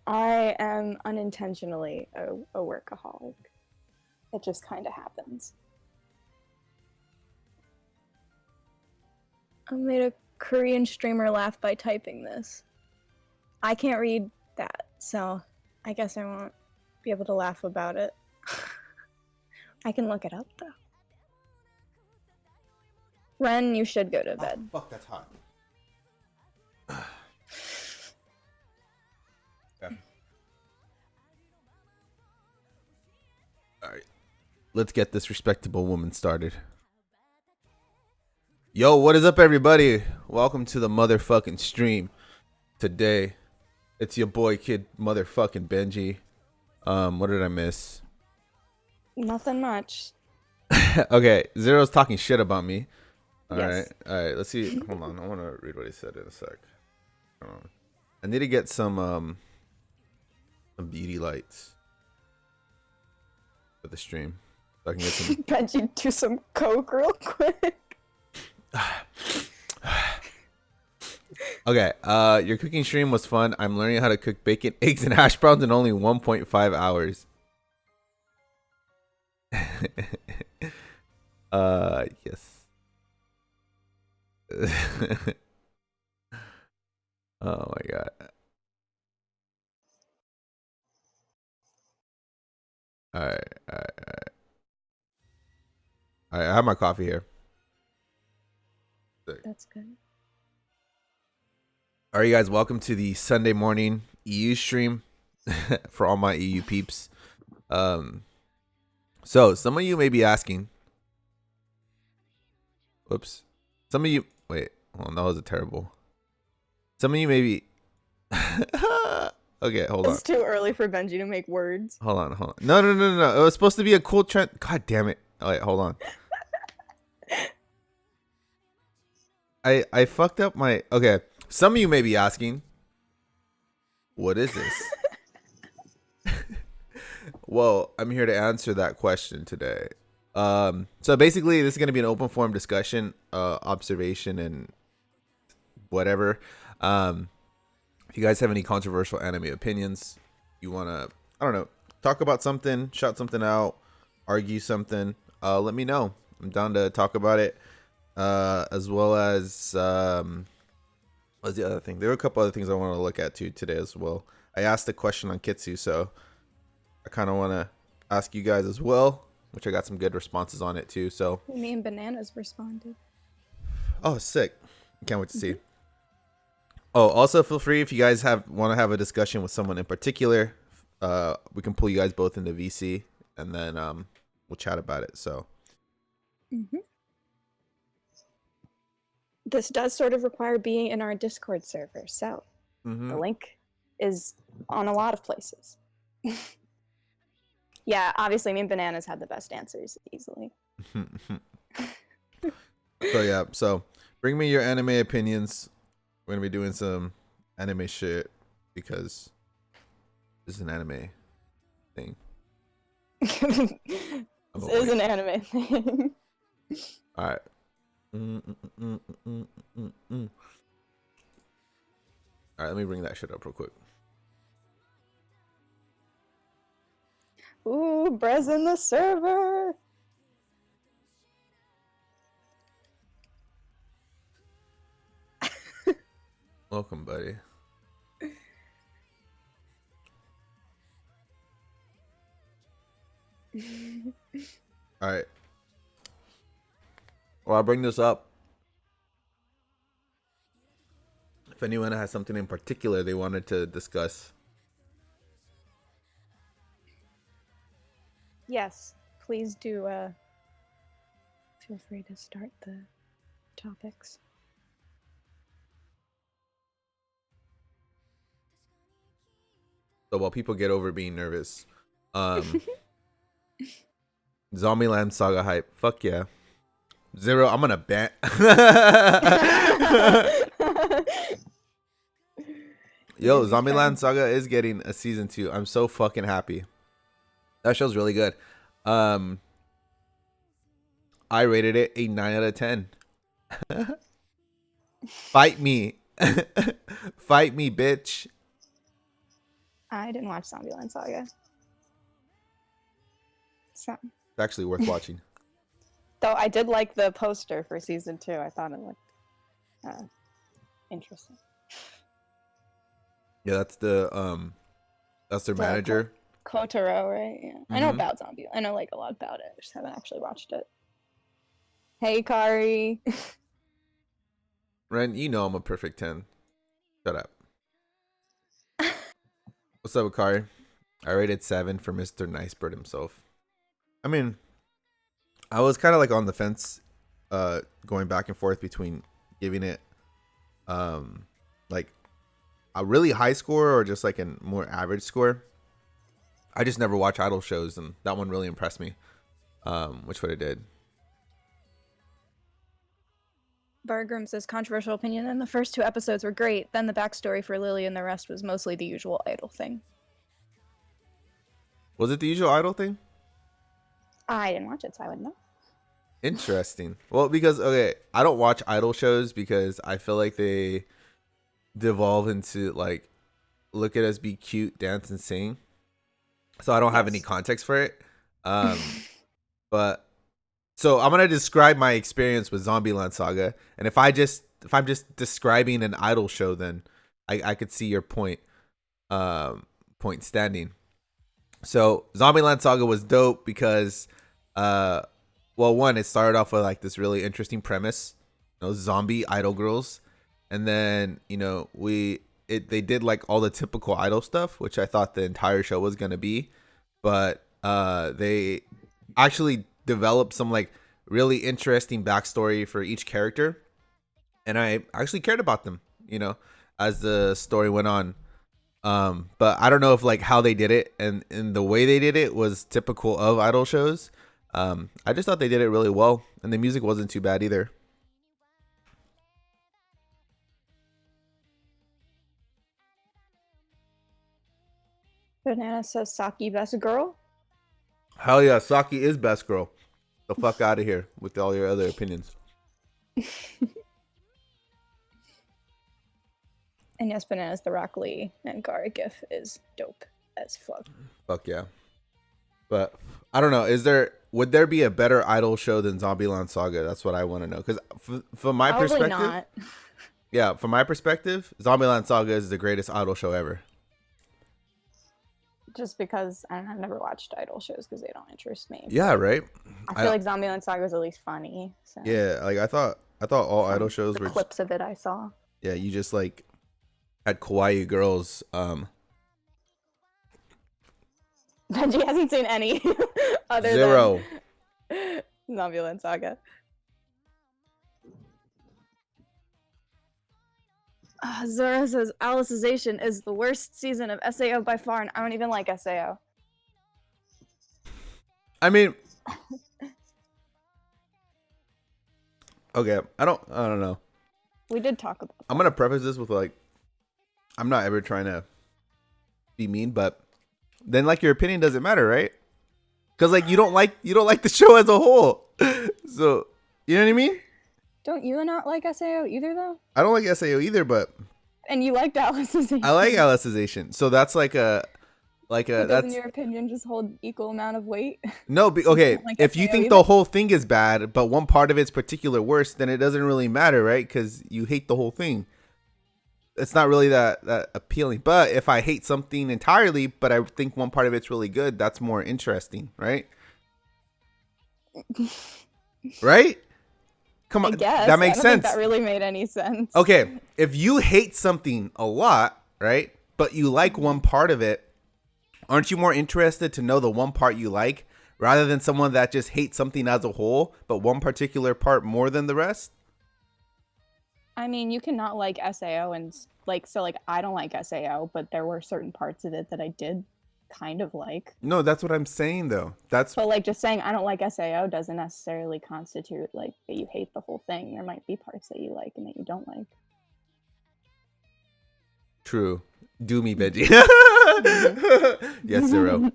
I am unintentionally a workaholic. It just kind of happens. I made a Korean streamer laugh by typing this. I can't read that, so I guess I won't be able to laugh about it. I can look it up, though. Ren, you should go to bed. Fuck, that's hot. Okay. All right. Let's get this respectable woman started. Yo, what is up, everybody? Welcome to the motherfucking stream. Today, it's your boy, Kid motherfucking Benji. What did I miss? Nothing much. Okay, Zero's talking shit about me. All Yes. right. Let's see. Hold on, I want to read what he said in a sec. I need to get some beauty lights for the stream, so I can get some. Benji, do some coke real quick. Okay, your cooking stream was fun. I'm learning how to cook bacon, eggs, and hash browns in only 1.5 hours. Yes. Oh my god. All right. I have my coffee here. That's good. All right, you guys, welcome to the Sunday morning EU stream for all my EU peeps. So some of you may be asking. Whoops. Some of you. Wait. Hold on, that was a terrible. Some of you may be. Okay, hold on. It's too early for Benji to make words. Hold on. No. It was supposed to be a cool trend. God damn it. Oh, wait, hold on. I fucked up my. Okay. Some of you may be asking, what is this? Well, I'm here to answer that question today. So basically, this is going to be an open forum discussion, observation, and whatever. If you guys have any controversial anime opinions, you want to, I don't know, talk about something, shout something out, argue something, let me know. I'm down to talk about it. As well as, what's the other thing? There were a couple other things I want to look at too today as well. I asked a question on Kitsu, so I kind of want to ask you guys as well, which I got some good responses on it too. So Me and Bananas responded. oh, sick! Can't wait to see. Oh, also feel free if you guys want to have a discussion with someone in particular. We can pull you guys both into VC, and then we'll chat about it. So. This does sort of require being in our Discord server, so the link is on a lot of places. Yeah, obviously, me and Bananas had the best answers easily. So bring me your anime opinions. We're gonna be doing some anime shit because this is an anime thing. This is an anime thing. All right. All right, let me bring that shit up real quick. Ooh, Brez in the server. Welcome, buddy. All right. Well, I'll bring this up. If anyone has something in particular they wanted to discuss. Yes, please do feel free to start the topics. So while people get over being nervous, Zombieland Saga hype. Fuck yeah. Zero, I'm gonna ban. Yo, Zombieland Saga is getting a season 2. I'm so fucking happy. That show's really good. I rated it a 9 out of 10. Fight me. Fight me, bitch. I didn't watch Zombieland Saga. So, It's actually worth watching. though I did like the poster for season 2. I thought it looked interesting. Yeah, that's their manager. Kotaro, right? Yeah. I know about Zombie. I know like a lot about it. I just haven't actually watched it. Hey, Kari. Ren, you know I'm a perfect 10. Shut up. What's up, Akari? I rated 7 for Mr. Nicebird himself. I mean, I was kind of like on the fence, going back and forth between giving it, like a really high score or just like a more average score. I just never watch idol shows, and that one really impressed me, which what it did. Bargrim says controversial opinion. And the first 2 episodes were great. Then the backstory for Lily and the rest was mostly the usual idol thing. Was it the usual idol thing? I didn't watch it, so I wouldn't know. Interesting. Well, because okay, I don't watch idol shows because I feel like they devolve into like look at us be cute, dance and sing. So I don't have any context for it. But so I'm gonna describe my experience with Zombieland Saga, and if I'm just describing an idol show, then I could see your point standing. So Zombieland Saga was dope because well, one, it started off with like this really interesting premise, zombie idol girls, and then they did like all the typical idol stuff, which I thought the entire show was gonna be, but they actually developed some like really interesting backstory for each character, and I actually cared about them, as the story went on. But I don't know if like how they did it and the way they did it was typical of idol shows. I just thought they did it really well, and the music wasn't too bad either. Banana says Saki best girl. Hell yeah, Saki is best girl. The fuck out of here with all your other opinions. And yes, Bananas, the Rock Lee and Kari gif is dope as fuck. Fuck yeah. But I don't know. Would there be a better idol show than Zombieland Saga? That's what I want to know. Because from my Probably perspective, not. Yeah, from my perspective, Zombieland Saga is the greatest idol show ever. Just because I've never watched idol shows because they don't interest me. Yeah, right. I feel like Zombieland Saga is at least funny. So. Yeah, like I thought all idol shows were clips of it I saw. Yeah, you just like had kawaii girls. Benji hasn't seen any other Zero. than Zombieland Saga. Zora says Alicization is the worst season of SAO by far, and I don't even like SAO. I mean, okay, I don't know. We did talk about that. I'm gonna preface this with like, I'm not ever trying to be mean, but then like your opinion doesn't matter, right? Because like you don't like the show as a whole, so you know what I mean. Don't you not like SAO either, though? I don't like SAO either, but and you liked Alicization. I like Alicization, so that's like a doesn't your opinion just hold equal amount of weight? No, okay. Like if you think the whole thing is bad, but one part of it's particular worse, then it doesn't really matter, right? Because you hate the whole thing. It's not really that appealing. But if I hate something entirely, but I think one part of it's really good, that's more interesting, right? Right? Come on, that makes sense. Think that really made any sense. Okay, if you hate something a lot, right, but you like one part of it, aren't you more interested to know the one part you like rather than someone that just hates something as a whole, but one particular part more than the rest? I mean, you cannot like SAO and like, so like I don't like SAO, but there were certain parts of it that I did kind of like. No, that's what I'm saying though. But like just saying I don't like SAO doesn't necessarily constitute like that you hate the whole thing. There might be parts that you like and that you don't like. True. Do me, Benji. Yes, Zero.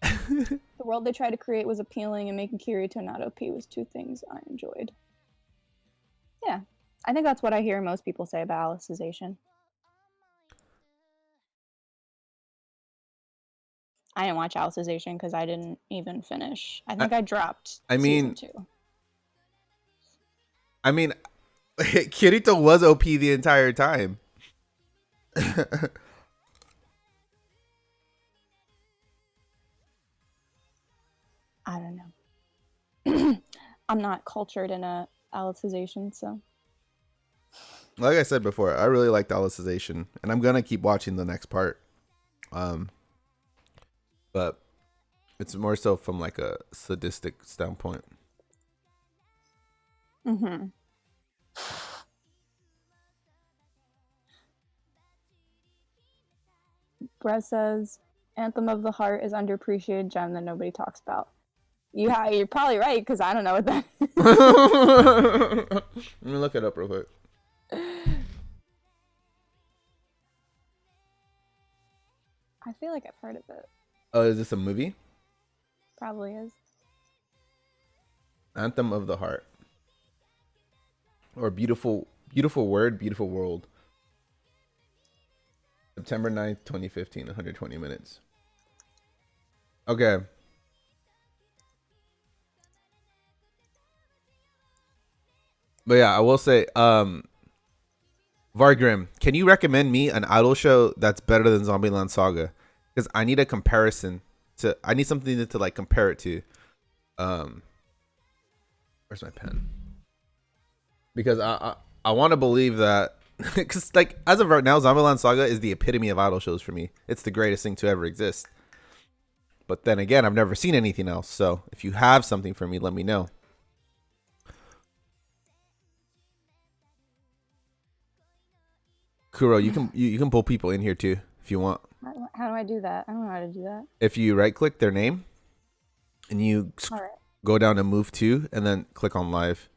The world they tried to create was appealing, and making Kirito not OP was 2 things I enjoyed. Yeah, I think that's what I hear most people say about Alicization. I didn't watch Alicization because I didn't even finish. I think I dropped I mean- season 2. I mean, Kirito was OP the entire time. I don't know. I'm not cultured in a Alicization, so Like I said before, I really liked Alicization, and I'm gonna keep watching the next part. But it's more so from like a sadistic standpoint. mm-hmm. Brez says, Anthem of the Heart is underappreciated gem that nobody talks about. You're probably right, because I don't know what that is. Let me look it up real quick. I feel like I've heard of it. Oh, is this a movie? Probably is. Anthem of the Heart. Or Beautiful Word, Beautiful World. September 9th, 2015, 120 minutes. Okay. But yeah, I will say, Vargrim, can you recommend me an idol show that's better than Zombieland Saga? Because I need a comparison I need something to like compare it to. Where's my pen? Because I want to believe that, because like as of right now, Zombieland Saga is the epitome of idol shows for me. It's the greatest thing to ever exist. But then again, I've never seen anything else. So if you have something for me, let me know. Kuro, you can pull people in here too if you want. How do I do that? I don't know how to do that. If you right click their name and you All right. go down to move to and then click on live.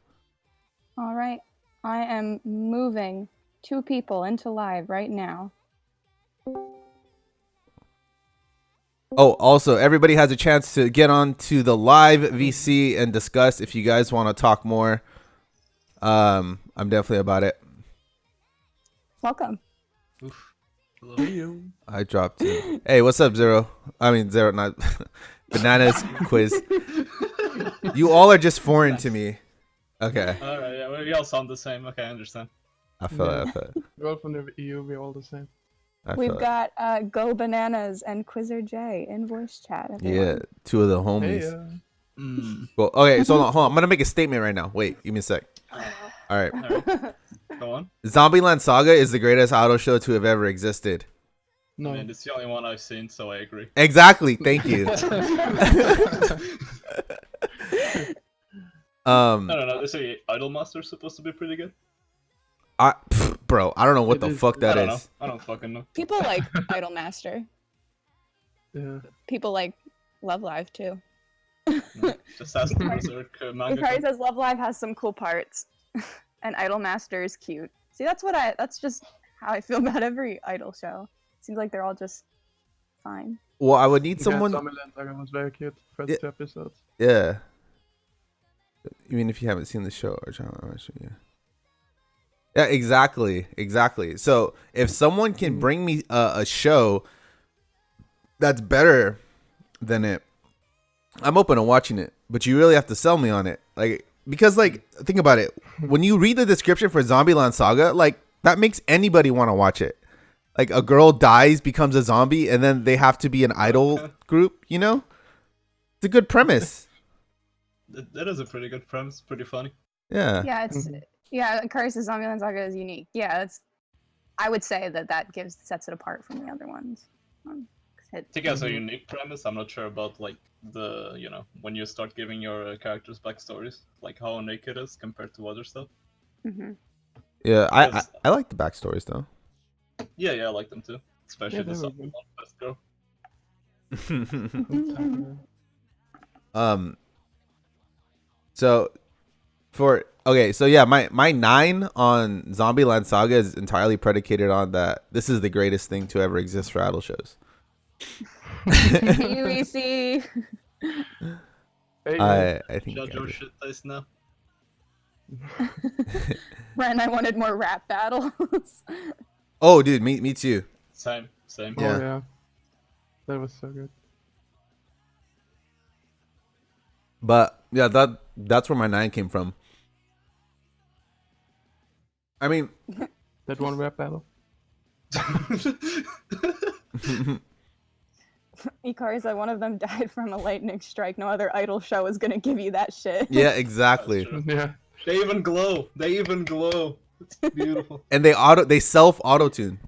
All right. I am moving 2 people into live right now. Oh, also, everybody has a chance to get on to the live VC and discuss if you guys want to talk more. I'm definitely about it. Welcome. Oof. Hello. I dropped it. Hey, what's up, Zero? I mean, Zero, not Bananas Quiz. You all are just foreign to me. Okay. Alright, yeah, we all sound the same. Okay, I understand. I feel it. I feel it. We're all from the EU, we're all the same. I feel We've it. got Go Bananas and Quizzer J in voice chat. Everyone. Yeah, 2 of the homies. Hey, Well, okay, so hold on. I'm gonna make a statement right now. Wait, give me a sec. All right. Alright, go on. Zombieland Saga is the greatest idol show to have ever existed. no. I mean, it's the only one I've seen, so I agree. Exactly. Thank you. I don't know, they say Idolmaster's supposed to be pretty good. Bro, I don't know what It the is- fuck I that don't is. know. I don't fucking know. People like Idolmaster. Yeah. People like Love Live too. Just ask the Berserk He manga. probably says Love Live has some cool parts, and Idolmaster is cute. See, that's just how I feel about every idol show. Seems like they're all just fine. Well, I would need Yeah, someone. Zombieland Saga was very cute. First Yeah. 2 episodes. Yeah. Even if you haven't seen the show or yeah. Yeah, exactly. So if someone can bring me a show that's better than it, I'm open to watching it. But you really have to sell me on it, like, because like think about it. When you read the description for Zombieland Saga, like that makes anybody want to watch it. Like a girl dies, becomes a zombie, and then they have to be an idol group. You know, it's a good premise. That is a pretty good premise, pretty funny. Yeah. Yeah, it's Curse's Zombieland Saga is unique. Yeah, I would say that sets it apart from the other ones. I think it has a unique premise. I'm not sure about like the, you know, when you start giving your characters backstories, like how naked is compared to other stuff. Mm-hmm. Yeah, I Because- I like the backstories though. Yeah, I like them too. Especially Yeah, the they were second one, best girl. So so yeah, my 9 on Zombieland Saga is entirely predicated on that this is the greatest thing to ever exist for idol shows. UEC. Hey, I think Judge your shit taste now. Ren, I wanted more rap battles. Oh dude, me too. Same. oh yeah. yeah. That was so good. But yeah, that's where my 9 came from. I mean, That one rap battle. Ikari said one of them died from a lightning strike. No other idol show is gonna give you that shit. yeah, exactly. True. Yeah. They even glow. They even glow. It's beautiful. And they self auto tune.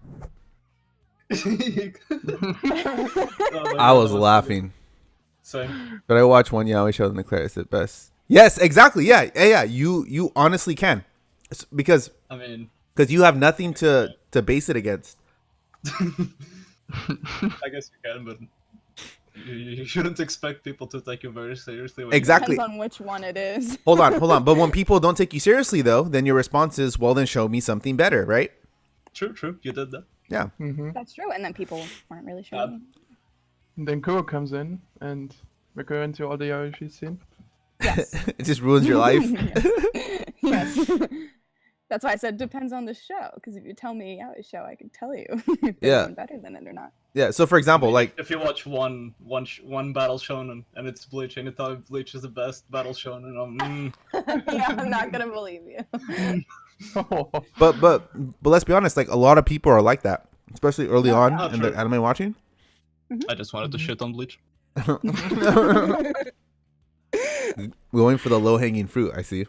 Oh my I God, was that laughing. Same. But I watched one Yaoi show and declare it's the best. Yes, exactly. Yeah. You honestly can, because I mean, you have nothing to base it against. I guess you can, but you shouldn't expect people to take you very seriously. When Exactly. Depends on which one it is. Hold on. But when people don't take you seriously, though, then your response is, well, then show me something better, right? True. You did that. Yeah. Mm-hmm. That's true, and then people weren't really sure. And then Kuro comes in and we go into all the yaoi she's seen. Yes. It just ruins your life. Yes. That's why I said depends on the show. Because if you tell me a show, I can tell you if they're Yeah. doing better than it or not. Yeah. So, for example, like, if you watch one battle shonen and it's Bleach, and you tell me Bleach is the best battle shonen, Yeah, I'm not gonna believe you. but let's be honest, like, a lot of people are like that, especially early Yeah, on yeah. in the True. anime watching. I just wanted to shit on Bleach. Going for the low hanging fruit. I see.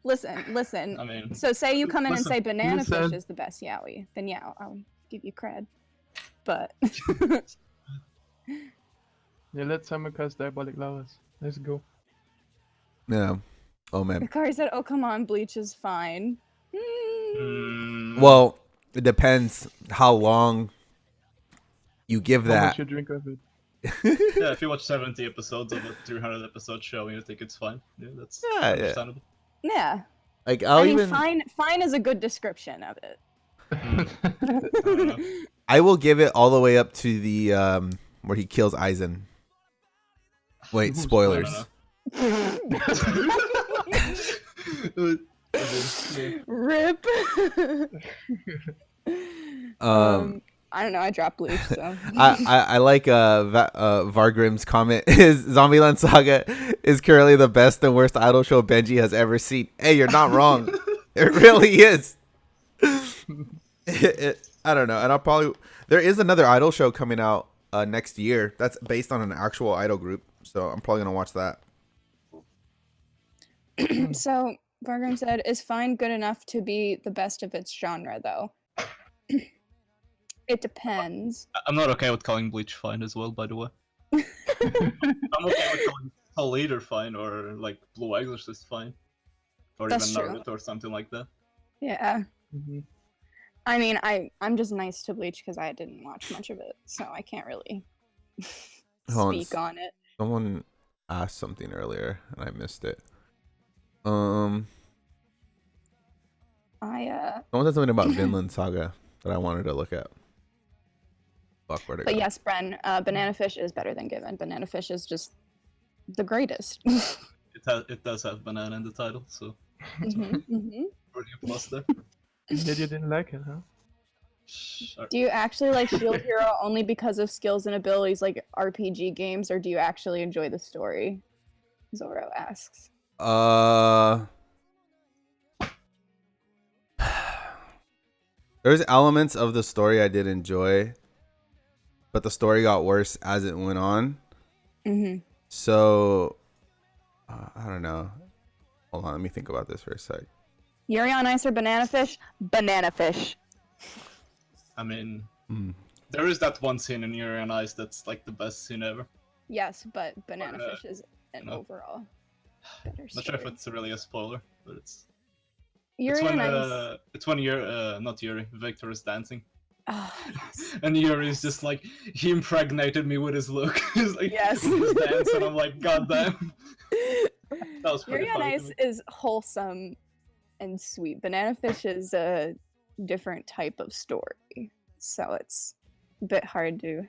Listen. I mean, So say you come in and listen, say Banana Fish listen. is the best yaoi, then yeah, I'll give you cred. But Yeah, let's summon-cast Diabolic Lawas. Let's go. Yeah. Oh man. Ikari said, "Oh come on, Bleach is fine." Well, it depends how long you give How much that. you drink of it? yeah, if you watch 70 episodes of a 300 episode show and you think it's fine, yeah, that's Yeah. understandable. Yeah, Like, I'll I mean, even. fine is a good description of it. I don't know. I will give it all the way up to the where he kills Aizen. Wait, Ooh, spoilers. Rip. I don't know. I dropped Bleach, so. I like Vargrim's comment. Is Zombieland Saga is currently the best and worst idol show Benji has ever seen. Hey, you're not wrong. It really is. I don't know, and there is another idol show coming out next year that's based on an actual idol group, so I'm probably gonna watch that. So Vargrim said, "Is fine good enough to be the best of its genre, though?" It depends. I'm not okay with calling Bleach fine as well, by the way. I'm okay with calling Soul Eater fine, or like Blue Exorcist fine, or That's even true. Naruto or something like that. Yeah. Mhm. I mean, I'm just nice to Bleach because I didn't watch much of it, so I can't really Hold on, speak on it. Someone asked something earlier and I missed it. Someone said something about Vinland Saga that I wanted to look at. Fuck, where'd it But go? yes, Bren, Banana Fish is better than Given. Banana Fish is just the greatest. It does have banana in the title, so already a plus there. Yet you didn't like it, huh? Sure. Do you actually like Shield Hero only because of skills and abilities like RPG games, or do you actually enjoy the story? Zoro asks. There's elements of the story I did enjoy, but the story got worse as it went on. So I don't know. Hold on, let me think about this for a sec. Yuri on Ice or Banana Fish? Banana Fish. I mean, there is that one scene in Yuri on Ice that's like the best scene ever. Yes, but Banana But, Fish is an no. overall better Not sure if story. it's really a spoiler, but it's Yuri when on Ice. it's when not Yuri, Victor is dancing, Oh, yes. and Yuri is just like, he impregnated me with his look. He's like, Yes. with his dance, and I'm like, god damn. That was pretty Yuri on funny to Ice me. is wholesome and sweet. Banana Fish is a different type of story, so it's a bit hard to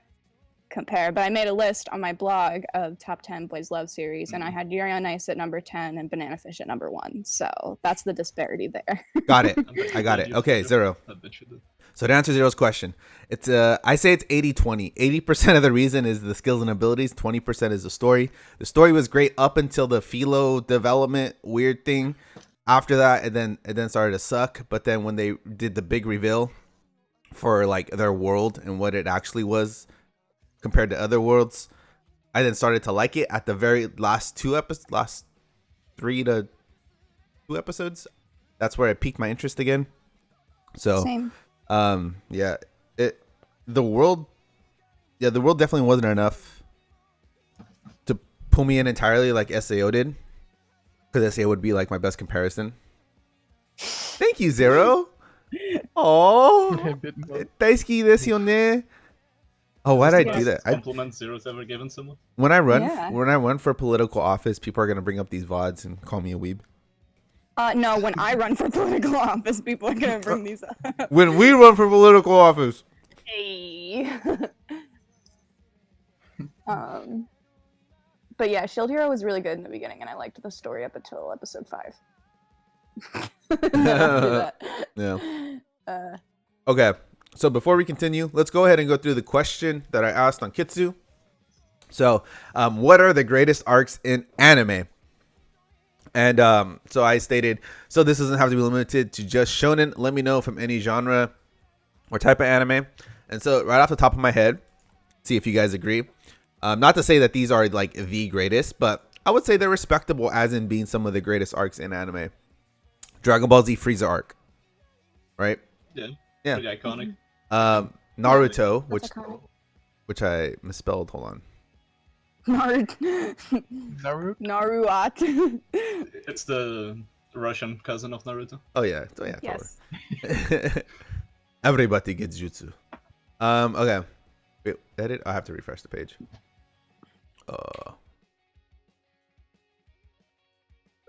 compare. But I made a list on my blog of top 10 boys love series, and I had Yuri on Ice at number 10 and Banana Fish at number 1. So that's the disparity there. Got it. bet- I got bet it. you Okay, did. Zero. I bet you did. So to answer Zero's question, it's I say it's 80-20. 80% of the reason is the skills and abilities, 20% is the story. The story was great up until the philo development weird thing. After that, it then started to suck. But then when they did the big reveal for like their world and what it actually was compared to other worlds, I then started to like it at the very last last 3 to 2 episodes. That's where it piqued my interest again. So Same. the world definitely wasn't enough to pull me in entirely like SAO did, because SAO would be like my best comparison. Thank you, Zero. Oh, A bit more. 大好きですよね. Oh, why did I do that? Compliment Zero's ever given someone. When I run Yeah. for political office, people are gonna bring up these VODs and call me a weeb. No, when I run for political office, people are gonna bring these up. When we run for political office. Hey. But yeah, Shield Hero was really good in the beginning, and I liked the story up until episode 5. And then after that, Yeah. Okay, so before we continue, let's go ahead and go through the question that I asked on Kitsu. So, what are the greatest arcs in anime? And so I stated, so this doesn't have to be limited to just shonen. Let me know from any genre or type of anime. And so right off the top of my head, see if you guys agree. Not to say that these are like the greatest, but I would say they're respectable as in being some of the greatest arcs in anime. Dragon Ball Z Frieza arc, right? Yeah. Yeah. Pretty iconic. Naruto, That's iconic. which I misspelled. Hold on. Naruto? Naruat. It's the Russian cousin of Naruto. Oh yeah. Oh yeah. Yes. Totally. Everybody gets jutsu. Okay. Wait, edit. I have to refresh the page.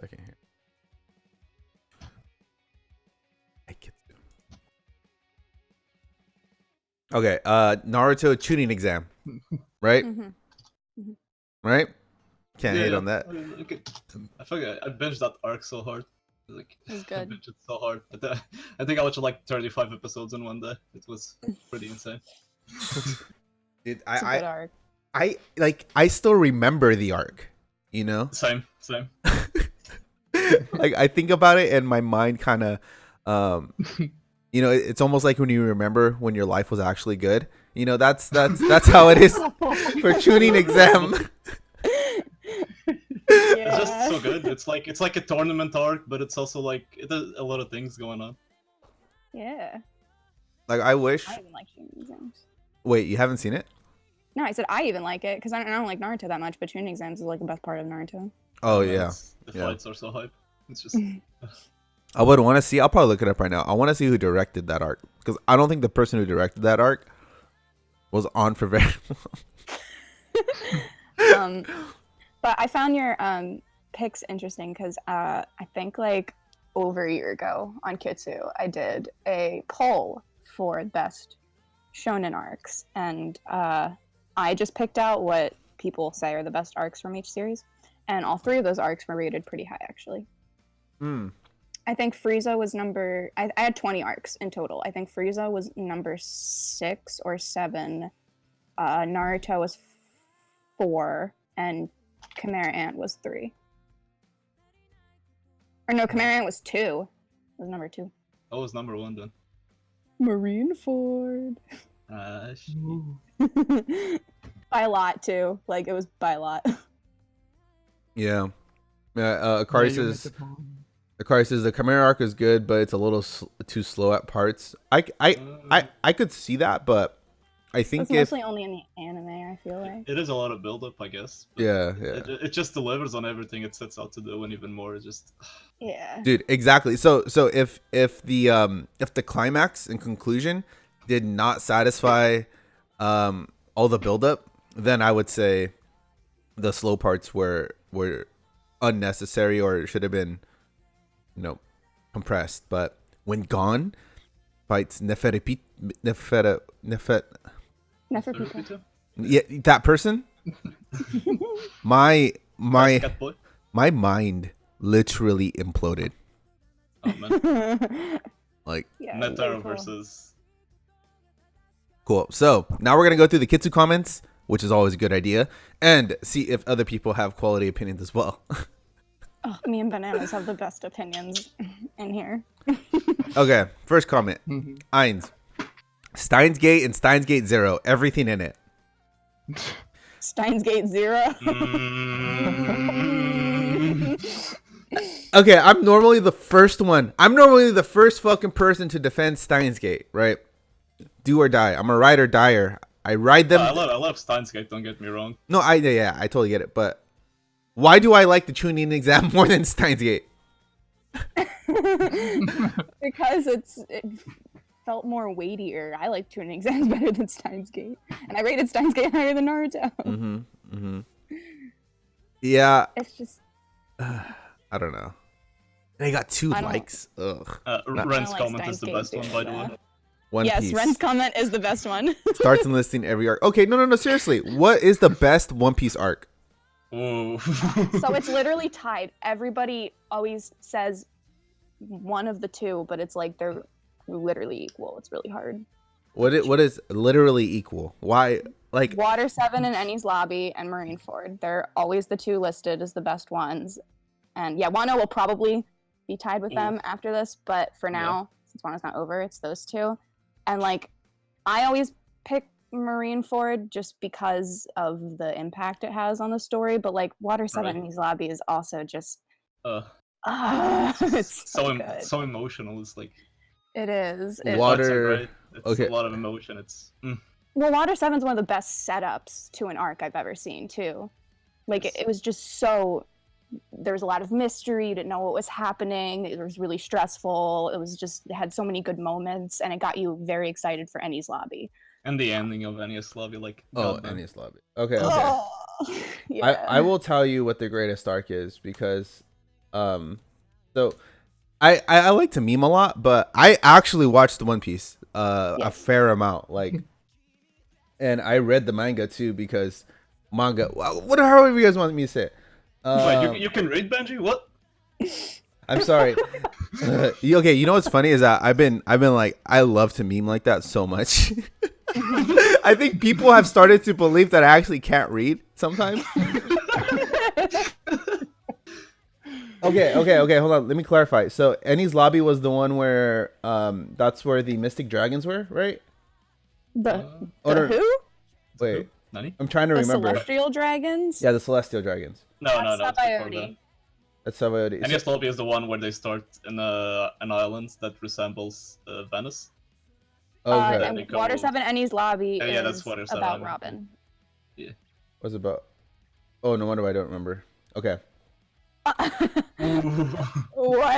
Second here. I get to. Okay. Naruto tuning exam. Right. Mhm. Right. Can't hate on that. Okay. I forgot. I binged that arc so hard. Like, It was I good. binged it so hard. I think I watched like 35 episodes in one day. It was pretty insane. Dude, It's a good arc. I still remember the arc. You know. Same. Like I think about it and my mind kind of you know, it's almost like when you remember when your life was actually good. You know, that's how it is for tuning exam. It's just so good. It's like a tournament arc, but it's also like there's a lot of things going on. Yeah. Like I wish. I even like tuning exams. Wait, you haven't seen it? No, I said I even like it because I don't like Naruto that much, but tuning exams is like the best part of Naruto. Oh And yeah. the Yeah. fights are so hype. It's just I would want to see. I'll probably look it up right now. I want to see who directed that arc because I don't think the person who directed that arc was on for very long. But I found your picks interesting because I think like over a year ago on Kitsu, I did a poll for best shonen arcs, and I just picked out what people say are the best arcs from each series, and all 3 of those arcs were rated pretty high actually. I think Frieza was I had 20 arcs in total. I think Frieza was number 6 or 7. Naruto was 4, and Chimera Ant was 3. Or no, Chimera Ant was 2. It was number 2. I was number 1 then. Marineford. Ooh. By a lot too. Like it was by a lot. Yeah. Yeah, Akari you says make it wrong. the Chimera arc is good, but it's a little too slow at parts. I could see that, but I think It's if mostly only in the anime, I feel like. It is a lot of build up, I guess. but yeah. It just delivers on everything it sets out to do, and even more. It's just Yeah. Dude, exactly. So if the climax and conclusion did not satisfy all the buildup, then I would say the slow parts were unnecessary or should have been, you know, compressed. But when Gon fights Neferpitou. yeah, that person, my Cat Boy. my mind literally imploded. Oh man, Like Yeah. Netaro very cool. versus Cool. So now we're gonna go through the Kitsu comments, which is always a good idea, and see if other people have quality opinions as well. Oh, me and Bananas have the best opinions in here. Okay, first comment. Mhm. Eins. Steins Gate and Steins Gate Zero. Everything in it. Steins Gate 0. Okay, I'm normally the first one. I'm normally the first fucking person to defend Steins Gate, right? Do or die. I'm a ride or dyer. I ride them. I love Steins Gate, don't get me wrong. No, I totally get it. But why do I like the tuning exam more than Steins Gate? Because it felt more weightier. I like tuning exams better than Steins Gate. And I rated Steins Gate higher than Naruto. Yeah, It's just I don't know. They got 2 I don't- likes. Ugh. Ren's like comment Steins is the Gate best one, too, by the yeah. way. One yes, Piece Ren's comment is the best one. starts enlisting every arc. Okay, no, seriously. What is the best One Piece arc? Ooh. So it's literally tied. Everybody always says one of the two, but it's like they're literally equal. It's really hard. What is literally equal? Why? Like, Water 7 and Enies Lobby and Marineford. They're always the two listed as the best ones. And yeah, Wano will probably be tied with them after this, but for now, since Wano's not over, it's those two. And like, I always pick Marineford just because of the impact it has on the story, but like Water 7 Right. and Enies Lobby is also just It's so good. so emotional. It's like It is. Water- it's so great. It's okay. a lot of emotion. It's Well, Water 7 is one of the best setups to an arc I've ever seen, too. Like, it was just so... There was a lot of mystery. You didn't know what was happening. It was really stressful. It was just... It had so many good moments, and it got you very excited for Enies Lobby. and the ending of Enies Lobby, like Enies Lobby. Okay. Oh, yeah. I will tell you what the greatest arc is because, so I like to meme a lot, but I actually watched One Piece a Yes. fair amount, like, and I read the manga too because however you guys want me to say it. Wait, you can read Benji? What? I'm sorry. Okay, you know what's funny is that I've been like, I love to meme like that so much. I think people have started to believe that I actually can't read sometimes. Okay, hold on. Let me clarify. So Enies Lobby was the one where that's where the Mystic Dragons were, right? The Or- who? Wait, Nani? I'm trying to The remember. Celestial Dragons? Yeah, the Celestial Dragons. No, That's it's before that. Sabaody. That's Sabaody. Enies Lobby is the one where they start in an island that resembles Venice. Okay. And They go- Water 7 Enies Lobby Yeah, is that's Water 7. about Robin. What's it about? Oh, no wonder I don't remember. Okay. What?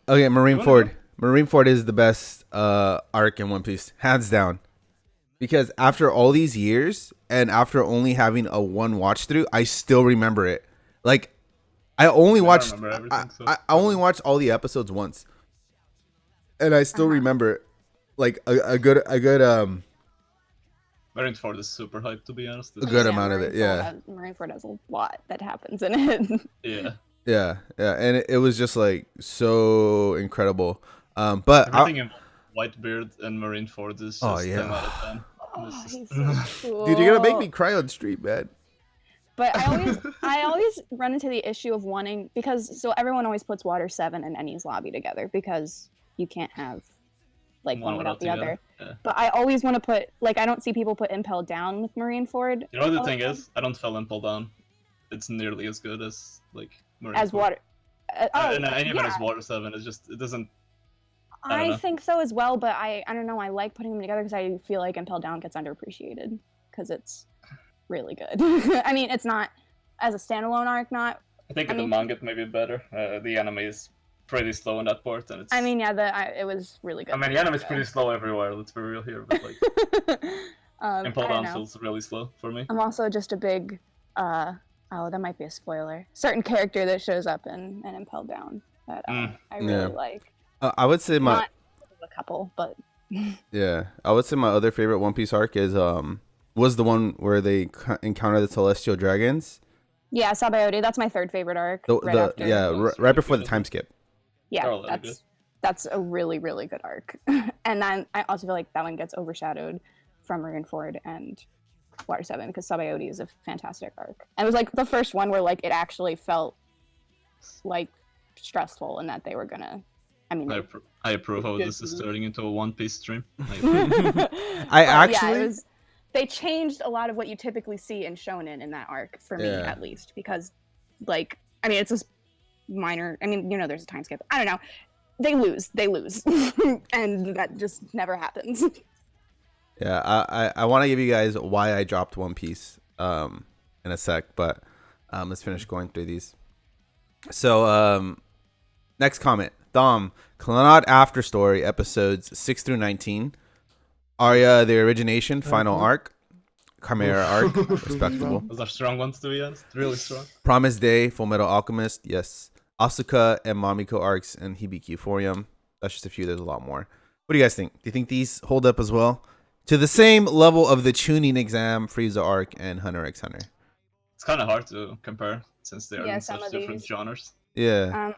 Okay, Marineford. Marineford is the best arc in One Piece, hands down. Because after all these years and after only having a one watch through, I still remember it. Like, I only watched remember everything, so- I only watched all the episodes once, and I still remember like a good Marineford is super hyped, to be honest. A good amount of it, yeah. Marineford has a lot that happens in it. Yeah. yeah, and it was just like so incredible. But Everything in Whitebeard and Marineford is just Oh, yeah. 10 out of 10. Oh, It's he's just- so cool. dude, you're gonna make me cry on stream, man. But I always run into the issue of wanting, because so everyone always puts Water 7 and Enies Lobby together because you can't have like one without the other. Yeah. But I always want to put, like, I don't see people put Impel Down with Marineford You know what the thing is? I don't feel Impel Down. It's nearly as good as like Marineford. as Water. And even yeah. as Water 7, it doesn't. I don't I know. think so as well, but I don't know. I like putting them together because I feel like Impel Down gets underappreciated because it's really good. I mean, it's not as a standalone arc, not. I think I in the mean- manga it may be better. The anime is pretty slow in that part, and it's. I mean, yeah, it was really good. I mean, the anime is pretty slow everywhere. Let's be real here, but like I Impel don't Down know. feels really slow for me. I'm also just a big. Oh, that might be a spoiler. Certain character that shows up in Impel Down that I really Yeah. like. I would say my Not a couple, but I would say my other favorite One Piece arc is was the one where they encounter the Celestial Dragons. yeah, Sabaody. That's my third favorite arc. The, right after. right before the time skip. Yeah, They're all really that's that's a really, really good arc. And then I also feel like that one gets overshadowed from Marineford and Water 7 because Sabaody is a fantastic arc. And it was like the first one where like it actually felt like stressful and that they were gonna. I mean, I approve how this is turning into a One Piece stream. they changed a lot of what you typically see in shonen in that arc for me at least because like I mean it's a minor. I mean there's a time skip. I don't know. They lose, and that just never happens. Yeah, I want to give you guys why I dropped One Piece in a sec, but let's finish going through these. So next comment, Dom, Clannad After Story episodes 6 through 19, Arya the Origination final arc, Chimera arc, respectable. Those are strong ones to be honest, really strong. Promise Day, Full Metal Alchemist, yes. Asuka and Mamiko arcs and Hibiki Euphorium. That's just a few. There's a lot more. What do you guys think? Do you think these hold up as well? To the same level of the Chunin exam, Frieza arc, and Hunter x Hunter. It's kind of hard to compare since they are in some such of different these. genres. Yeah.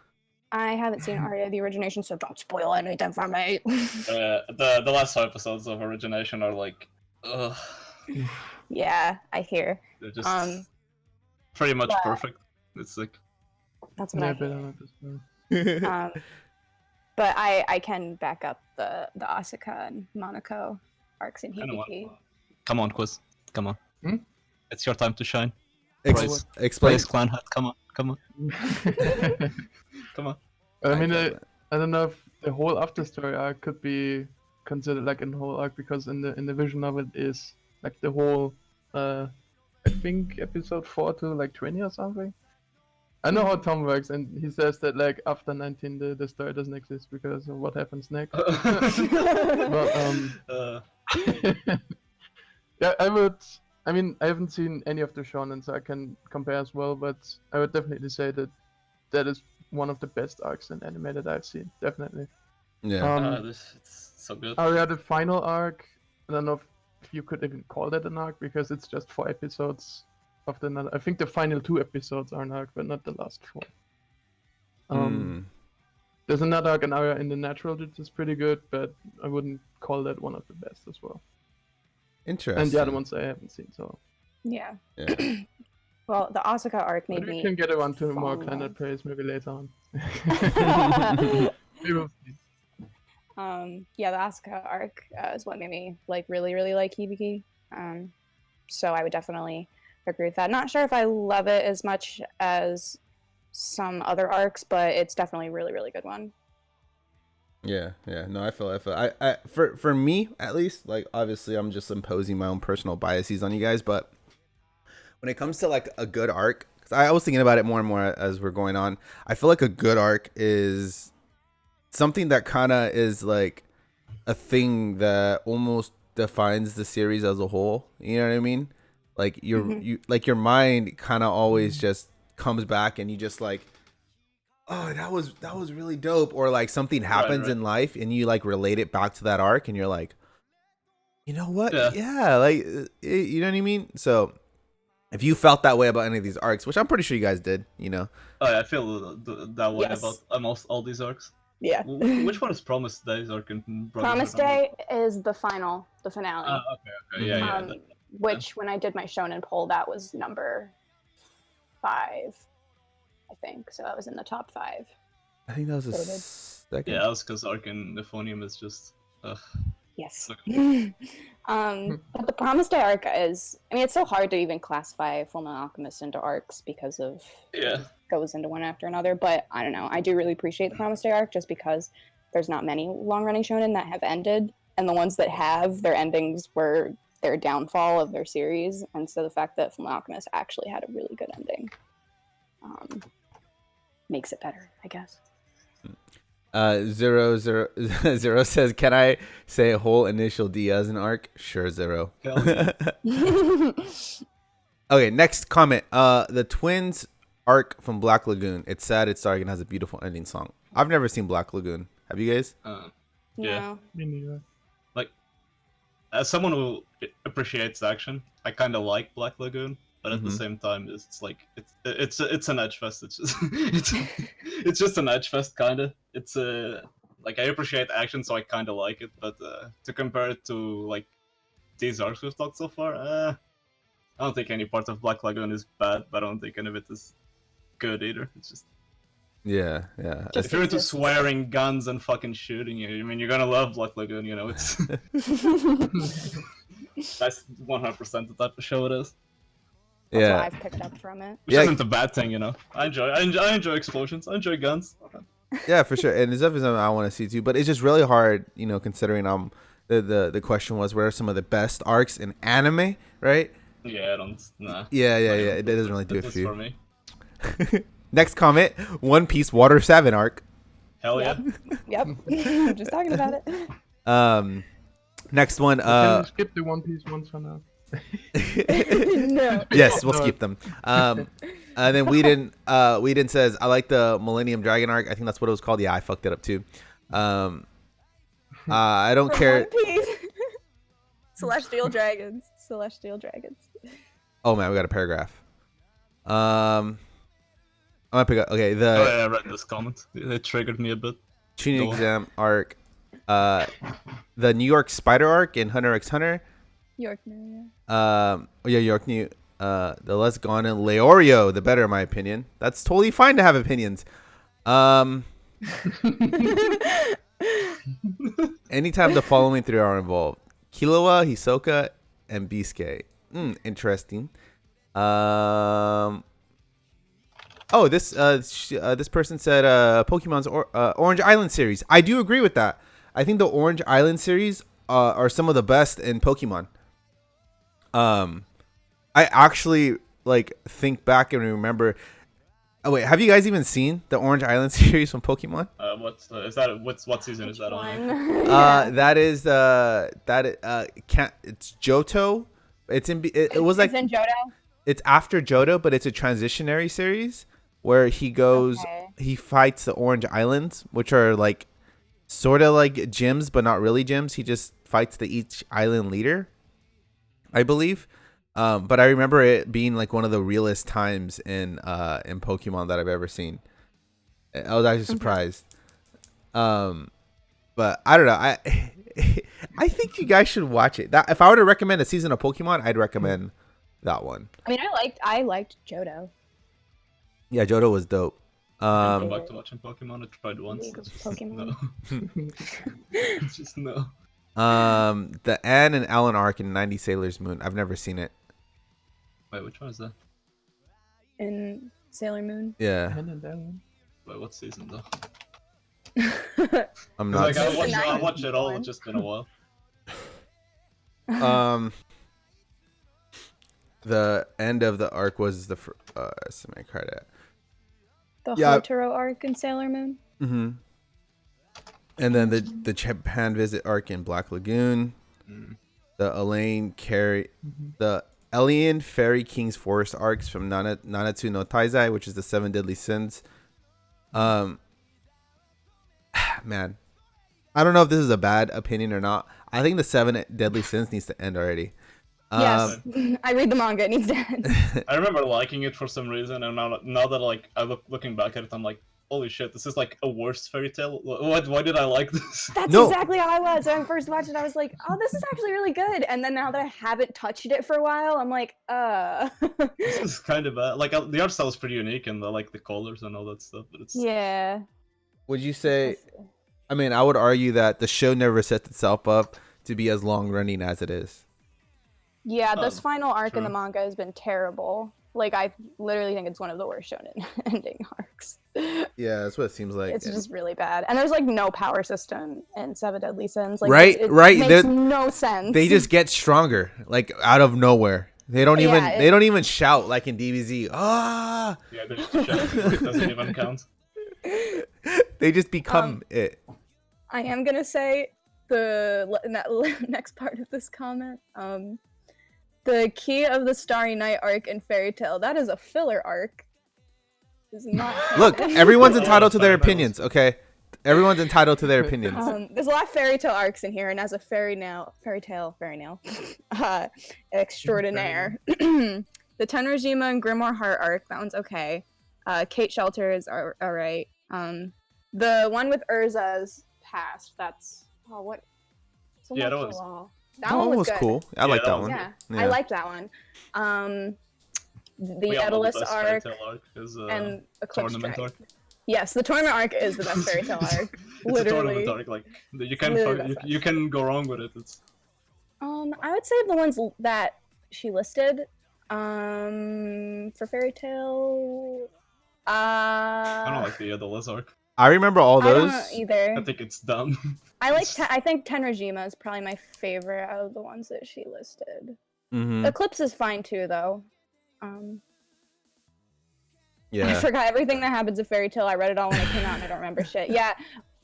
I haven't seen Arya the Origination, so don't spoil anything for me. The last 2 episodes of Origination are like, ugh. Yeah, I hear. They're just pretty much perfect. It's like that's what I hear. But I can back up the Asuka and Monaco arcs in Hibiki. Come on, Quiz. Come on. It's your time to shine. Explain. Clan Hat. Come on. Come on. I mean, I don't know if the whole After Story arc could be considered like a whole arc because in the vision of it is like the whole, I think episode 4 to like 20 or something. I know how Tom works, and he says that like after 19 the story doesn't exist because of what happens next. But yeah, I mean, I haven't seen any of the shonen, so I can compare as well. But I would definitely say that is one of the best arcs in anime that I've seen. Definitely. Yeah. It's so good. Yeah, the final arc. I don't know if you could even call that an arc because it's just 4 episodes. I think the final 2 episodes are an arc, but not the last 4. There's another arc in Arya in the Natural which is pretty good, but I wouldn't call that one of the best as well. Interesting. And the other ones I haven't seen, so. Yeah. Well, the Asuka arc made me. We can get around to more Clannad praise maybe later on. We will see. Yeah, the Asuka arc is what made me like really, really like Hibiki. So I would definitely agree with that. Not sure if I love it as much as some other arcs, but it's definitely a really, really good one. Yeah. No, I feel. I for me at least, like obviously I'm just imposing my own personal biases on you guys, but when it comes to like a good arc, because I was thinking about it more and more as we're going on, I feel like a good arc is something that kind of is like a thing that almost defines the series as a whole. You know what I mean? Like your mind kind of always just comes back and you just like, oh, that was really dope, or like something happens in life and you like relate it back to that arc and you're like, you know what? Yeah, like you know what I mean? So if you felt that way about any of these arcs, which I'm pretty sure you guys did, you know. Oh, yeah, I feel that way about almost all these arcs. Yeah. Which one is Promise Day's arc? Promise Day is the finale. Oh, okay. Yeah. Which, when I did my shonen poll, that was number 5, I think. So that was in the top 5. I think that was a second. Yeah, Asuka's arc in Euphonium is just. Yes. But the Promise Day arc is, I mean, it's so hard to even classify Fullmetal Alchemist into arcs because of it goes into one after another. But I don't know. I do really appreciate the Promise Day arc just because there's not many long-running shonen that have ended, and the ones that have, their endings were their downfall of their series. And so the fact that Fullmetal Alchemist actually had a really good ending makes it better, I guess. Zero says, can I say a whole initial D as an arc? Sure, Zero. Okay, next comment. The twins arc from Black Lagoon. It's sad, it's dark, and has a beautiful ending song. I've never seen Black Lagoon. Have you guys? Yeah. No. Me neither. Like, as someone who appreciates action, I kind of like Black Lagoon. But at the same time, it's like it's an edge fest. It's just it's just an edge fest, kind of. It's Like I appreciate action, so I kind of like it. But to compare it to like these arcs we've talked so far, I don't think any part of Black Lagoon is bad, but I don't think any of it is good either. It's just Yeah. Just if you're into exists. swearing, guns, and fucking shooting, I mean, you're gonna love Black Lagoon. You know, it's that's 100% the type of show it is. That's Yeah. what I've picked up from it. Which Yeah. isn't a bad thing, you know. I enjoy explosions. I enjoy guns. Yeah, for sure. And it's definitely something I want to see too. But it's just really hard, you know, considering the question was what are some of the best arcs in anime, right? Yeah, I don't. Nah. Yeah. It doesn't really do it This for is you. for me. Next comment: One Piece Water 7 arc. Hell yeah. Yep. Just talking about it. Next one. Can we skip the One Piece ones for now? No. Yes, we'll No. skip them. And then Whedon says, I like the Millennium Dragon arc. I think that's what it was called. Yeah, I fucked it up too. I don't From care. One Piece. Celestial dragons. Oh man, we got a paragraph. I'm gonna pick up. Okay, Oh, the yeah, I read this comment. It triggered me a bit. tuning Go on. exam arc, the New York Spider arc in Hunter x Hunter. York New. York New. The less gone in Leorio, the better in my opinion. That's totally fine to have opinions. Anytime the following three are involved: Killua, Hisoka, and Bisque. Interesting. This person said Pokemon's Orange Island series. I do agree with that. I think the Orange Island series are some of the best in Pokemon. I actually like think back and remember. Oh wait, have you guys even seen the Orange Island series from Pokemon? What season is that on? It's Johto. It was like It's in Johto. it's after Johto, but it's a transitionary series where he goes, Okay. he fights the Orange Islands, which are like sort of like gyms, but not really gyms. He just fights each island leader, I believe. But I remember it being like one of the realest times in Pokemon that I've ever seen. I was actually surprised. But I don't know. I think you guys should watch it. That if I were to recommend a season of Pokemon, I'd recommend that one. I mean, I liked Johto. Yeah, Johto was dope. Go Um, back to watching Pokemon. I tried once. League of It's just Pokemon. no. It's just no. The Anne and Alan arc in 90 Sailor's Moon. I've never seen it. Wait, which one is that? In Sailor Moon. Yeah, And then that one. Wait, what season though? I'm Like, not. I the watched it all. 90s It's just been a while. The end of the arc was the somebody cried at. The Yeah. Hotaro arc in Sailor Moon. Mm-hmm. And then the Japan visit arc in Black Lagoon. Mm. The the Alien Fairy King's Forest arcs from Nanatsu no Taizai, which is the 7 Deadly Sins. Man, I don't know if this is a bad opinion or not. I think the 7 Deadly Sins needs to end already. Yes, I read the manga. It needs to end. I remember liking it for some reason, and now that like looking back at it, I'm like, holy shit, this is like a worse fairy tale. Why did I like this? That's No. exactly how I was when I first watched it. I was like, oh, this is actually really good. And then now that I haven't touched it for a while, I'm like, This is kind of bad. Like the art style is pretty unique, and the colors and all that stuff. But it's yeah. Would you say? I mean, I would argue that the show never sets itself up to be as long running as it is. Yeah, this Oh, final arc in the true. manga has been terrible. Like, I literally think it's one of the worst shonen ending arcs. Yeah, that's what it seems like. It's just really bad. And there's like no power system in 7 Deadly Sins. Like, Right, it right, makes they're- no sense. They just get stronger, like out of nowhere. They don't even Yeah, they don't even shout like in DBZ. Ah, yeah, there's it doesn't even count. they just become it. I am gonna say next part of this comment. The Key of the Starry Night arc in Fairy Tail. That is a filler arc. Is not Look, canon. everyone's Oh, entitled to their sorry, that was- opinions. Okay, everyone's entitled to their opinions. There's a lot of fairy tale arcs in here, and as a fairy tale extraordinaire, the Tenrojima and Grimoire Heart arc, that one's okay. Kate Shelter is alright. The one with Urza's past. That's what. So Yeah, much that for was- Law. That one was good. cool. I Yeah, like that that was one. Yeah, Yeah. I liked that one. The Yeah, well, the Edelus best fairy arc tale arc is and Eclipse tournament Dragon. arc. Yes, the tournament arc is the best fairy tale arc. It's Literally. a tournament arc. Like you can literally best you can go wrong with it. It's I would say the ones that she listed. For fairy tale. I don't like the Edelus arc. I remember all I those. don't either. I think it's dumb. I think Tenrajima is probably my favorite out of the ones that she listed. Mhm. Eclipse is fine too, though. I Yeah. forgot everything that happens in Fairy Tail. I read it all when it came out, and I don't remember shit. Yeah,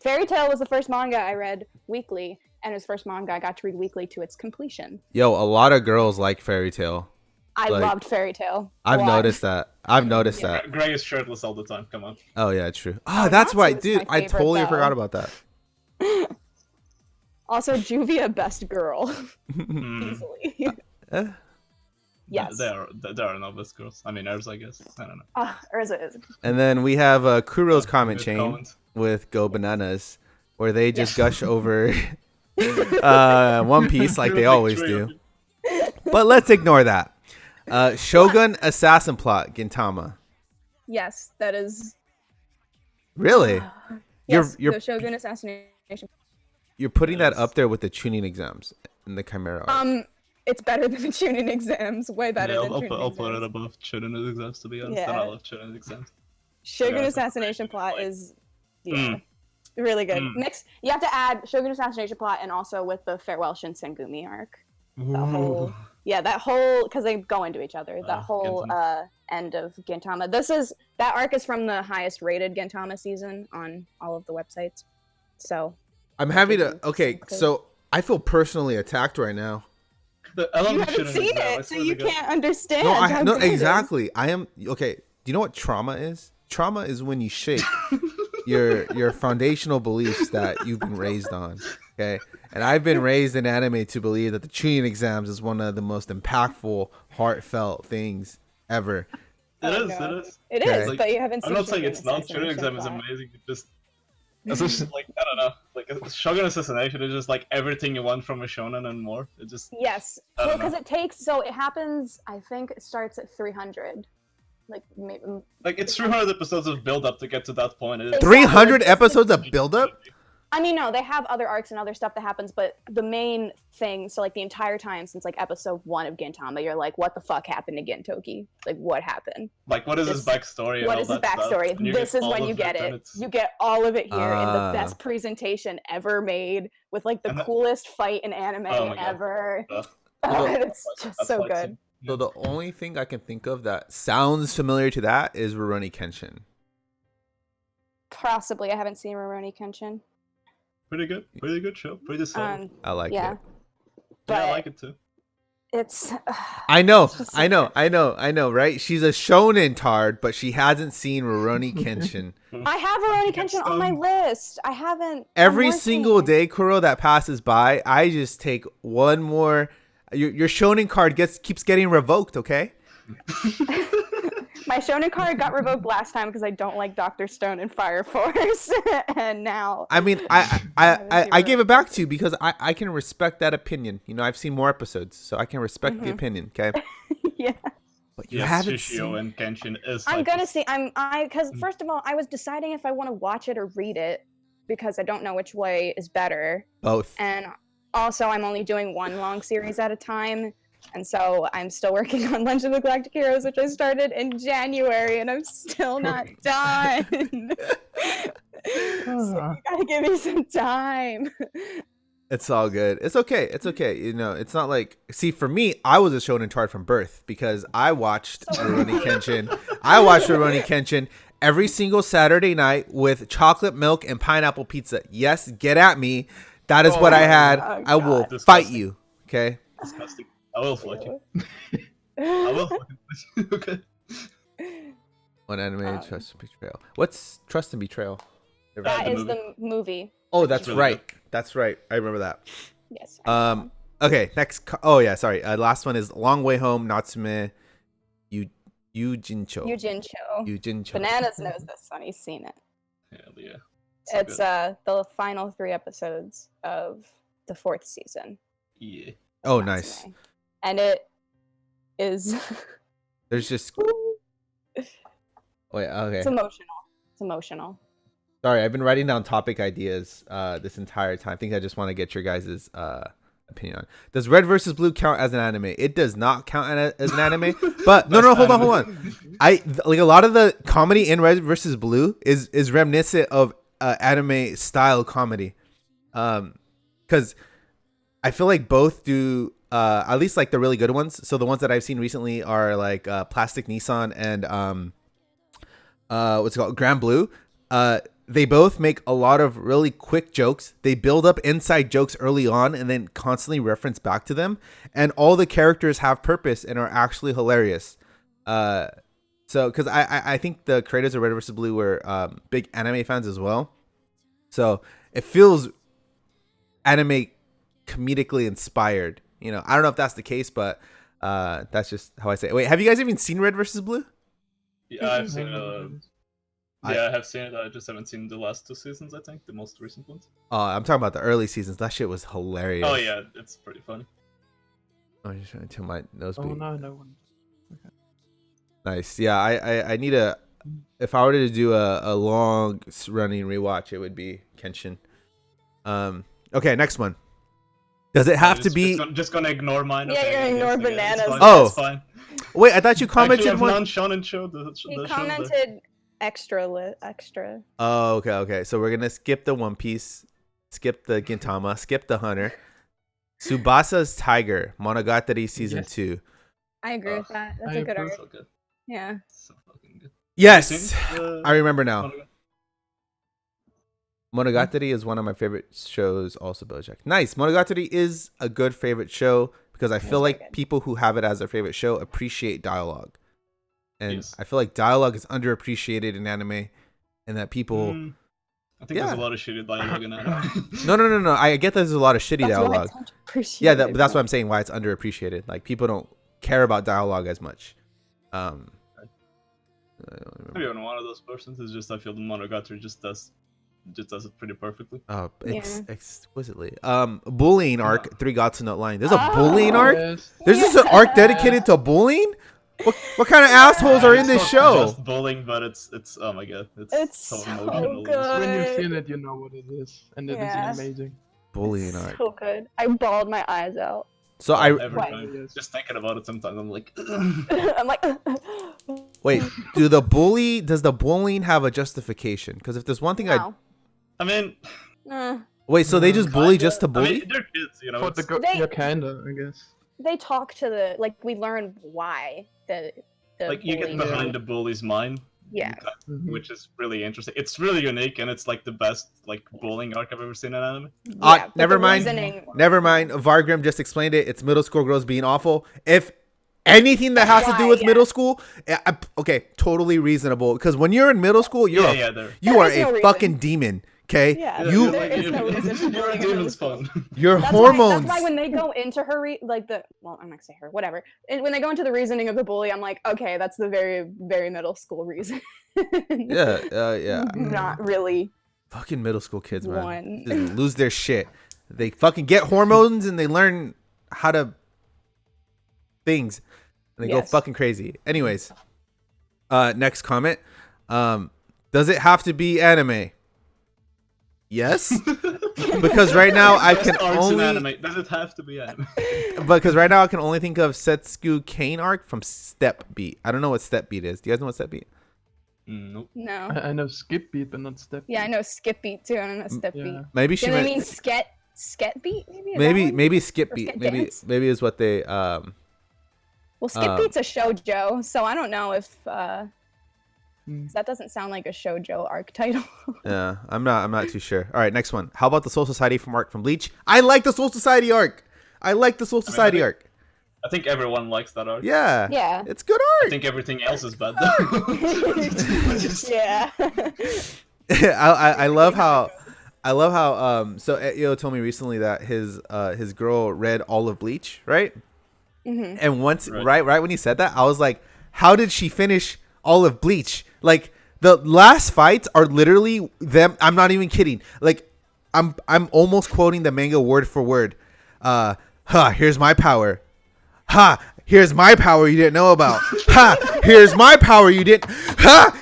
Fairy Tail was the first manga I read weekly, and it was the first manga I got to read weekly to its completion. Yo, a lot of girls like Fairy Tail. I Like, loved Fairy Tail. I've a lot. noticed that. I've noticed that. Greg is shirtless all the time. Come on. Oh yeah, true. Ah, Oh, that's Natsu right, is dude. my I favorite, totally though. forgot about that. Also, Juvia, best girl. Hmm. Easily. Eh, Yes. There are no best girls. I mean, Urza, I guess. I don't know. Urza is. And then we have Kuro's comment Good chain comment. with Go Bananas, where they just gush over One Piece like they always do. But let's ignore that. Shogun Assassin Plot, Gintama. Yes, that is. Really? Yes, You're- the Shogun assassination. You're putting that Yes. up there with the tuning exams in the Chimera arc. It's better than the tuning exams. Way better Yeah, than I'll tuning put it exams. above Children's exams, to be honest. Yeah. And I love Children's exams. Shogun Yeah. assassination plot is Mm. really good. Mm. Mix. You have to add Shogun assassination plot and also with the farewell Shinsengumi arc. whole- that whole because they go into each other. That whole end of Gintama. That arc is from the highest rated Gintama season on all of the websites. So I'm happy gives to. you Okay, some clue. so I feel personally attacked right now. I love you the haven't Children's seen exam, I it, so swear to you God. can't understand. No, how no, good it is. exactly. I am okay. Do you know what trauma is? Trauma is when you shake your foundational beliefs that you've been raised on. Okay, and I've been raised in anime to believe that the tuning exams is one of the most impactful, heartfelt things ever. It Oh, is, God. it is. It Okay. is, Like, but you haven't seen. I'm not saying Shogun it's not. Shogun Assassination exam is Plot. amazing. It just it's just like I don't know. Like Shogun assassination is just like everything you want from a shonen and more. It just Yes, I don't because know. it takes. So it happens. I think it starts at 300. Like maybe. like it's 300 episodes of build up to get to that point. It is- 300 episodes of buildup. I mean, no, they have other arcs and other stuff that happens, but the main thing. So like the entire time since like episode 1 of Gintama, you're like, what the fuck happened to Gintoki? Like, what happened? Like what is his This- backstory? And What all is his that stuff, backstory? and you This get is all when of you get and it. it's- You get all of it here in the Ah. best presentation ever made with like the And that- coolest fight in anime Oh my God. ever. Ugh. It's just That's so why it's good. So the only thing I can think of that sounds familiar to that is Rurouni Kenshin. Possibly, I haven't seen Rurouni Kenshin. Pretty good show. Pretty solid. I like yeah, it. but yeah, I like it too. it's. I know, It's just so I know, good. I know, right? She's a shonen tard, but she hasn't seen Rurouni Kenshin. I have Rurouni It's, Kenshin on my list. I haven't. I'm Every working. single day, Kuro, that passes by, I just take one more. Your shonen card keeps getting revoked. Okay. My shonen card got revoked last time because I don't like Dr. Stone and Fire Force, and now. I mean, haven't I seen give Rurouni it back to you because I can respect that opinion. You know, I've seen more episodes, so I can respect the Mhm. opinion. Okay. Yeah. But you Yes, haven't Shishio seen. and Kenshin is. I'm like gonna this- see. Because Mm. first of all, I was deciding if I want to watch it or read it because I don't know which way is better, Both. and also I'm only doing one long series at a time, and so I'm still working on Legend of the Galactic Heroes, which I started in January, and I'm still not done. So you gotta give me some time. It's all good. It's okay. It's okay. You know, it's not like. See, for me, I was a shonen tard from birth because I watched Rurouni Kenshin. I watched Rurouni Kenshin every single Saturday night with chocolate milk and pineapple pizza. Yes, get at me. That is what I had. Oh, I will God. fight Disgusting. you. Okay. Disgusting. I will fuck you. I will fuck you. Okay. One anime, Um, Trust and Betrayal. What's Trust and Betrayal? Never That heard the of is it. the movie. Oh, that's really right. That's right. I remember that. Yes. Okay. Next. Oh yeah. Sorry. Last one is Long Way Home. Natsume. Yujincho. Yujin Cho. Yujincho. Bananas knows this one. He's seen it. Hell yeah. It's the final 3 episodes of the 4th season. Yeah. Oh, nice. Natsume. And it is There's just wait. Okay. it's emotional. It's emotional. Sorry, I've been writing down topic ideas this entire time. I think I just want to get your guys' opinion on. Does Red versus Blue count as an anime? It does not count as an anime. But no, hold on. I like a lot of the comedy in Red versus Blue is reminiscent of anime style comedy. Because I feel like both do at least like the really good ones. So the ones that I've seen recently are like Plastic Nissan and what's it called, Grand Blue. They both make a lot of really quick jokes. They build up inside jokes early on and then constantly reference back to them. And all the characters have purpose and are actually hilarious. So, because I think the creators of Red vs. Blue were big anime fans as well. So it feels anime comedically inspired. You know, I don't know if that's the case, but that's just how I say it. Wait, have you guys even seen Red vs. Blue? Yeah, I've seen it. Yeah, I have seen it. I just haven't seen the last 2 seasons, I think. The most recent ones. I'm talking about the early seasons. That shit was hilarious. Oh, yeah. It's pretty funny. I'm just trying to tell my nose bleed. Oh, no one. Nice. Yeah, I need a... If I were to do a long running rewatch, it would be Kenshin. Okay, next one. Does it have to be... Just gonna ignore mine. Yeah, okay, you're I gonna guess, ignore yeah, it's bananas. fine, Oh. it's fine. Wait, I thought you commented Actually, one... I've non-shonen show. He The commented extra. Oh, okay. So we're gonna skip the One Piece, skip the Gintama, skip the Hunter. Tsubasa's Tiger, Monogatari season 2. I agree with that. That's I a good approve. arc. So good. Yeah. So fucking good. Yes, Have you seen, I remember now. Monogatari? Monogatari is one of my favorite shows. Also, BoJack. Nice. Monogatari is a good favorite show because I feel very like good. people who have it as their favorite show appreciate dialogue, and Yes. I feel like dialogue is underappreciated in anime, and that people. I think there's a lot of shitty dialogue in anime. No. I get that there's a lot of shitty That's why dialogue. it's underappreciated. Yeah, but that's what I'm saying. Why it's underappreciated. Like people don't care about dialogue as much. I don't remember. Maybe I'm one of those persons. It's just I feel the Monogatari just does it pretty perfectly. Oh, Yeah. exquisitely. Bullying arc, Yeah. 3 Gods Not Lying. There's a Oh. bullying arc. Yes. There's just an arc dedicated to bullying. What kind of assholes are in It's this not show? Just bullying, but it's oh my god, It's so so emotional. good. When you've seen it, you know what it is, and it is Yeah. amazing. Bullying arc. So good. I bawled my eyes out. So Every Why? time, Yes. just thinking about it sometimes, I'm like, I'm like, wait. Does the bullying have a justification? Because if there's one thing no. I mean, wait, so they just bully kinda. just to bully? I mean, they're kids, you know. For the it's- They- yeah, kinda, I guess. They talk to the we learn why the like you get bullying- behind the bully's mind, Yeah. Mhm. which is really interesting. It's really unique, and it's like the best like bullying arc I've ever seen in anime. But Never the mind. reasoning- Never mind. Vargrim just explained it. It's middle school girls being awful. If anything that has to do Why, with yeah. middle school, okay, totally reasonable. Because when you're in middle school, you They're are There is no a reason. fucking demon. Okay, Yeah, you there is no reason for Your bullying in demon's middle fun. your That's hormones. Why when they go into her I'm not gonna say her, whatever. And when they go into the reasoning of the bully, I'm like, okay, that's the very, very middle school reason. yeah. Not really Fucking middle school kids, man, one. just lose their shit. They fucking get hormones and they learn how to things, and they go Yes. fucking crazy. Anyways, next comment. Does it have to be anime? Yes, because right now I can Best arcs in only anime. Does it have to be anime? because right now I can only think of Setsuko Kane arc from Step Beat. I don't know what Step Beat is. Do you guys know what Step Beat? Nope. No. I know skip beat, but not step. Yeah, I know skip beat too, and I know step Yeah. beat. Maybe she Do they meant mean sket beat? Maybe Is that one? maybe Skip Or Beat. Skip Maybe Dance? maybe is what they Well, skip um, beat's a shoujo, so I don't know if Hmm. that doesn't sound like a shoujo arc title. Yeah, I'm not too sure. All right, next one. How about the Soul Society from arc from Bleach? I like the Soul Society arc. I like the Soul Society think- arc. I think everyone likes that arc. Yeah. Yeah. It's good I art. think everything else is bad though. Yeah. I love how so Io told me recently that his girl read all of Bleach, right? Mhm. And once Right. right when he said that, I was like, how did she finish all of Bleach? Like The last fights are literally them. I'm not even kidding. Like, I'm almost quoting the manga word for word. Here's my power. Here's my power you didn't know about. Here's my power you didn't.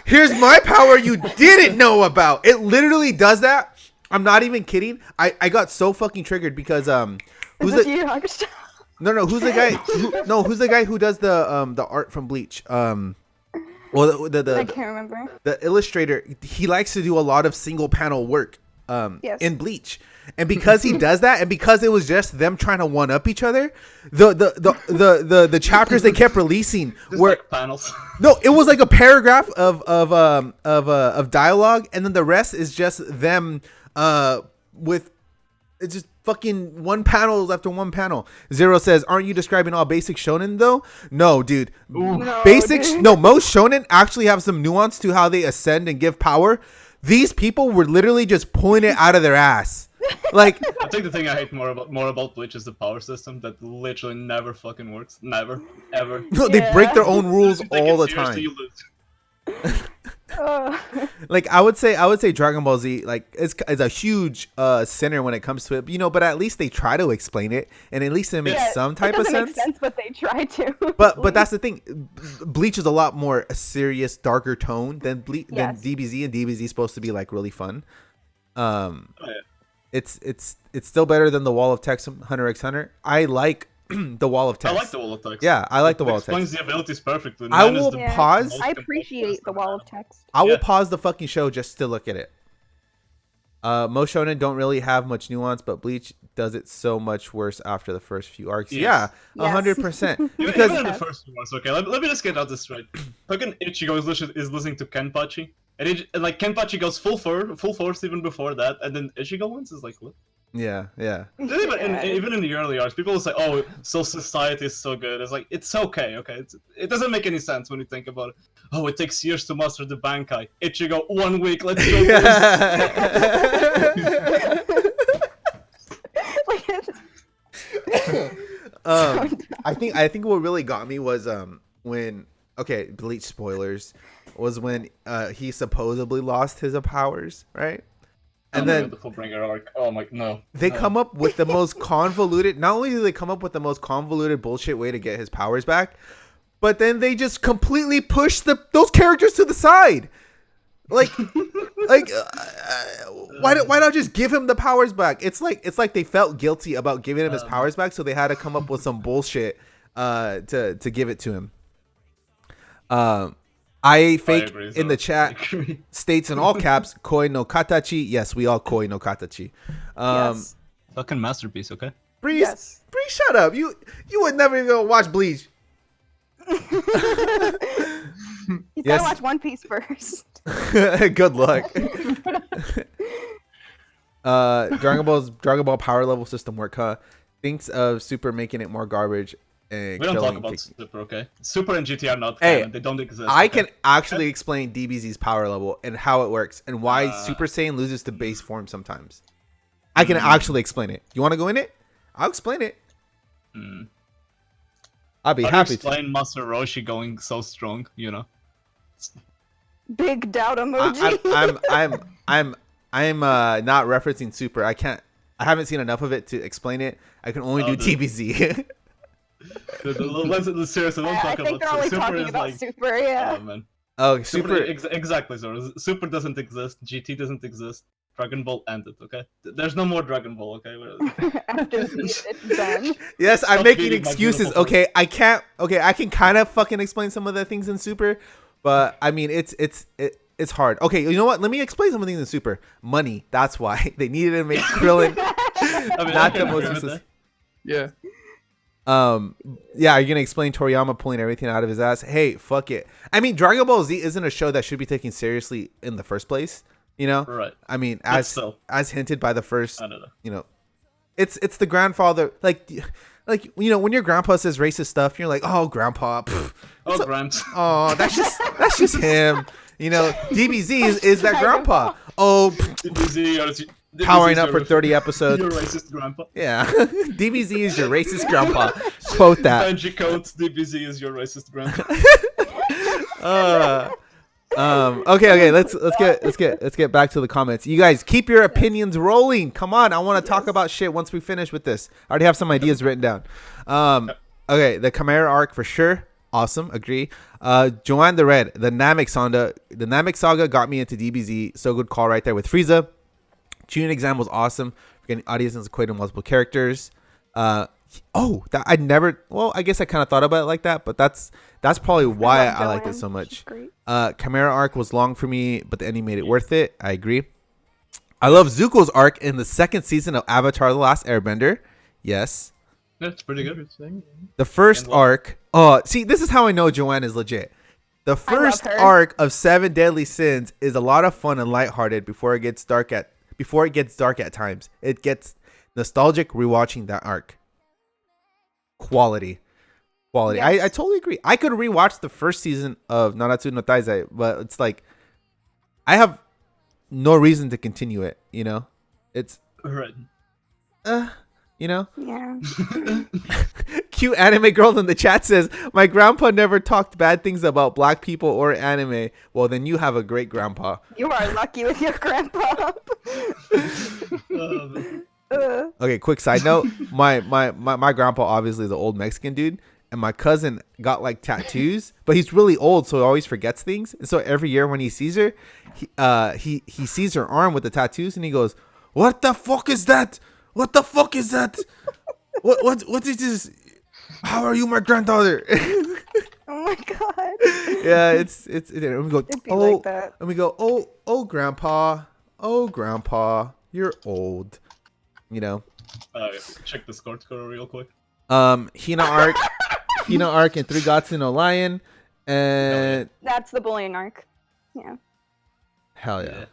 Here's my power you didn't know about. It literally does that. I'm not even kidding. I got so fucking triggered because Is this you, Hakusho? No, who's the guy? Who's the guy who does the art from Bleach? Well, I can't remember. The illustrator, he likes to do a lot of single panel work Yes. in Bleach. And because he does that, and because it was just them trying to one up each other, the chapters they kept releasing were like panels. No, it was like a paragraph of dialogue, and then the rest is just them with it's just fucking one panels after one panel. Zero says, "Aren't you describing all basic shonen though?" No, dude. No, Basic dude. no, most shonen actually have some nuance to how they ascend and give power. These people were literally just pulling it out of their ass. Like, I think the thing I hate more about Bleach is the power system that literally never fucking works. Never, ever. no, they break their own rules If you take all it the seriously, time. you lose. Like, I would say Dragon Ball Z like is a huge sinner when it comes to it, you know, but at least they try to explain it, and at least it makes some type it of doesn't sense. make sense, but they try to. But that's the thing. Bleach is a lot more a serious, darker tone than Yes. than DBZ, and DBZ is supposed to be like really fun. Yeah. It's still better than the Wall of Text from Hunter x Hunter. I like the Wall of I Text. like the wall of text. Yeah, I like the It Wall of explains Text. the abilities perfectly. I Mine is will the pause. most I complex appreciate the system wall ever. of text. I will Yeah. pause the fucking show just to look at it. Most shonen don't really have much nuance, but Bleach does it so much worse after the first few arcs. Yes. Yeah, Yes. 100%. Even Because in the first ones, okay, let me just get out this straight. Fucking Ichigo is listening to Kenpachi, and like Kenpachi goes full force even before that, and then Ichigo wins. Is like what? yeah. Even in the early arcs, people will say, "Oh, so society is so good." It's like it's okay. It doesn't make any sense when you think about it. Oh, it takes years to master the Bankai. Ichigo, 1 week. Let's go. Like, it's- I think what really got me was when Bleach spoilers was when he supposedly lost his powers, right? And then the Fullbringer arc. Oh my no. they No. come up with the most convoluted. Not only do they come up with the most convoluted bullshit way to get his powers back, but then they just completely push those characters to the side. Like, why not just give him the powers back? It's like they felt guilty about giving him his powers back, so they had to come up with some bullshit to give it to him. I fake agree, in the so chat I agree. states in all caps koi no katachi. Yes, we all koi no katachi. yes. Fucking masterpiece. Okay. Bree, Yes. Bree, shut up. You would never even go watch Bleach. He's Yes. gotta watch One Piece first. Good luck. Dragon Ball power level system work, huh? Thinks of Super making it more garbage and We don't killing talk about Kiki. Super, okay? Super and GT are not Hey, canon. They don't exist. I okay? can actually explain DBZ's power level and how it works and why Uh, Super Saiyan loses to base form sometimes. I can actually explain it. You want to go in it? I'll explain it. Hmm. I'll be How do you happy to. explain Master Roshi going so strong? You know. Big doubt emoji. I'm not referencing Super. I haven't seen enough of it to explain it. I can only do dude. DBZ. Let's seriously, don't I talk think about they're only Super. talking Is about like, Super, yeah. oh man. Oh, Super. Exactly, sir. Super doesn't exist. GT doesn't exist. Dragon Ball ended. Okay. There's no more Dragon Ball. Okay. After it's done. Yes, I'm Stop making beating my excuses. beautiful Okay, I can't. Okay, I can kind of fucking explain some of the things in Super, but I mean it's hard. Okay, you know what? Let me explain some of the things in Super. Money. That's why they needed to make Krillin I mean, not I the can most agree with useless. Yeah. Yeah, are you gonna explain Toriyama pulling everything out of his ass? Hey, fuck it. I mean, Dragon Ball Z isn't a show that should be taken seriously in the first place. You know, that. Right. I mean, But still, as hinted by the first, I don't know. you know, it's the grandfather. Like you know, when your grandpa says racist stuff, you're like, oh, grandpa. Pff, Oh, it's a- Gramps. oh, that's just him. You know, DBZ is that grandpa. Oh, pff, DBZ, powering up for 30 episodes. Your racist grandpa. Yeah, DBZ is your racist grandpa. Quote that. Benji Coates, DBZ is your racist grandpa. Okay. Let's get back to the comments. You guys keep your opinions rolling. Come on, I want to talk about shit once we finish with this. I already have some ideas written down. Okay, the Chimera arc for sure. Awesome, agree. Joanne the Red, the Namek Saga got me into DBZ. So good call right there with Frieza. June exam was awesome. We're getting audiences equated multiple characters. That I never. Well, I guess I kind of thought about it like that, but that's probably why I liked it so much. Chimera arc was long for me, but the ending made it worth it. I agree. I love Zuko's arc in the second season of Avatar: The Last Airbender. Yes. That's pretty good. The first arc. Oh, see, this is how I know Joanne is legit. The first arc of Seven Deadly Sins is a lot of fun and lighthearted before it gets dark at times. It gets nostalgic rewatching that arc. Quality. Yes. I totally agree. I could rewatch the first season of Nanatsu no Taizai, but it's like I have no reason to continue it, you know? It's right. You know? Yeah. Cute anime girl in the chat says, my grandpa never talked bad things about black people or anime. Well, then you have a great grandpa. You are lucky with your grandpa. Okay, quick side note. My grandpa obviously is an old Mexican dude, and my cousin got like tattoos, but he's really old, so he always forgets things. And so every year when he sees her, he sees her arm with the tattoos, and he goes, "What the fuck is that? What the fuck is that? What is this? How are you, my granddaughter?" Oh my god. Yeah, it's and we go, like that. And we go, oh grandpa, you're old. You know. Check the score real quick. Hina arc and Three Gatsu no Lion, and that's the bullying arc. Yeah. Hell yeah.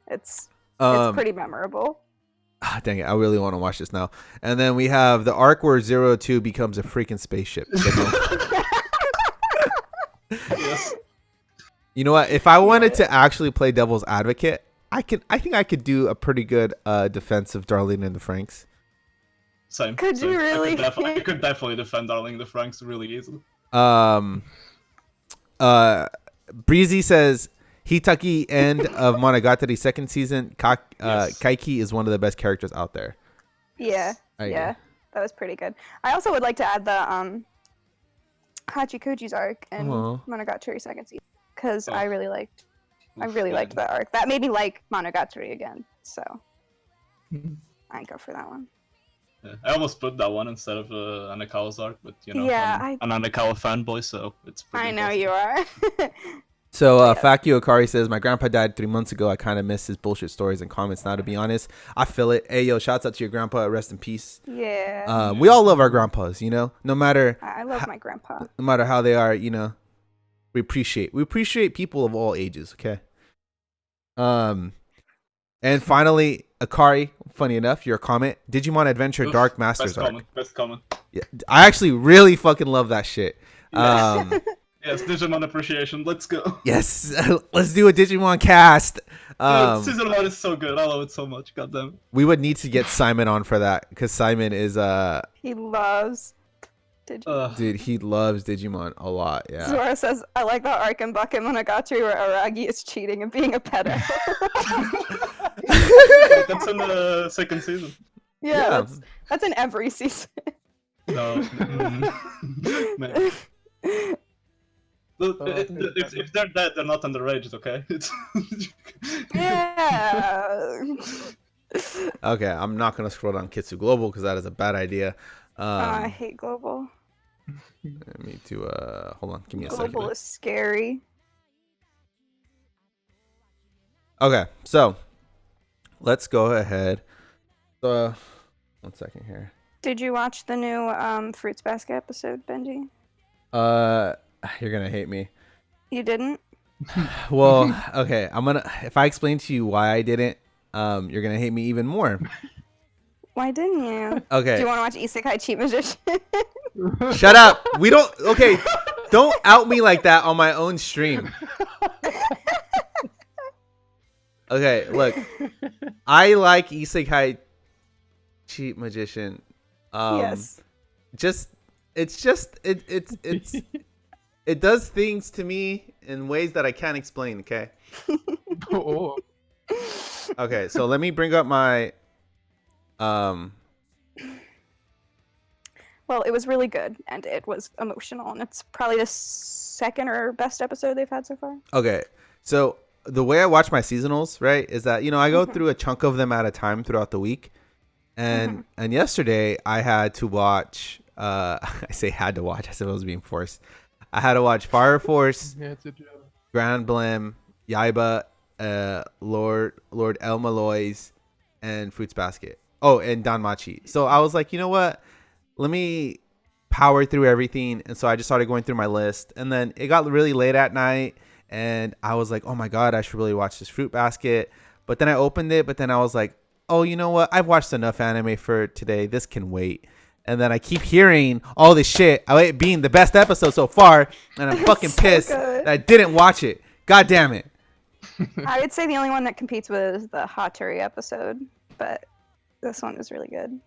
It's pretty memorable. Dang it, I really want to watch this now. And then we have the arc where 02 becomes a freaking spaceship. Yes. You know what? If I wanted to actually play devil's advocate, I think I could do a pretty good defense of Darlene and the Franxx. Same. Could you really? I could definitely defend Darling in the Franxx really easily. Breezy says Hitaki end of Monogatari second season. Kaiki is one of the best characters out there. Yeah, that was pretty good. I also would like to add the Hachikoji's arc in Monogatari second season because I really liked that arc. That made me like Monogatari again. So I'd go for that one. Yeah, I almost put that one instead of Anakawa's arc, but you know, I'm an Anakawa fanboy, so it's pretty I know impressive. you are. So Fakio Akari says, my grandpa died 3 months ago. I kind of miss his bullshit stories and comments now, to be honest. I feel it. Hey, yo, shouts out to your grandpa. Rest in peace. Yeah. We all love our grandpas, you know, no matter. I love my grandpa. No matter how they are, you know, we appreciate people of all ages. Okay. And finally, Akari, funny enough, your comment, Digimon Adventure Dark Masters arc. Best comment. Yeah, I actually really fucking love that shit. Yes, Digimon appreciation. Let's go. Yes, let's do a Digimon cast. Season 1 is so good. I love it so much. Goddamn. We would need to get Simon on for that because Simon is he loves Digimon. dude, he loves Digimon a lot. Yeah. Zora says, I like that arc in Bakemonogatari where Aragi is cheating and being a pedo. That's in the second season. Yeah. That's in every season. No. Man. If they're dead, they're not underage, okay? Yeah. Okay, I'm not gonna scroll down Kitsu Global because that is a bad idea. I hate Global. Me too. Hold on, give me a second. Global is scary. Okay, so let's go ahead. 1 second here. Did you watch the new Fruits Basket episode, Benji? You're gonna hate me. You didn't? Well, okay. If I explain to you why I didn't, you're gonna hate me even more. Why didn't you? Okay. Do you want to watch Isekai Cheat Magician? Shut up. We don't. Okay. Don't out me like that on my own stream. Okay. Look, I like Isekai Cheat Magician. Yes. It's it does things to me in ways that I can't explain. Okay. Oh, Okay. So let me bring up my Well, it was really good, and it was emotional, and it's probably the second or best episode they've had so far. Okay. So the way I watch my seasonals, right, is that I go through a chunk of them at a time throughout the week. And yesterday I had to watch I say had to watch, I suppose I was being forced. I had to watch Fire Force, yeah, it's a joke. Grand Blem, Yaiba, Lord El Maloy's, and Fruits Basket. Oh, and Danmachi. So I was like, you know what? Let me power through everything. And so I just started going through my list. And then it got really late at night. And I was like, oh my God, I should really watch this Fruit Basket. But then I opened it. But then I was like, oh, you know what? I've watched enough anime for today. This can wait. And then I keep hearing all this shit about it being the best episode so far. And I'm fucking so pissed good. that I didn't watch it. God damn it. I would say the only one that competes with is the Hattori episode, but this one was really good.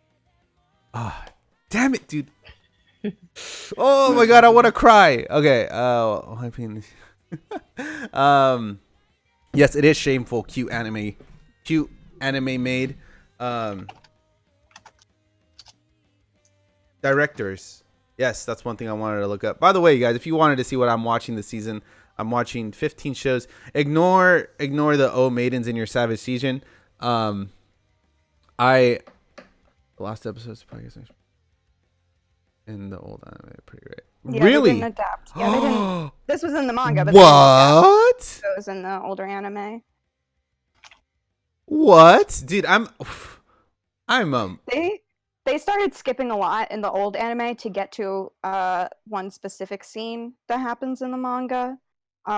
Ah, damn it, dude. Oh my God, I want to cry. Okay. I mean, yes, it is shameful. Cute anime made. Directors. Yes, that's one thing I wanted to look up. By the way, you guys, if you wanted to see what I'm watching this season, I'm watching 15 shows. Ignore the Oh Maidens in Your Savage Season. The last episode is probably in the old anime, pretty great. Yeah, Really? They didn't adapt. Yeah, they didn't. This was in the manga, but what? it was in the older anime. What, dude? I'm They started skipping a lot in the old anime to get to one specific scene that happens in the manga,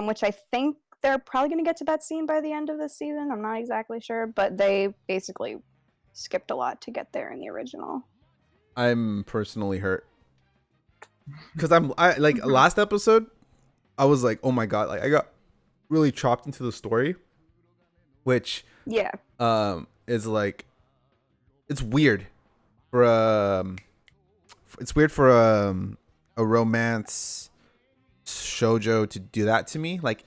which I think they're probably going to get to that scene by the end of this season. I'm not exactly sure, but they basically skipped a lot to get there in the original. I'm personally hurt because I like last episode I was like, oh my God, like I got really chopped into the story, which Yeah. is like, it's weird for a romance shoujo to do that to me. Like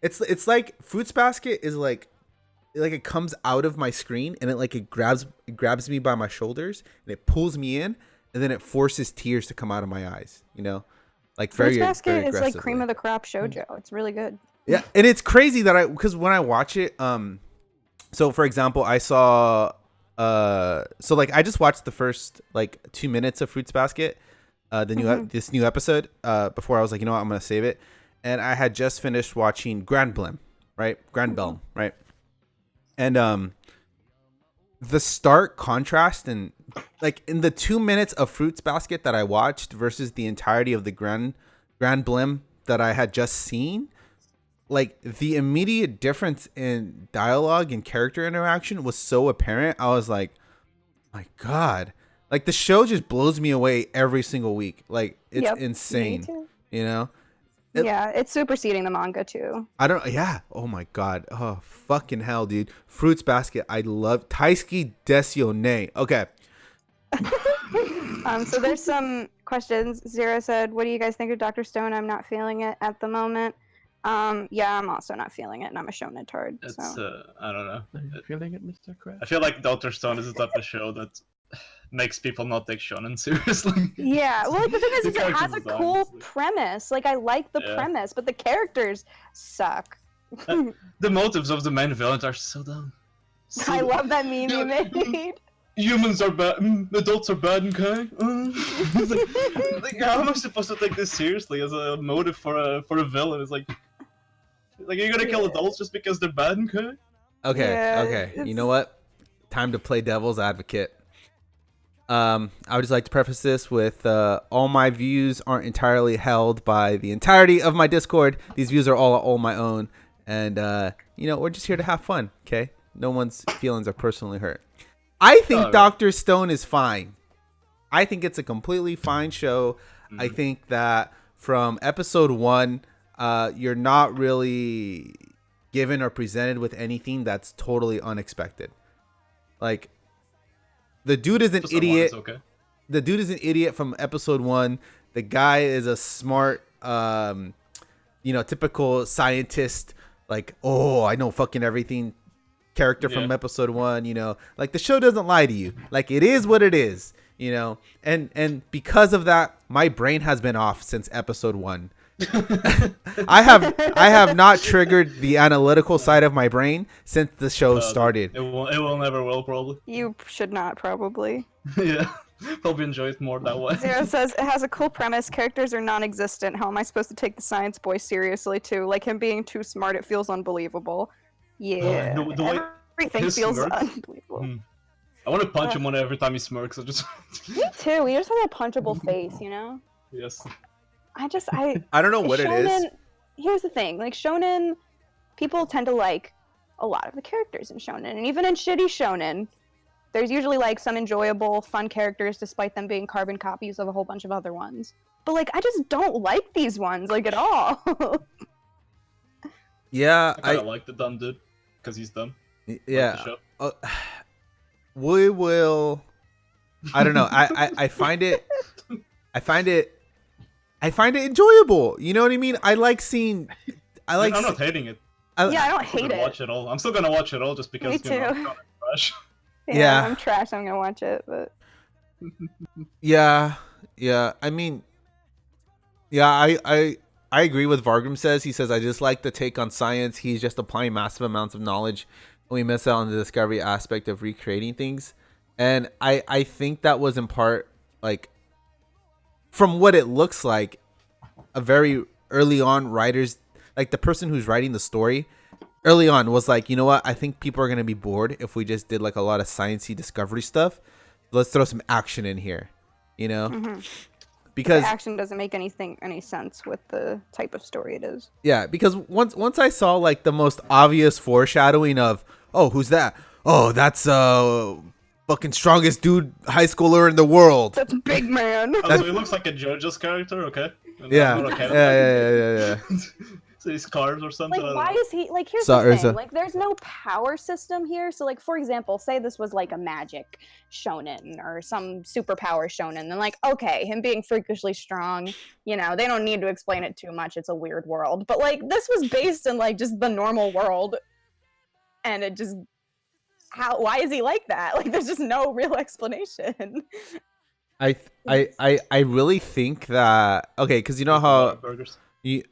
it's like Fruits Basket is like it comes out of my screen and it grabs me by my shoulders and it pulls me in and then it forces tears to come out of my eyes, like Fruits very Basket is like aggressively. cream of the crop shoujo. It's really good. Yeah, and it's crazy that because when I watch it, so for example, I saw, so like I just watched the first like 2 minutes of Fruits Basket, this new episode, before I was like, you know what, I'm gonna save it, and I had just finished watching Grand Blem, right? Grand Blem, right? And the stark contrast and like in the 2 minutes of Fruits Basket that I watched versus the entirety of the Grand Blem that I had just seen, like the immediate difference in dialogue and character interaction was so apparent. I was like, my God, like the show just blows me away every single week. Like it's insane, It's superseding the manga too. Yeah. Oh my God. Oh, fucking hell, dude. Fruits Basket. I love Taisuke Desione. Okay. So there's some questions. Zero said, what do you guys think of Dr. Stone? I'm not feeling it at the moment. Yeah, I'm also not feeling it, and I'm a shonen tard. It's So. I don't know. Are you feeling it, Mr. Crab? I feel like Dr. Stone is the type of show that makes people not take shonen seriously. Yeah, well, like, the thing is, The it has character a design cool is like- premise. Like, I like the premise, but the characters suck. The motives of the main villains are so dumb. So I love that meme Yeah. you made. Humans are bad. Adults are bad and kind. It's like, how am I supposed to take this seriously as a motive for a villain? It's like you're gonna kill adults just because they're bad and kind? Okay. Yeah, Okay. You it's- know what? Time to play devil's advocate. I would just like to preface this with all my views aren't entirely held by the entirety of my Discord. These views are all my own. And, we're just here to have fun. Okay. No one's feelings are personally hurt. I think right. Dr. Stone is fine. I think it's a completely fine show. I think that from episode 1, you're not really given or presented with anything that's totally unexpected. Like, the dude is an idiot. Okay. The dude is an idiot from episode 1. The guy is a smart typical scientist, like, oh, I know fucking everything character from episode 1. Like, the show doesn't lie to you. Like, it is what it is. And because of that, my brain has been off since episode 1. I have not triggered the analytical side of my brain since the show started. It will never will, probably. You should not, probably. Yeah, probably enjoy it more that way. Zero says, it has a cool premise. Characters are non-existent. How am I supposed to take the science boy seriously, too? Like, him being too smart, it feels unbelievable. Yeah, the way everything his feels smirk- unbelievable. I want to punch him every time he smirks. I just Me too. He just has a punchable face, yes. I I don't know what it is. Here's the thing, like shonen, people tend to like a lot of the characters in shonen, and even in shitty shonen, there's usually like some enjoyable, fun characters despite them being carbon copies of a whole bunch of other ones. But like, I just don't like these ones like at all. Yeah, I kind of like the dumb dude because he's dumb. Yeah. We will. I don't know. I find it enjoyable. You know what I mean? I like seeing. I'm not hating it. I don't hate it. Watch it all. I'm still gonna watch it all just because. Me too. I'm kind of trash. Yeah, I'm trash. I'm gonna watch it, but. Yeah. I mean, yeah. I agree with Vargrim says. He says, I just like the take on science. He's just applying massive amounts of knowledge. We miss out on the discovery aspect of recreating things. And I think that was in part, like, from what it looks like, a very early on writers, like the person who's writing the story early on was like, you know what? I think people are going to be bored if we just did like a lot of sciencey discovery stuff. Let's throw some action in here, Because the action doesn't make any sense with the type of story it is. Yeah, because once I saw like the most obvious foreshadowing of, oh, who's that? Oh, that's fucking strongest dude high schooler in the world. That's big man. So he looks like a JoJo's character, okay? Yeah. So he's carved or something. Like, why is he like? Here's the thing. Like, there's no power system here. So, like, for example, say this was like a magic shonen or some superpower shonen, then like, okay, him being freakishly strong, they don't need to explain it too much. It's a weird world, but like, this was based in like just the normal world, and it just why is he like that? Like, there's just no real explanation. I really think that, okay, because you know how you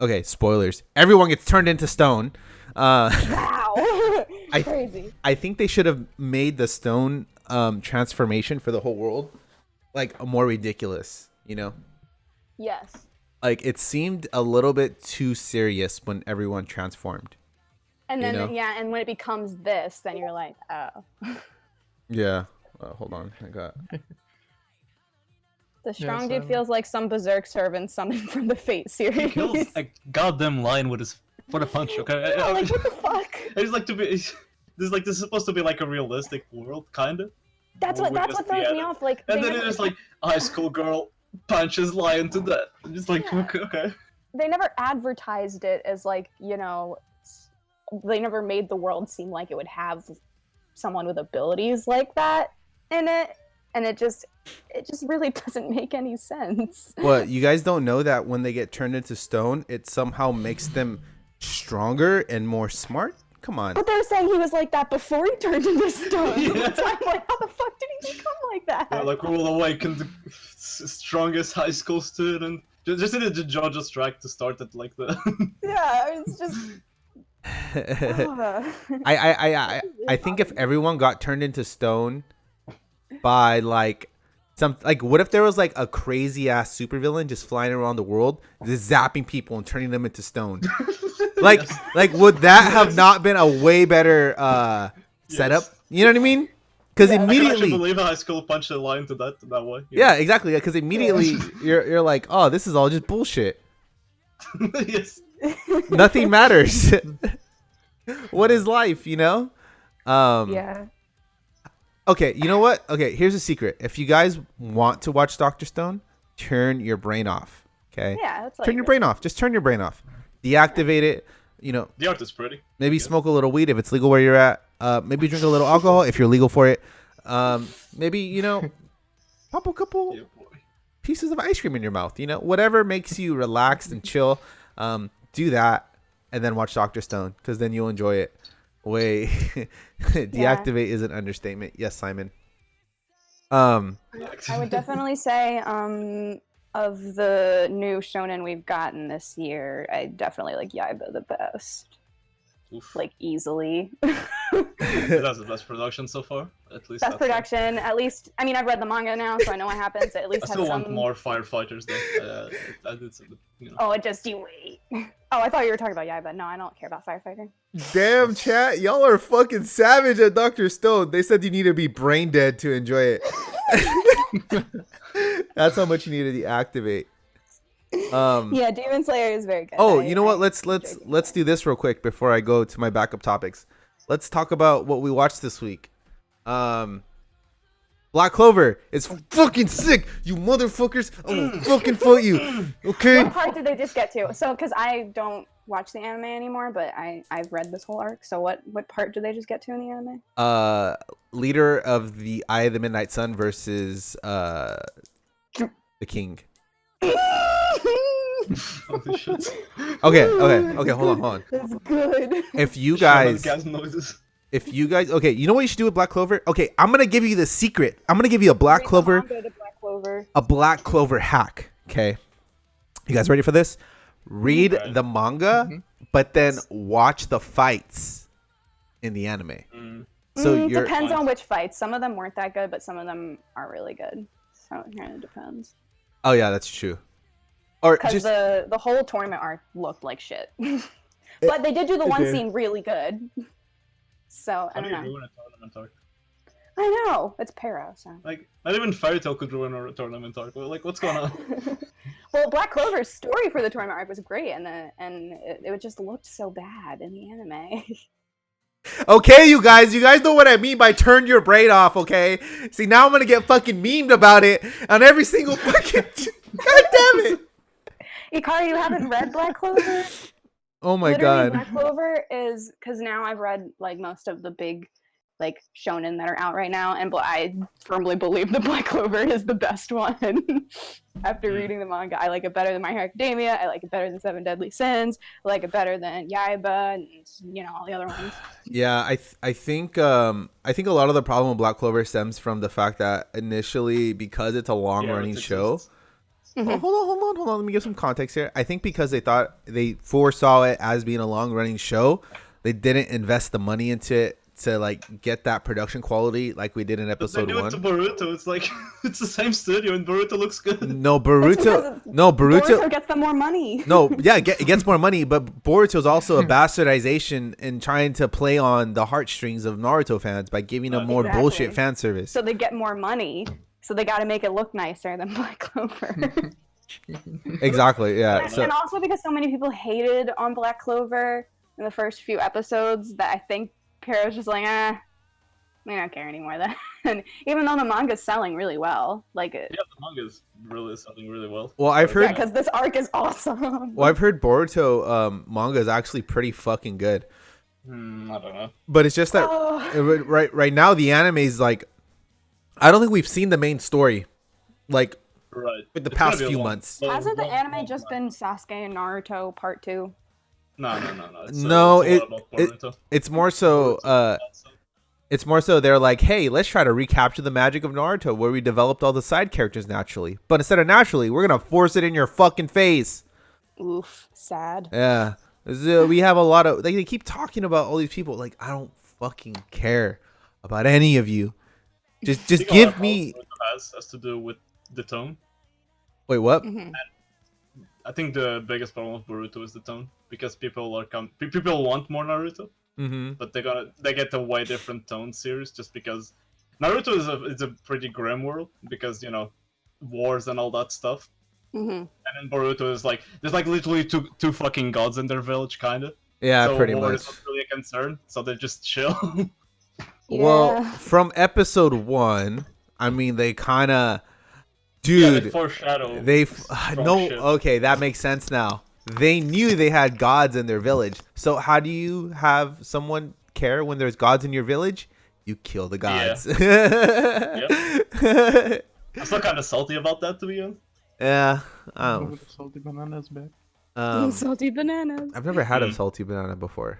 okay, spoilers. Everyone gets turned into stone. Wow. Crazy. I think they should have made the stone transformation for the whole world like more ridiculous, Yes. Like, it seemed a little bit too serious when everyone transformed. And then and when it becomes this, then you're like, oh. Yeah. Hold on. I got the strong dude feels like some berserk servant summoned from the Fate series. He kills a goddamn lion with a punch. Okay. Yeah, like, what the fuck? It's like this is supposed to be like a realistic world, kind of. That's what throws me off. Like, and then it's like a high school girl punches lion to death. I'm just like, okay. They never advertised it as like, they never made the world seem like it would have someone with abilities like that in it, and it just really doesn't make any sense. Well, you guys don't know that when they get turned into stone, it somehow makes them stronger and more smart? Come on. But they're saying he was like that before he turned into stone. Yeah. So I'm like, how the fuck did he become like that? Yeah, like, we will awaken the strongest high school student. Just did a JoJo's track to start it like that. Yeah, it's just... I think if everyone got turned into stone by like what if there was like a crazy ass supervillain just flying around the world, just zapping people and turning them into stone? Like would that have not been a way better setup? You know what I mean? Because immediately, I can believe high school punched a line to that way. Yeah, exactly. Because immediately you're like, oh, this is all just bullshit. Yes. Nothing matters. What is life, Yeah. Okay, you know what? Okay, here's a secret. If you guys want to watch Dr. Stone, turn your brain off. Okay? Yeah, that's like turn your brain off. Just turn your brain off. Deactivate it. The art is pretty. Maybe smoke a little weed if it's legal where you're at. Maybe drink a little alcohol if you're legal for it. Maybe, pop a couple. Yeah, boy. pieces of ice cream in your mouth. You know, whatever makes you relaxed and chill. Do that, and then watch Dr. Stone, because then you'll enjoy it. Way deactivate is an understatement. Yes, Simon. I would definitely say of the new shonen we've gotten this year, I definitely like Yaiba the best. Oof. Like easily. That's the best production so far, at least. Best production, at least. I mean, I've read the manga now, so I know what happens. At least I still have want some... more firefighters though. I did some, you know. Oh, it just you wait. Oh, I thought you were talking about Yaiba. No, I don't care about firefighting. Damn, chat, y'all are fucking savage at Dr. Stone. They said you need to be brain dead to enjoy it. That's how much you need to deactivate. Yeah, Demon Slayer is very good. Oh, you know what? Let's do this real quick before I go to my backup topics. Let's talk about what we watched this week. Black Clover is fucking sick, you motherfuckers. I will fucking fight you. Okay. What part did they just get to? So, because I don't watch the anime anymore, but I've read this whole arc. So, what part did they just get to in the anime? Leader of the Eye of the Midnight Sun versus the King. Holy shit. Okay, hold on. That's good. If you guys, Gas noises. okay, you know what you should do with Black Clover? Okay, I'm gonna give you the secret. I'm gonna give you a Black Clover hack. Okay, you guys ready for this? Read the manga, but then watch the fights in the anime. So depends on which fights. Some of them weren't that good, but some of them are really good. So it kind of depends. Oh yeah, that's true. Or because just the whole tournament arc looked like shit, but they did do the one scene really good. So I don't know. Ruin a tournament arc? I know it's Pero. So like, not even Fairy Tail could ruin a tournament arc. Like, what's going on? Well, Black Clover's story for the tournament arc was great, and it just looked so bad in the anime. Okay, you guys know what I mean by turn your brain off, okay? See, now I'm gonna get fucking memed about it on every single fucking. God damn it! Ikari, you haven't read Black Clover? Oh my Literally, god. Black Clover is because now I've read like most of the big like shonen that are out right now, and I firmly believe that Black Clover is the best one. After reading the manga, I like it better than My Hero Academia. I like it better than Seven Deadly Sins. I like it better than Yaiba and all the other ones. Yeah, I think a lot of the problem with Black Clover stems from the fact that initially, because it's a long running show. Oh, hold on. Let me give some context here. I think because they foresaw it as being a long running show, they didn't invest the money into it to like get that production quality like we did in episode 1. To Boruto, it's like it's the same studio and Boruto looks good. No, Boruto gets them more money. No, yeah, it gets more money, but Boruto is also a bastardization in trying to play on the heartstrings of Naruto fans by giving them more bullshit fan service. So they get more money. So they got to make it look nicer than Black Clover. Exactly, yeah. And also because so many people hated on Black Clover in the first few episodes that I think Pero's just like, we don't care anymore then. And even though the manga's selling really well, like the manga's really selling really well. Well, I've heard because this arc is awesome. Well, I've heard Boruto manga is actually pretty fucking good. I don't know. But it's just that right now the anime is like, I don't think we've seen the main story, like the past few months. Hasn't the anime just been Sasuke and Naruto Part 2? No. It's more so. It's more so they're like, hey, let's try to recapture the magic of Naruto, where we developed all the side characters naturally. But instead of naturally, we're gonna force it in your fucking face. Oof, sad. Yeah, we have a lot of. They keep talking about all these people. Like, I don't fucking care about any of you. Just give me. Has to do with the tone. Wait, what? I think the biggest problem with Boruto is the tone, because people want more Naruto, but they get a way different tone series just because Naruto is a pretty grim world because wars and all that stuff, and then Boruto is like there's like literally two fucking gods in their village, kind of. Yeah, so pretty war much. is not really a concern, so they just chill. Well, from episode 1, I mean, they kind of, dude. They foreshadow. Okay, that makes sense now. They knew they had gods in their village. So how do you have someone care when there's gods in your village? You kill the gods. Yeah. I'm still kind of salty about that, to be honest. Yeah. Oh, the salty bananas back. Salty bananas. I've never had a Mm. salty banana before.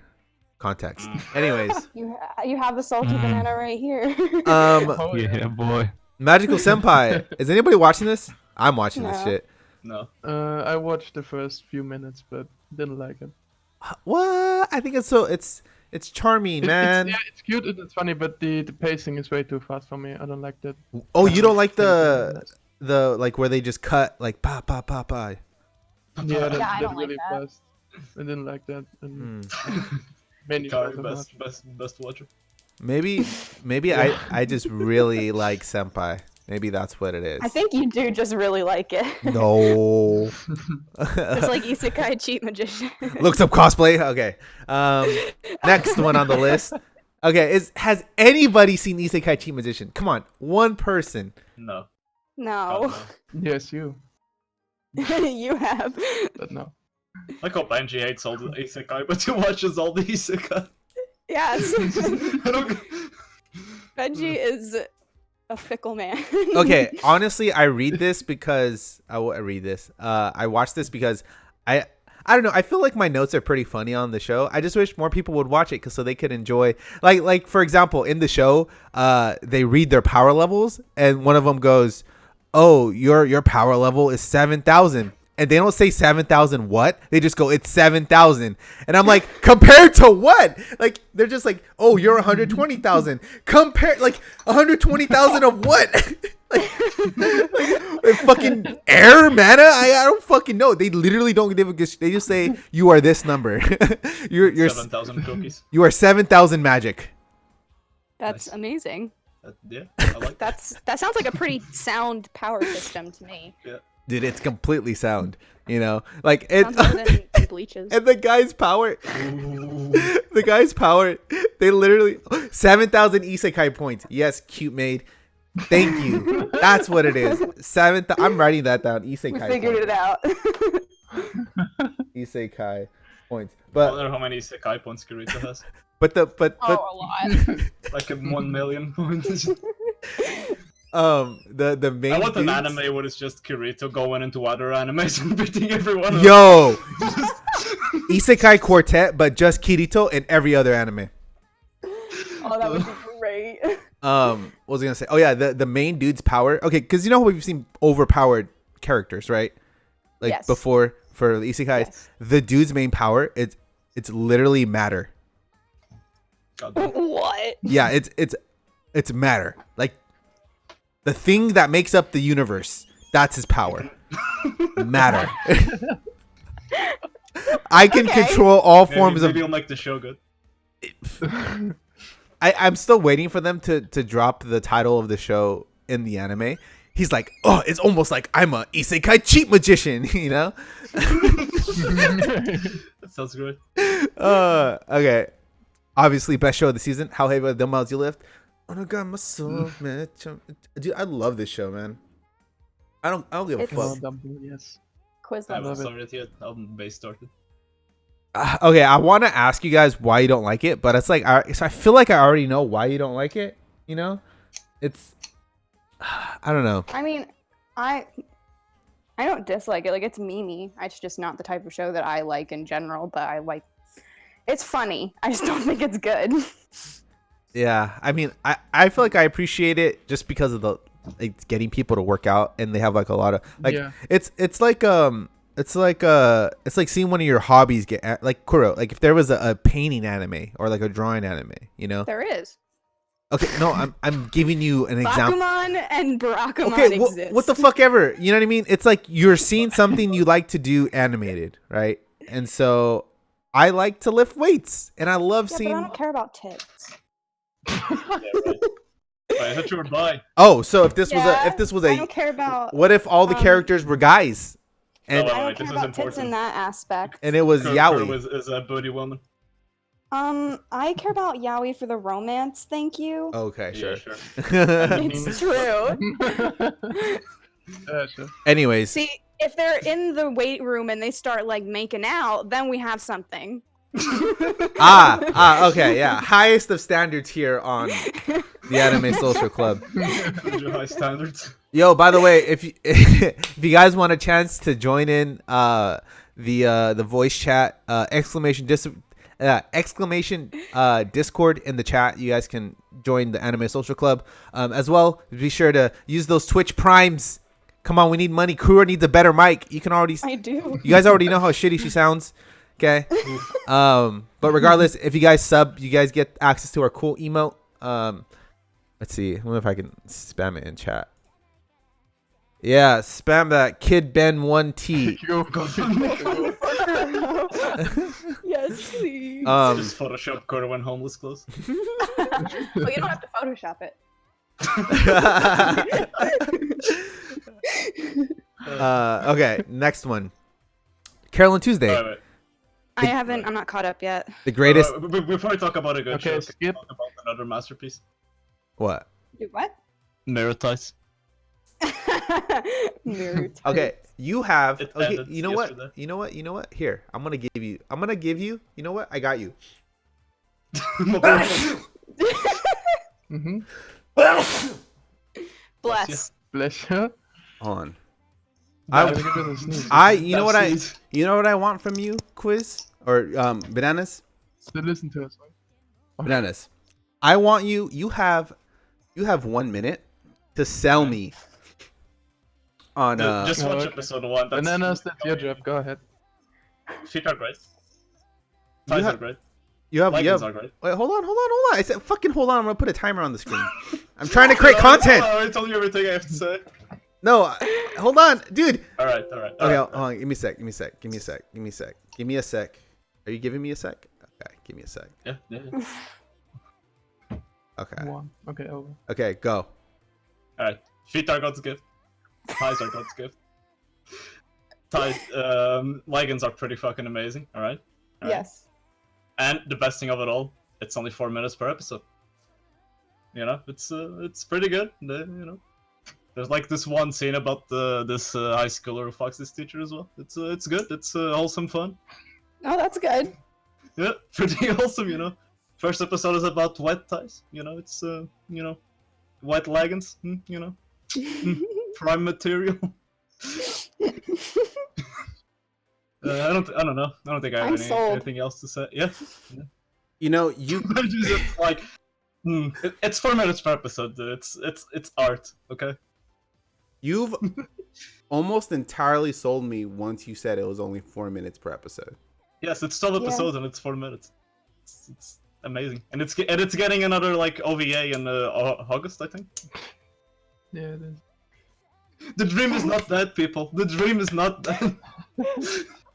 Context. Mm. Anyways, You have a salty banana right here. Oh, Yeah, boy. Magical Senpai. Is anybody watching this? I'm watching this No. shit. No. I watched the first few minutes, but didn't like it. What? I think it's charming, man. It's cute and it's funny, but the pacing is way too fast for me. I don't like that. Oh, you don't like 20 the minutes. like where they just cut like pa pa pa pa. Yeah, that's, Yeah, I that's don't like really that. fast. I didn't like that. And Hmm. many Kari, shows I've watched. best watcher. Maybe I just really like Senpai. Maybe that's what it is. I think you do just really like it. No. It's like Isekai Cheat Magician. Looks up cosplay. Okay. Next one on the list. Okay, has anybody seen Isekai Cheat Magician? Come on, one person. No. No, God, Yes, you. you have. But no. no. Like how Benji hates all the isekai, but he watches all the isekai. Yes, I don't... Benji is a fickle man. Okay, honestly, I read this because I watched this because I don't know. I feel like my notes are pretty funny on the show. I just wish more people would watch it because so they could enjoy. Like for example, in the show, they read their power levels, and one of them goes, "Oh, your power level is 7,000." And they don't say 7,000 what? They just go, it's 7,000. And I'm like, compared to what? Like, they're just like, oh, you're 120,000. Compare, like, 120,000 of what? like, fucking air, mana? I don't fucking know. They literally don't give a good they just say, you are this number. you're 7,000 cookies. You are 7,000 magic. That's Nice. amazing. Yeah, I like that. That sounds like a pretty sound power system to me. Dude, it's completely sound. You know? Like, it. Sounds better than bleaches. And the guy's power, Ooh. the guy's power, they literally 7,000 isekai points. Yes, cute maid. Thank you. That's what it is. I'm writing that down. Isekai. We figured it out. Isekai points. I But wonder how many isekai points Kirito has. but Oh, a lot. Like 1 million points. the main I want an dudes- anime where it's just Kirito going into other animes and beating everyone up. Yo, Isekai Quartet, but just Kirito and every other anime. Oh, that would be great. What was I gonna say? Oh yeah, the main dude's power. Okay, because you know how we've seen overpowered characters, right? Like Yes. before for the isekais, Yes. the dude's main power it's literally matter. God damn. What? Yeah, it's matter. Like the thing that makes up the universe. That's his power. Matter. I can Okay. control all Maybe, forms maybe of. you'll make the show good. I'm still waiting for them to drop the title of the show in the anime. He's like, oh, it's almost like I'm a isekai cheat magician, you know? That sounds great. Okay. Obviously, best show of the season. How heavy are the miles you lift? Oh my god, my soul, man. Dude, I love this show, man. I don't give a It's- Oh, fuck. Dumbo, yes. Quiz I them. haven't love it. started yet. Album base started. Okay, I want to ask you guys why you don't like it, but it's like so I feel like I already know why you don't like it. You know, it's I don't know. I mean, I don't dislike it. Like, it's memey. It's just not the type of show that I like in general. But I like. It's funny. I just don't think it's good. Yeah, I mean, I feel like I appreciate it just because of the like getting people to work out, and they have like a lot of like Yeah. it's like seeing one of your hobbies get like Kuro. Like if there was a painting anime or like a drawing anime, you know. There is. Okay, no, I'm giving you an example. Bakuman and Barakamon Okay, exist. what the fuck ever. You know what I mean? It's like you're seeing something you like to do animated, right? And so I like to lift weights, and I love Yeah, but I seeing. don't care about tits. Yeah, right. I thought you were bi. Oh, so if this Yeah, was I a don't care about. what if all the um, characters were guys, and Oh, I Wait, don't this care is about tits in important. that aspect. and it was Kuro yaoi? is a booty woman. I care about yaoi for the romance. Thank you. Okay, Yeah, sure. sure. It's true. Yeah, sure. Anyways, See, if they're in the weight room and they start like making out, then we have something. okay, yeah, highest of standards here on the Anime Social Club. Those are high standards. Yo, by the way, if you if you guys want a chance to join in the voice chat exclamation Discord in the chat, you guys can join the Anime Social Club. As well, be sure to use those Twitch Primes. Come on, we need money. Kura needs a better mic. You can already I do. you guys already know how shitty she sounds. Okay. But regardless, if you guys sub, you guys get access to our cool emote. Let's see. I wonder if I can spam it in chat. Yeah, spam that Kid Ben 1T. Yes, please. Just Photoshop Kura when homeless clothes. Well, you don't have to Photoshop it. Okay, next one. Carolyn Tuesday. Wait. I'm not caught up yet. The greatest. Before I talk about a good show, skip. talk about another masterpiece. What? Do what? Mirror Ties. Mirror Okay, you have. It Okay, ended you know what? yesterday. You know what? You know what? Here, I'm gonna give you. You know what? I got you. Mm-hmm. Bless. Bless you. Hold on. I think it was a sneeze. You know what I want from you, Quiz or Bananas. To listen to us. Bananas. I want you. You have 1 minute to sell me on Just watch okay. episode 1. Bananas, that's your job. Go ahead. Feet are great. Ties are great. you have Leggings are great. wait, hold on. I said fucking hold on. I'm gonna put a timer on the screen. I'm trying to create content. I told you everything I have to say. No, hold on, dude. All right. Okay, hold on. Give me a sec. Give me a sec. Are you giving me a sec? Okay, give me a sec. Yeah. Okay. One. Okay, over. Okay, go. All right. Feet are God's gift. Ties are God's gift. Leggings are pretty fucking amazing. All right. Yes. And the best thing of it all, it's only 4 minutes per episode. You know, it's pretty good. There's like this one scene about this high schooler who fucks his teacher as well. It's good. It's wholesome fun. Oh, that's good. Yeah, pretty awesome. First episode is about wet ties. It's white leggings. Prime material. I don't know. I don't think I have anything else to say. Yeah. You Just like it's 4 minutes per episode. Dude. It's art. Okay. You've almost entirely sold me once you said it was only 4 minutes per episode. Yes, it's 12 episodes and it's 4 minutes. It's amazing, and it's getting another like OVA in August, I think. Yeah, it is. The dream is not dead, people. The dream is not dead.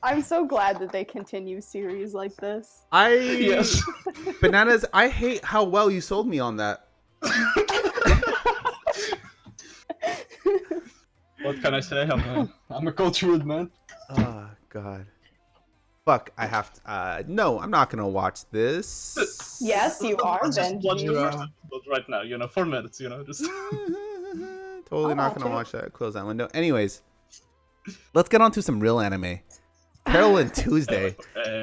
I'm so glad that they continue series like this. Yes. Bananas, I hate how well you sold me on that. What can I say? I'm a cultured man. Oh God. Fuck, I have to. No, I'm not gonna watch this. Yes, you are, Just watch the Benji. first episode right now. 4 minutes. Just. Totally I'll not gonna watch watch that. Close that window. Anyways, let's get on to some real anime. Carolyn Tuesday.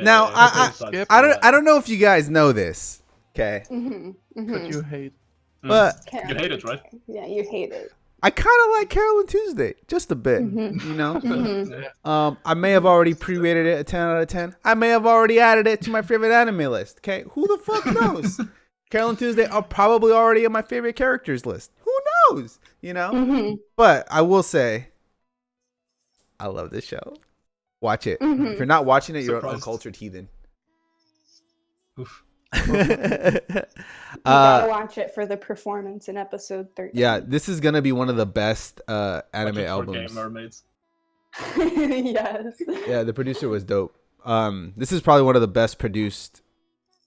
Now, I don't know if you guys know this. Okay. But you hate. But You hate it, right? Yeah, you hate it. I kind of like Carolyn Tuesday just a bit. I may have already pre-rated it a 10 out of 10. I may have already added it to my favorite anime list. Okay, who the fuck knows? Carolyn Tuesday are probably already on my favorite characters list. Who knows? But I will say, I love this show. Watch it. If you're not watching it, you're an uncultured heathen. Oof. You gotta watch it for the performance in episode 13. Yeah, this is gonna be one of the best anime albums. Gay mermaids. Yes. Yeah, the producer was dope. This is probably one of the best produced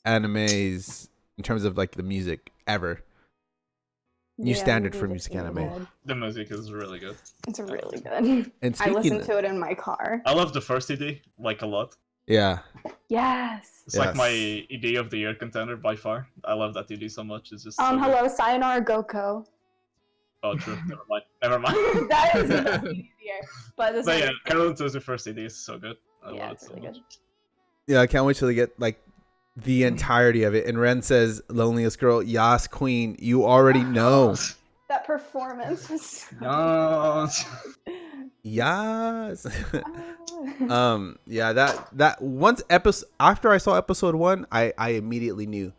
animes in terms of like the music ever. New standard for music anime. The music is really good. It's really good. And I listen to it in my car. I love the first ED like a lot. Yeah. Yes. It's like my ED of the year contender by far. I love that ED so much. It's just hello, Sayonara Goko. Oh, true. Never mind. That is the best ED of the year. But yeah, Carolyn Tuesday first ED is so good. I yeah, love it it's so really much. good. Yeah, I can't wait till they get like the entirety of it. And Ren says, "Loneliest girl, Yas Queen, you already know." That performance was. No. Yes. Yeah, that once episode after I saw episode 1, I immediately knew.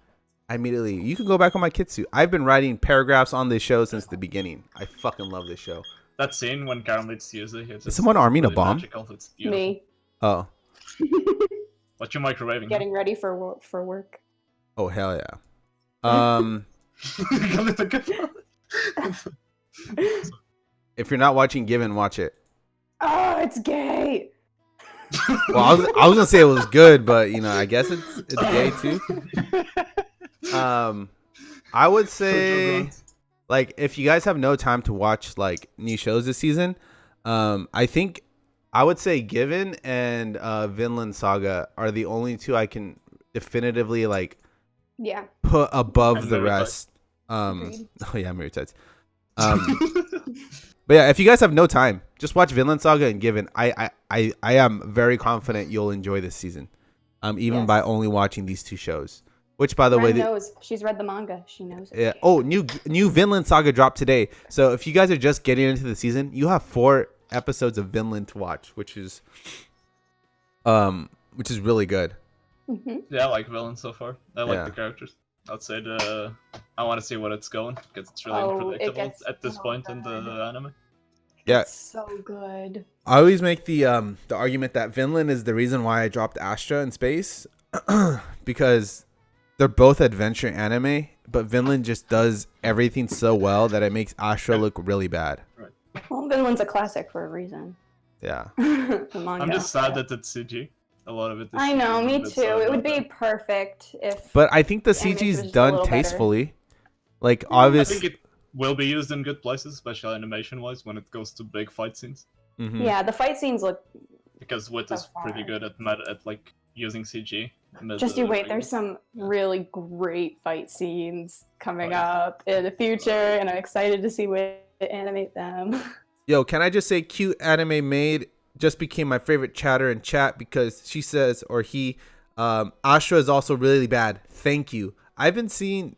You can go back on my Kitsu. I've been writing paragraphs on this show since the beginning. I fucking love this show. That scene when Karen meets Yuzu, Is someone arming a bomb? magical, it's beautiful. Me. Oh. What you microwaving? Getting ready for work. Oh hell yeah. If you're not watching Given, watch it. Oh, it's gay. Well, I was gonna say it was good, but you know, I guess it's gay too. I would say, like, if you guys have no time to watch like new shows this season, I think I would say Given and Vinland Saga are the only two I can definitively like put above the rest. Agreed. Oh yeah, Mirror Tides. But yeah, if you guys have no time, just watch Vinland Saga and Given. I am very confident you'll enjoy this season. Even by only watching these two shows. Which, by the way, knows. She's read the manga. She knows. Yeah. Oh, new Vinland Saga dropped today. So if you guys are just getting into the season, you have 4 episodes of Vinland to watch, which is really good. Mm-hmm. Yeah, I like Villain so far. I like the characters. I'd say I want to see what it's going because it's really unpredictable at this point in the anime. Yeah, it's so good. I always make the argument that Vinland is the reason why I dropped Astra in Space because they're both adventure anime, but Vinland just does everything so well that it makes Astra look really bad. Right. Well, Vinland's a classic for a reason. Yeah. The manga. I'm just sad that it's CG. A lot of it is I know, me too. It would be that. perfect if. But I think the CG is done tastefully. Like, obviously. I think it will be used in good places, especially animation-wise, when it goes to big fight scenes. Mm-hmm. Yeah, the fight scenes look. Because Wit is pretty good at like using CG. Just you wait, there's some really great fight scenes coming up in the future, and I'm excited to see Wit animate them. Yo, can I just say, Cute Anime Maid just became my favorite chatter in chat because she says, or he, Astra is also really bad. Thank you. I've been seeing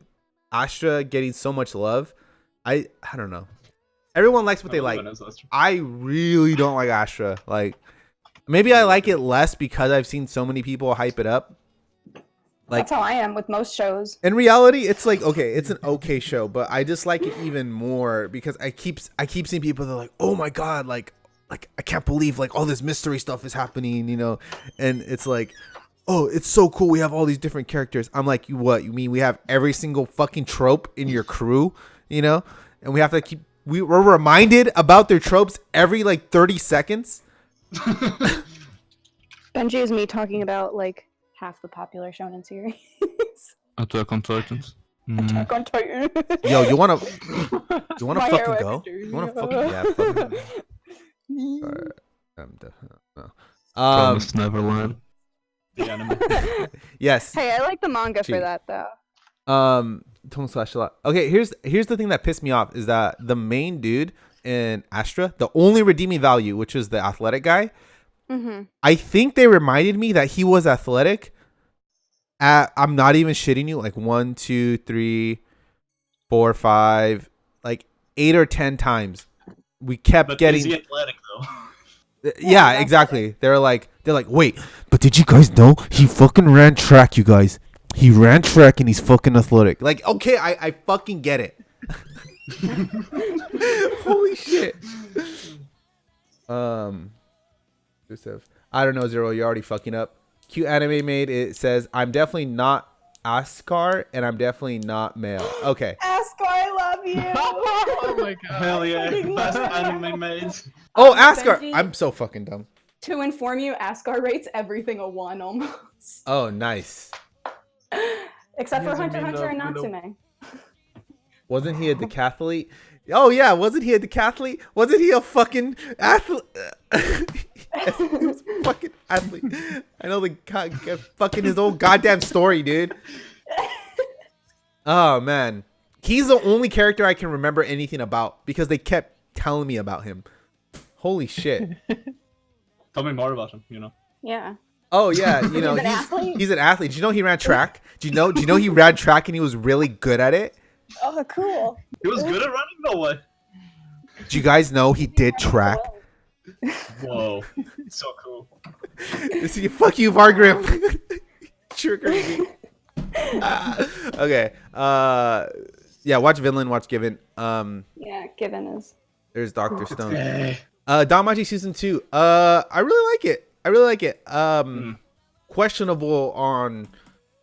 Astra getting so much love. I don't know. Everyone likes what they like. I really don't like Astra. Like, maybe I like it less because I've seen so many people hype it up. Like, that's how I am with most shows. In reality, it's like, okay, it's an okay show, but I dislike it even more because I keep seeing people that are like, oh my god, like I can't believe like all this mystery stuff is happening, you know, and it's like, oh, it's so cool. We have all these different characters. I'm like, you mean we have every single fucking trope in your crew, you know, and we have to we're reminded about their tropes every like 30 seconds. Benji is me talking about like half the popular shonen series. Attack on Titans. Attack on Titan. Yo, you wanna fucking go? You wanna fucking Promised Neverland. The anime. Yes. Hey, I like the manga for that though. Okay, here's the thing that pissed me off is that the main dude in Astra, the only redeeming value, which was the athletic guy, I think they reminded me that he was athletic I'm not even shitting you, like 1, 2, 3, 4, 5, like 8 or 10 times. We kept getting. Is he athletic though? Yeah, exactly. They're like, wait, but did you guys know he fucking ran track, you guys? He ran track and he's fucking athletic. Like, okay, I fucking get it. Holy shit. I don't know, Zero. You're already fucking up. Cute Anime Maid. It says I'm definitely not Askar and I'm definitely not male. Okay. Askar, I love you. Oh my god. Hell yeah. Best anime made. Oh, Askar. Benji, I'm so fucking dumb. To inform you, Askar rates everything a 1 almost. Oh, nice. Except for Hunter x Hunter and Natsume. Wasn't he a decathlete? Oh yeah, wasn't he a decathlete? Wasn't he a fucking athlete? He was a fucking athlete. I know the fucking his old goddamn story, dude. Oh man, he's the only character I can remember anything about because they kept telling me about him. Holy shit! Tell me more about him. You know. Yeah. Oh yeah, you know he's an athlete. Do you know he ran track? Do you know he ran track and he was really good at it? Oh, cool. He was good at running? No way. Do you guys know he did track? Whoa. So cool. Fuck you, Margaret. Triggered me. Okay. Yeah, watch Vinland, watch Given. Yeah, Given is. There's Dr. Stone. Hey. Danmachi season 2. I really like it. I really like it. Questionable on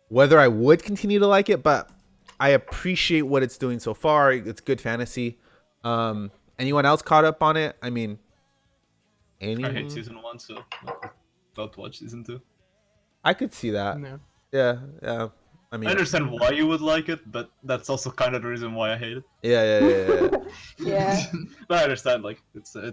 whether I would continue to like it, but I appreciate what it's doing so far. It's good fantasy. Anyone else caught up on it? I mean, I hate season 1, so don't watch season 2. I could see that. No. Yeah. I mean, I understand why you would like it, but that's also kind of the reason why I hate it. yeah. Yeah. But I understand, like, it's a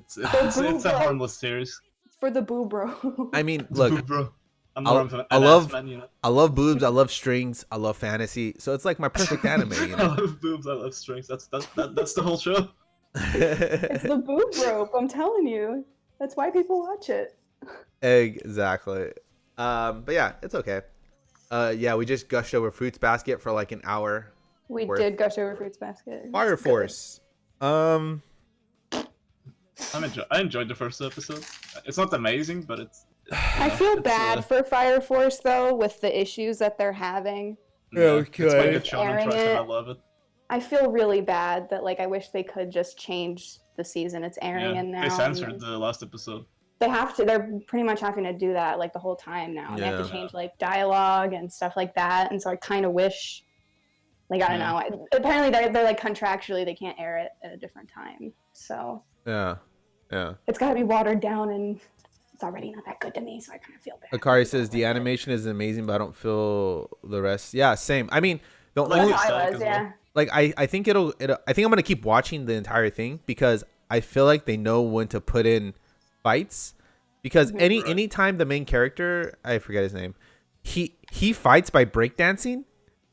harmless series. It's for the boo bro. I mean, look, Bro, I'm I more of an love- ass man, you know? I love boobs, I love strings, I love fantasy, so it's like my perfect anime. You I know? love boobs, I love strings. That's the whole show. It's the boob rope, I'm telling you. That's why people watch it. Exactly. But yeah, it's okay. Yeah, we just gushed over Fruits Basket for like an hour. We Worth. did gush over Fruits Basket. It's Fire good. Force. I enjoyed the first episode. It's not amazing, but it's. I feel bad for Fire Force though, with the issues that they're having. It's my Okay. good shonen track, and I love it. I feel really bad that like I wish they could just change the season it's airing in now. They censored the last episode. They have to. They're pretty much having to do that like the whole time now. They have to Yeah. change like dialogue and stuff like that. And so I kind of wish, like I don't Yeah. know. Apparently they're like contractually they can't air it at a different time. So Yeah. it's got to be watered down, and it's already not that good to me. So I kind of feel bad. Akari says the animation is amazing, but I don't feel the rest. Yeah, same. I mean, the Like, only That's how I aesthetic was, as well. yeah. like I think it'll I think I'm gonna keep watching the entire thing because I feel like they know when to put in fights. Because Right. anytime the main character, I forget his name, he fights by breakdancing,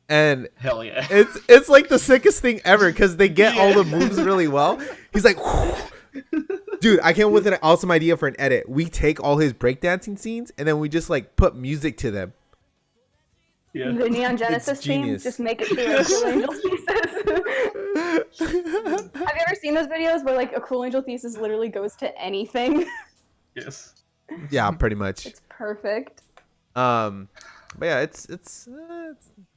and Hell yeah. it's like the sickest thing ever because they get all the moves really well. He's like, dude, I came up with an awesome idea for an edit. We take all his breakdancing scenes and then we just like put music to them. Yeah. The Neon Genesis theme, genius. just make it through a Cool Angel thesis. Have you ever seen those videos where like a Cool Angel thesis literally goes to anything? Yes. Yeah, pretty much. It's perfect. But yeah, it's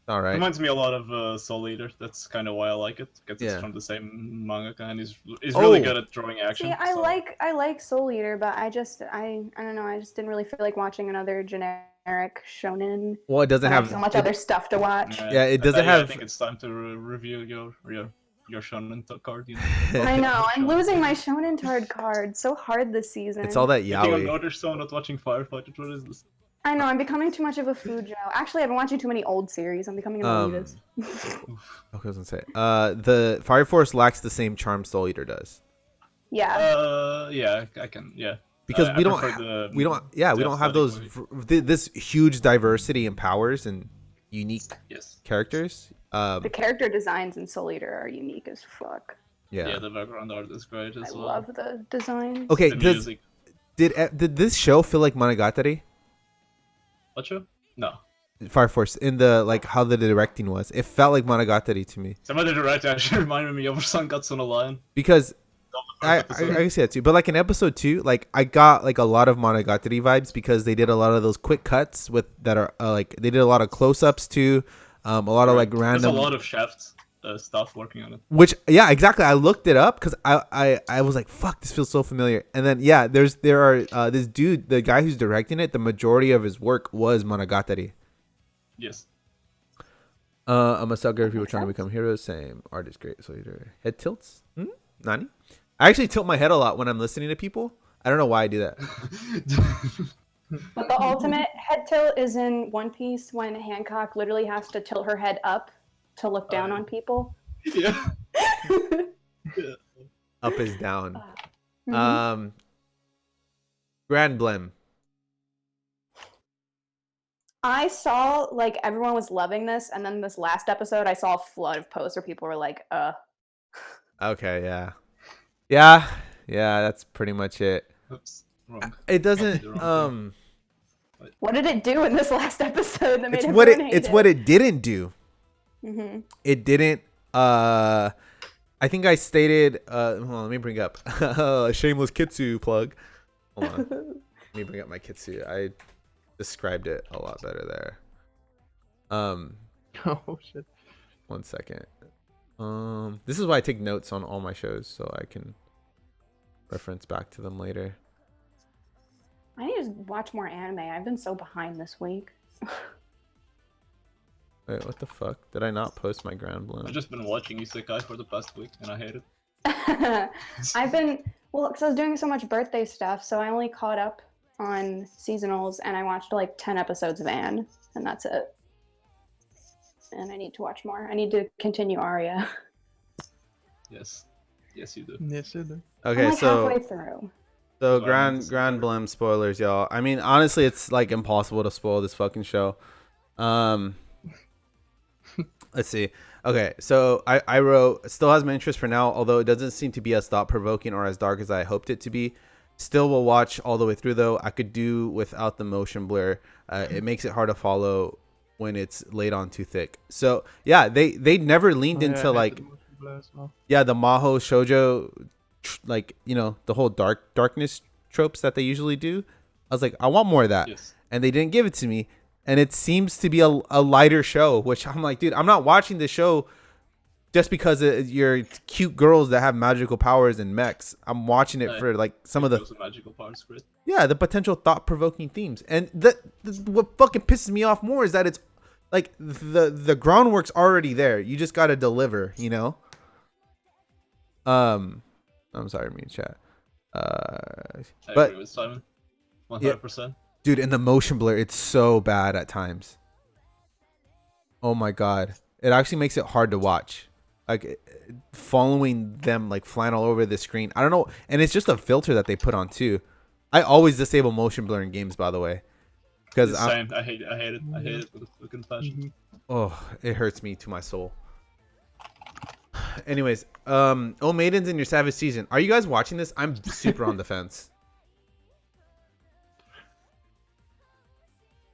all right. Reminds me a lot of Soul Eater. That's kind of why I like it, because Yeah. it's from the same mangaka, and he's really Oh. good at drawing action. See, I so- like Soul Eater, but I don't know. I just didn't really feel like watching another generic shonen. Well, it doesn't I have have so much it- other stuff to watch. Yeah, it doesn't I have- think it's time to review your shonen card. You know? I know. I'm losing my Shonen Tard card. So hard this season. It's all that Thinking of yaoi. another show, not watching Firefighter. What is this? I know. I'm becoming too much of a Fujo. Actually, I've been watching too many old series. I'm becoming an elitist. Okay, I was gonna say. The Fire Force lacks the same charm Soul Eater does. Yeah. Yeah, I can. Yeah. Because I we don't prefer the- we don't yeah we the don't have aesthetic those movie. this huge diversity in powers and unique Yes. characters. The character designs in Soul Eater are unique as fuck. Yeah. Yeah. The background art is great as I well. love the designs. Okay, The does, music. did this show feel like Monogatari? What show? No. Fire Force in the like how the directing was. It felt like Monogatari to me Some of the director actually reminded me of Sangatsu no Lion. because The I first episode. can see that too. But like in episode 2, like I got like a lot of Monogatari vibes because they did a lot of those quick cuts with that are like they did a lot of close-ups too. A lot of like There's random a lot of Shaft stuff working on it. which yeah exactly I looked it up because I was like fuck this feels so familiar and then yeah there are this dude the guy who's directing it the majority of his work was Monogatari. Yes. I'm a sucker if people trying to become heroes. Same artist great so either head tilts. Nani? I actually tilt my head a lot when I'm listening to people. I don't know why I do that. But the ultimate head tilt is in One Piece when Hancock literally has to tilt her head up to look down on people. Yeah. Up is down. Mhm. Grand Blem. I saw like everyone was loving this, and then this last episode, I saw a flood of posts where people were like, Okay, yeah, that's pretty much it. Oops. Wrong. It doesn't the wrong what did it do in this last episode that made it's what it didn't do. Mm-hmm. It didn't I think I stated. Hold on, let me bring up a shameless Kitsu plug. Hold on, let me bring up my Kitsu. I described it a lot better there. Oh shit. 1 second. This is why I take notes on all my shows so I can reference back to them later. I need to watch more anime. I've been so behind this week. Wait, what the fuck? Did I not post my Grand Bloom? I've just been watching Isekai for the past week, and I hate it. I've been, well, because I was doing so much birthday stuff, so I only caught up on seasonals, and I watched like 10 episodes of Anne, and that's it. And I need to watch more. I need to continue Aria. Yes. Yes, you do. Yes, you do. Okay, I'm like so halfway through. so Well, I need to Grand spoil it. Bloom spoilers, y'all. I mean, honestly, it's like impossible to spoil this fucking show. Let's see. Okay, so I wrote, it still has my interest for now, although it doesn't seem to be as thought provoking or as dark as I hoped it to be. Still will watch all the way through though. I could do without the motion blur. It makes it hard to follow when it's laid on too thick. So yeah, they never leaned Oh, yeah, I into hate like the motion blur as well. yeah, the Maho shoujo, like, you know, the whole darkness tropes that they usually do. I was like, I want more of that. Yes. And they didn't give it to me. And it seems to be a lighter show, which I'm like, dude, I'm not watching the show just because you're cute girls that have magical powers and mechs. I'm watching it for like some of the Those are magical powers for it. the potential thought-provoking themes. And what fucking pisses me off more is that it's like the groundwork's already there. You just got to deliver, you know? I'm sorry, me chat. I But agree with Simon. 100%. dude, in the motion blur, it's so bad at times. Oh my god, it actually makes it hard to watch. Like following them like flying all over the screen. I don't know, and it's just a filter that they put on too. I always disable motion blur in games, by the way, because Same. I hate it. I hate it. I hate it with a fucking passion. oh, it hurts me to my soul. Anyways, oh Maidens in your Savage season. Are you guys watching this? I'm super on the fence.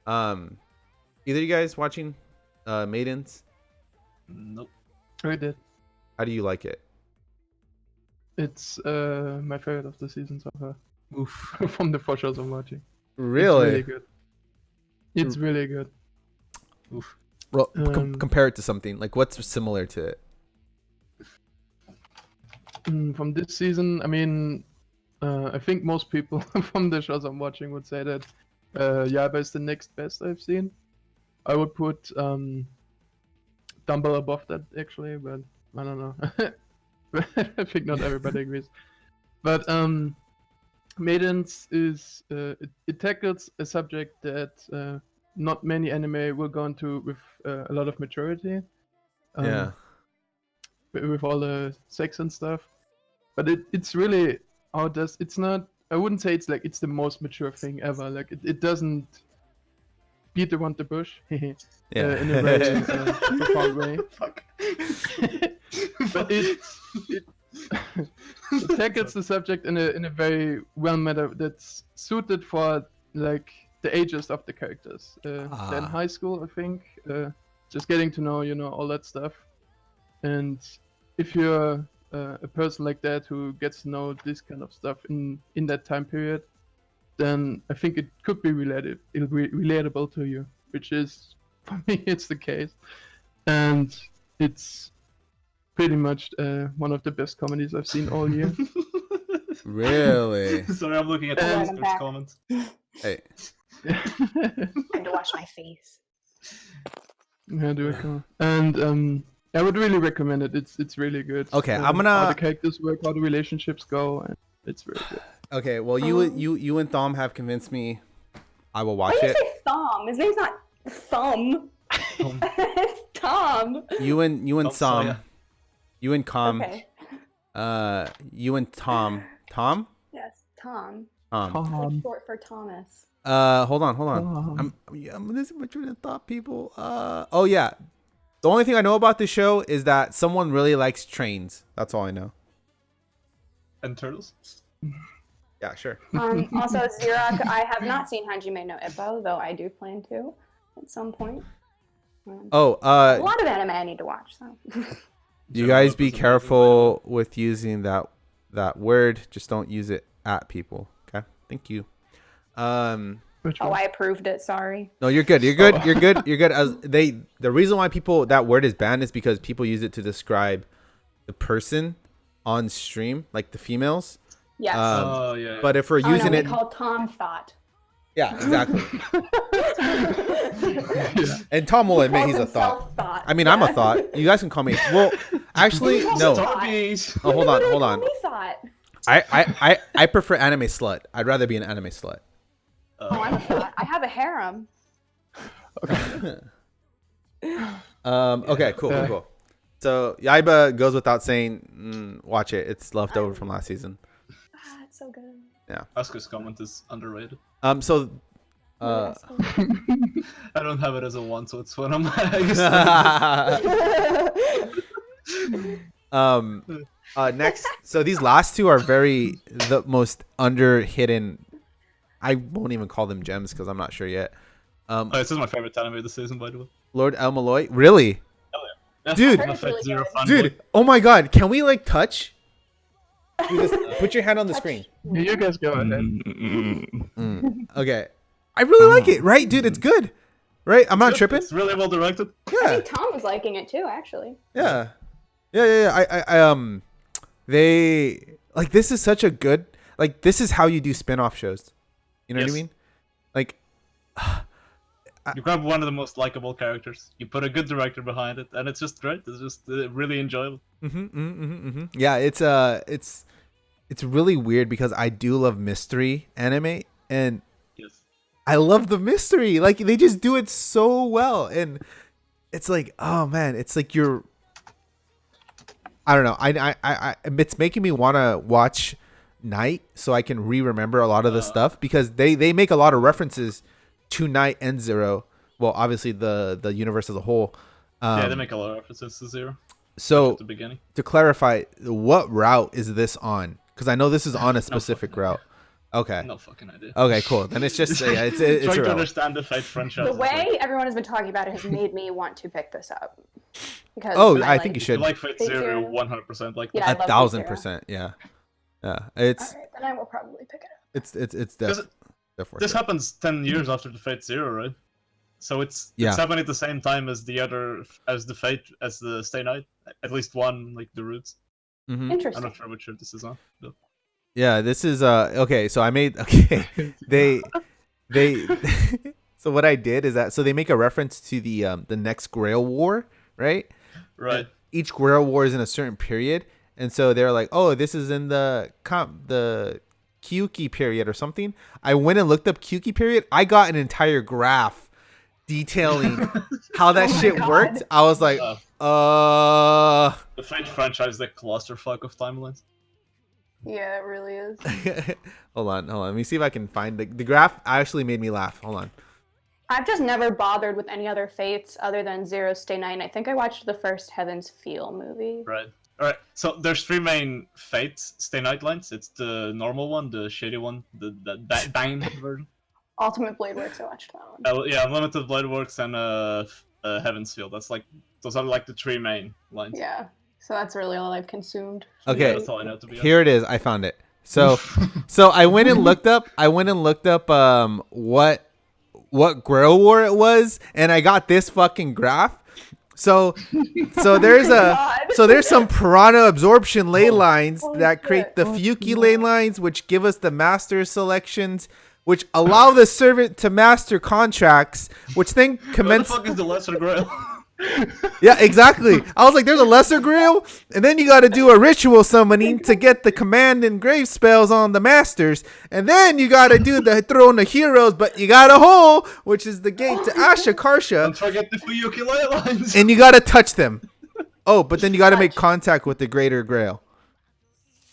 Either you guys watching Maidens? Nope. I did. How do you like it? It's my favorite of the season so far. Oof. From the 4 shows I'm watching. Really? It's really good. It's really good. Oof. Well, compare it to something. Like, what's similar to it? From this season, I mean, I think most people from the shows I'm watching would say that Yaiba is the next best I've seen. I would put Dumble above that actually, but I don't know. I think not everybody agrees. But Maidens is it tackles a subject that not many anime will go into with a lot of maturity. Yeah. With all the sex and stuff. But it's really it's not, I wouldn't say it's like it's the most mature thing ever. Like it doesn't beat around the bush in a very profound way. Fuck. But it tackles the subject in a very well manner that's suited for like the ages of the characters. They're in high school, I think, just getting to know, you know, all that stuff. And if you're a person like that who gets to know this kind of stuff in that time period, then I think it could be relatable to you, which is, for me, it's the case. And it's pretty much one of the best comedies I've seen all year. Really? Sorry, I'm looking at the I'm listener's back. comments. Hey. I had to wash my face. Yeah, do it. And I would really recommend it. It's really good. Okay, I'm how gonna. the characters work, how the relationships go, and it's really good. Okay, well, you and Thom have convinced me. I will watch Why do you it. say Thom? His name's not Thumb. It's Tom. You and Tom Sam. Sawyer. You and Com. Okay. You and Tom. Tom? Yes, Tom. Tom. It's like short for Thomas. Hold on. I'm this is what you thought, people. Oh yeah. The only thing I know about this show is that someone really likes trains. That's all I know. And turtles? Yeah, sure. Also, Xerox, I have not seen Hajime no Ippo, though I do plan to at some point. A Oh, lot of anime I need to watch. So. You general guys be representation, careful with using that word. Just don't use it at people. Okay. Thank you. Which Oh, one? I approved it. Sorry. No, you're good. You're good. You're good. You're good. As the reason why people that word is banned is because people use it to describe the person on stream, like the females. Yes. Oh yeah. But if we're Oh, no, using we it, call Tom thought. yeah, exactly. Yeah. And Tom will admit he's a Calls thought. himself thought. I mean, I'm a thought. You guys can call me. Well, actually, no. Starbies. Oh, hold on, Literally hold call on. me thought. I prefer anime slut. I'd rather be an anime slut. Oh, I'm a thought. I have a harem. Okay, cool. So Yaiba goes without saying. Watch it. It's left over from last season. Ah, it's so good. Asuka's comment is underrated. So. I don't have it as a one, so it's one of my. Next, so these last two are the most under hidden. I won't even call them gems because I'm not sure yet. This is my favorite anime of the season, by the way. Lord El Malloy, really, Yeah, Dude. I'm a That's really Fate Zero good. fanboy. dude? Oh my God, can we like touch? You just put your hand on the screen. Yeah, you guys go ahead. Okay, I really like it, right, dude? It's good, right? I'm not Good, tripping. It's really well directed. I Yeah, think Tom was liking it too, actually. yeah. They like this is such a good like this is how you do spin-off shows. You know what I Yes. mean? Like. You grab one of the most likable characters, you put a good director behind it, and it's just great. It's just really enjoyable. Yeah, it's really weird because I do love mystery anime and Yes. I love the mystery. Like they just do it so well, and it's like, oh man, it's like you're. I don't know. I it's making me want to watch Night so I can remember a lot of the stuff because they make a lot of references to Night and Zero. Well, obviously the universe as a whole. Yeah, they make a lot of references to Zero So at the beginning. to clarify, what route is this on? Because I know this is on a specific fucking route. Okay. No fucking idea. Okay, cool. Then it's just yeah, it's Trying to irrelevant. understand the Fate franchise. The is like, way everyone has been talking about it has made me want to pick this up. Because Oh, I think you you should. like Fate Fate Zero Zero. 100%. Like Yeah, I love 1,000%. Yeah. Yeah. It's Alright, then I will probably pick it up. it's This- definitely. this happens 10 years after the Fate Zero, right? So it's Yeah. happening at the same time as the Stay Night. At least one, like the Roots. Mhm. I'm Interesting. not sure which year this is on. But Yeah, this is okay. So I made okay. They so what I did is that so they make a reference to the next Grail War, right? right. Each Grail War is in a certain period, and so they're like, oh, this is in the Kyuki period or something. I went and looked up Kyuki period. I got an entire graph detailing how that Oh my shit God. worked. I was like, The Fate franchise is the clusterfuck of timelines. Yeah, it really is. hold on. Let me see if I can find the graph. Actually made me laugh. Hold on. I've just never bothered with any other Fates other than Zero Stay Night. I think I watched the first Heaven's Feel movie. Right. Alright, so there's three main Fates Stay Night lines. It's the normal one, the shady one, the Dine version. Ultimate Blade Works, I watched that one. Yeah, Unlimited Blade Works and Heaven's Feel. Those are like the three main lines. Yeah, so that's really all I've consumed. Yeah, Okay, that's all I know, to be honest. here it is. I found it. So I went and looked up. What Grail War it was, and I got this fucking graph. So there's God. there's some piranha absorption ley lines Holy that create shit. the Fuki ley lines, which give us the master selections, which allow the servant to master contracts, which then What the commence. fuck is the Lesser Grail? Yeah, exactly. I was like, there's a lesser grail, and then you got to do a ritual summoning to get the command and grave spells on the masters, and then you got to do the throne of heroes, but you got a hole, which is the gate to Asha Don't Karsha, forget the Fuyuki ley lines. and you got to touch them. Oh, but then you got to make contact with the greater grail.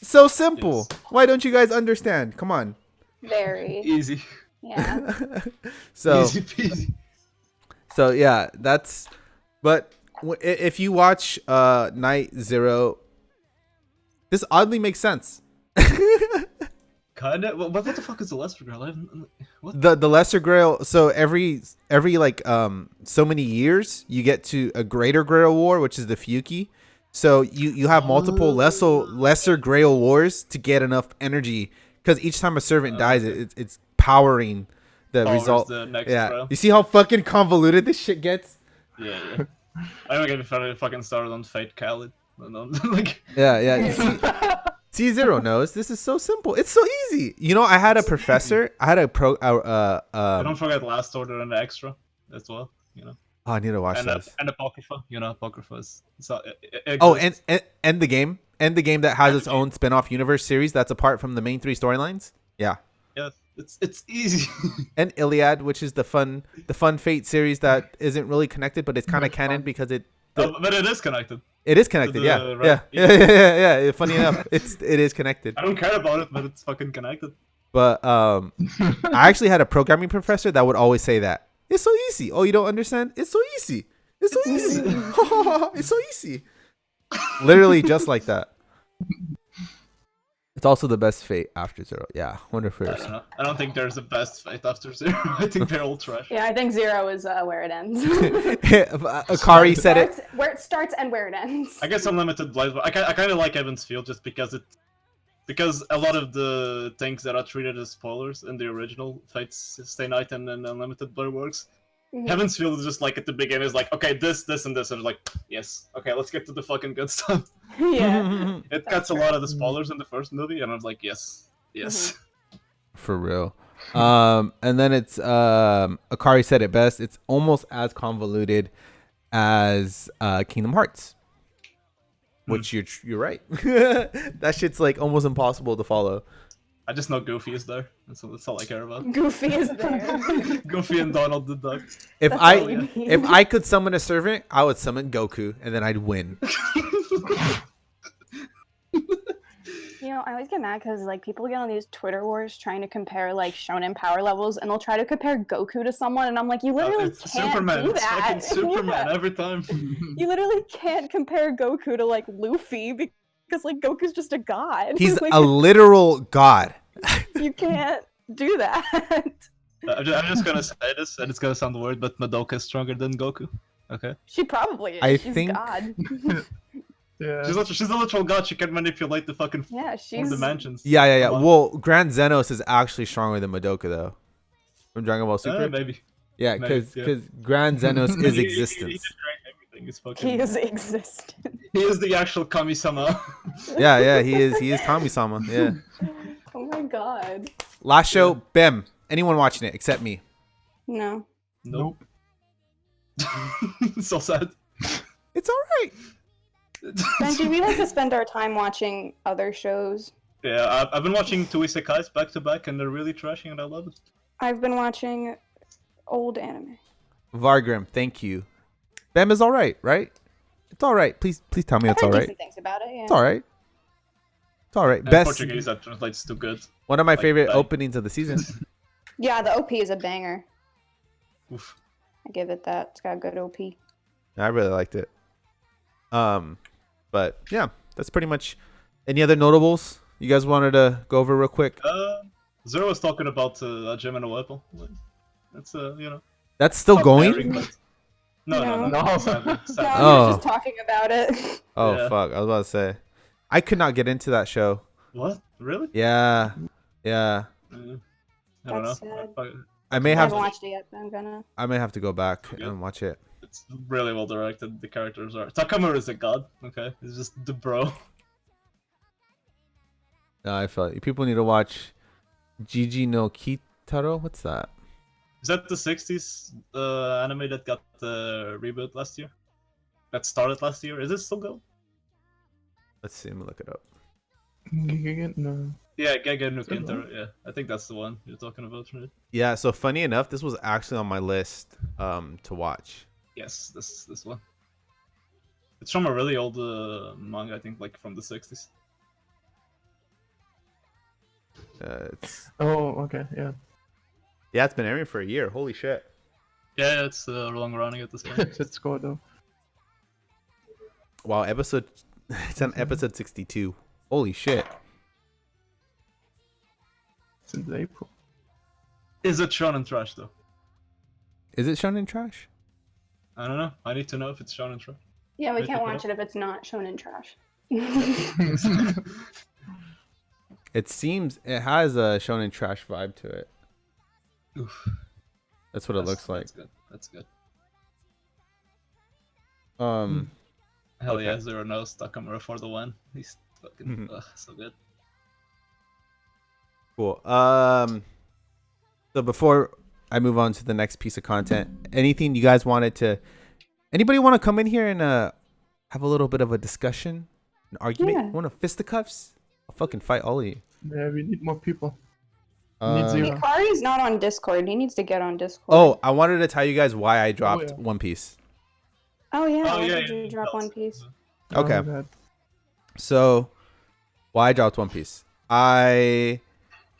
So simple. Yes. Why don't you guys understand? Come on. Very. Easy. Yeah. So Easy peasy. So yeah, that's. But if you watch Night Zero, this oddly makes sense. Kinda. What the fuck is the Lesser Grail? What? The lesser grail. So every like so many years you get to a greater grail war, which is the Fuki, So you have multiple lesser Grail wars to get enough energy, because each time a servant dies, it's powering the Powers result. the next Yeah, Grail. you see how fucking convoluted this shit gets. Yeah. I don't get me fucking started on Fate Khalid. Like, Yeah. C0 knows this is so simple. It's so easy. You know, I had a professor. I had a pro. don't forget Last Order and Extra as well. You know, Oh, I need to watch and those. and Apocrypha. You know, Apocrypha is Oh, exists. and the game that has its own spin-off universe series that's apart from the main 3 storylines. Yeah. Yeah, it's easy. And Iliad, which is the fun Fate series that isn't really connected, but it's kind of canon because it But it is connected. it is connected. the Yeah. right- Yeah. Funny enough, it is connected. I don't care about it, but it's fucking connected. But I actually had a programming professor that would always say that it's so easy. Oh, you don't understand? It's so easy. It's so easy. It's so easy. Literally just like that. It's also the best Fate after Zero. Yeah, wonder if I there's. don't know. I don't think there's a best Fate after Zero. I think they're all trash. Yeah, I think 0 is where it ends. Akari said it. Where it starts and where it ends. I guess Unlimited Blades, but I kind of like Evan's Field just because a lot of the things that are treated as spoilers in the original Fate Stay Night and Unlimited Blade works. Mhm. Heaven's Field is just like at the beginning is like, okay, this, and this, and it's like, yes, okay, let's get to the fucking good stuff. Yeah. It cuts a lot of the spoilers in the first movie, and I was like, yes. For real. And then it's Akari said it best. It's almost as convoluted as Kingdom Hearts, which you're right. That shit's like almost impossible to follow. I just know Goofy is there, that's all I care about. Goofy is there. Goofy and Donald the Duck. If That's all you need. if I could summon a servant, I would summon Goku, and then I'd win. You know, I always get mad because like people get on these Twitter wars trying to compare like shonen power levels, and they'll try to compare Goku to someone, and I'm like, you literally It's can't Superman. do It's that. fucking Superman Yeah. every time. You literally can't compare Goku to like Luffy because like Goku's just a god. He's Like, a literal god. you can't do that. I'm just gonna say this, and it's gonna sound weird, but Madoka is stronger than Goku. Okay, She probably is. I She's think- God. Yeah. she's a literal god. She can manipulate the fucking Yeah, four she's. dimensions. Yeah. Come on. Well, Grand Zenos is actually stronger than Madoka though. From Dragon Ball Super. Maybe. Yeah, maybe, because yeah. Grand Zenos is He existence. just drank everything. He's fucking. He is existent. He is the actual Kami-sama. Yeah, he is Kami-sama. Yeah. Oh my god. Last show, Bem. Anyone watching it except me? No. Nope. So sad. It's all right. Benji, we like to spend our time watching other shows. Yeah, I've been watching two isekais back to back, and they're really trashing, and I love it. I've been watching old anime. Vargrim, thank you. Bem is all right, right? It's all right. Please tell me I've it's all heard right. decent things about it. Yeah. It's all right. It's all right. And Best. Portuguese that translates to good. One of my like, favorite bang. openings of the season. Yeah, the OP is a banger. Oof. I give it that. It's got a good OP. I really liked it. But yeah, that's pretty much. Any other notables you guys wanted to go over real quick? Zero was talking about a gem and a weapon. That's you know. That's still not going. very good. No. No. Sadly, No, sadly. we Oh. were just talking about it. Oh Yeah. fuck! I was about to say, I could not get into that show. What? Really? Yeah. I don't That's know. sad. I may I have. haven't watched it yet, but I'm gonna. I may have to go back Okay. and watch it. It's really well directed. The characters are. Takamura is a god. Okay, he's just the bro. No, I felt people need to watch Jiji no Kitaro. What's that? Is that the '60s anime that got the reboot last year? That started last year. Is it still going? Let's see. Let me look it up. No. Yeah, Gege no Still Kentaro. Yeah, I think that's the one you're talking about, right? Yeah. So funny enough, this was actually on my list to watch. Yes, this one. It's from a really old manga, I think, like from the '60s. It's Oh, okay, yeah. yeah, it's been airing for a year. Holy shit! Yeah, it's long running at this point. Let's go though. Wow, episode. It's on episode 62. Holy shit! Since April. Is it shonen trash though? Is it shonen trash? I don't know. I need to know if it's shonen trash. Yeah, we Right, can't okay. watch it if it's not shonen trash. It seems it has a shonen trash vibe to it. Oof. That's what it looks like. That's good. That's good. Um, Hell Okay. yeah, Zero knows Takamura for the win. He's fucking Mhm. so good. cool. So before I move on to the next piece of content, anything you guys wanted to? Anybody want to come in here and have a little bit of a discussion, an argument? Yeah. Want to fisticuffs? I'll fucking fight all of you. Yeah, we need more people. Need Um, zero. Hikari's not on Discord. He needs to get on Discord. oh, I wanted to tell you guys why I dropped yeah. One Piece. Oh yeah. Oh, Why yeah, did yeah, you yeah, drop tell us. One Piece? Okay. Oh, God. So, why I dropped One Piece? I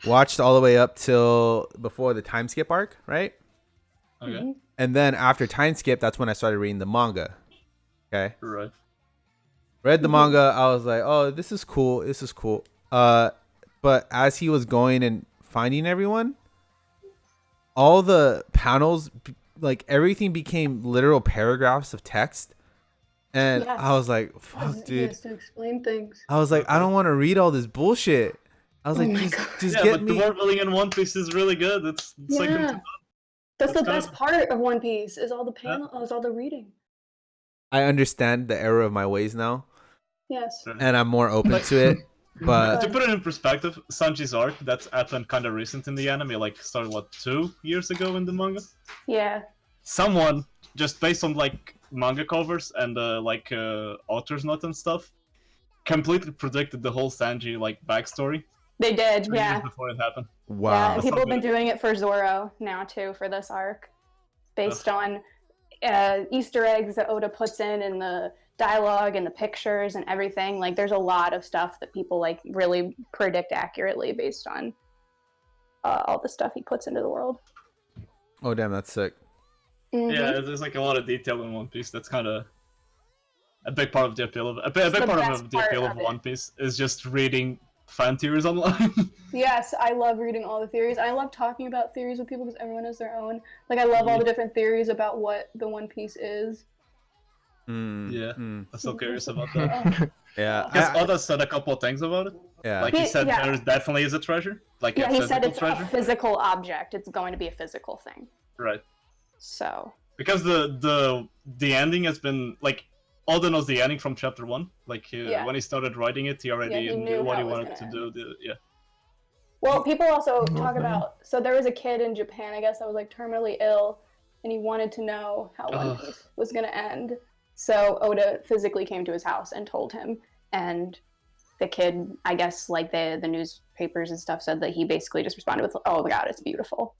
watched all the way up till before the time skip arc, right? Okay. Mhm. And then after time skip, that's when I started reading the manga. Okay. Right. Read the manga, I was like, "Oh, this is cool. This is cool." But as he was going and finding everyone, all the panels, like everything became literal paragraphs of text, and Yes. I was like, "Fuck, dude." to explain things. I was like, "I don't want to read all this bullshit." I was Oh like, my "Just, God. just Yeah, get but me." the world building in One Piece is really good. It's second to none. That's That's the best kind part of One Piece is all the is all the reading. I understand the error of my ways now, Yes. and I'm more open to it. But To put it in perspective, Sanji's arc, that's happened kind of recent in the anime, like started, what, 2 years ago in the manga? Yeah. Someone, just based on, like, manga covers and, author's note and stuff, completely predicted the whole Sanji, like, backstory They did. 2 years Yeah. before it happened. Yeah, wow, and people have been doing it for Zoro now too for this arc, based on Easter eggs that Oda puts in the dialogue and the pictures and everything. Like, there's a lot of stuff that people like really predict accurately based on all the stuff he puts into the world. oh damn, that's sick. Mhm. Yeah, there's, like, a lot of detail in One Piece. That's kind of a big part of the appeal of the the best appeal part of of it. One Piece is just reading fan theories online. Yes, I love reading all the theories. I love talking about theories with people because everyone has their own. Like, I love all the different theories about what the One Piece is. Mm, Yeah. mm, I'm so curious about that. yeah, Because Oda said a couple of things about it. yeah. Like, he said Yeah. there definitely is a treasure. Like, Yeah, a he said physical it's treasure. a physical object. It's going to be a physical thing. Right. So. Because the ending has been, like, Oda knows the ending from chapter 1. Like, Yeah. when he started writing it, he already he knew knew what how he it was wanted to gonna do. Yeah. Well, people also talk Okay. about. So there was a kid in Japan, I guess, that was like terminally ill, and he wanted to know how One Ugh. Piece was going to end. So Oda physically came to his house and told him, and the kid, I guess, like the newspapers and stuff said that he basically just responded with, "Oh my God, it's beautiful."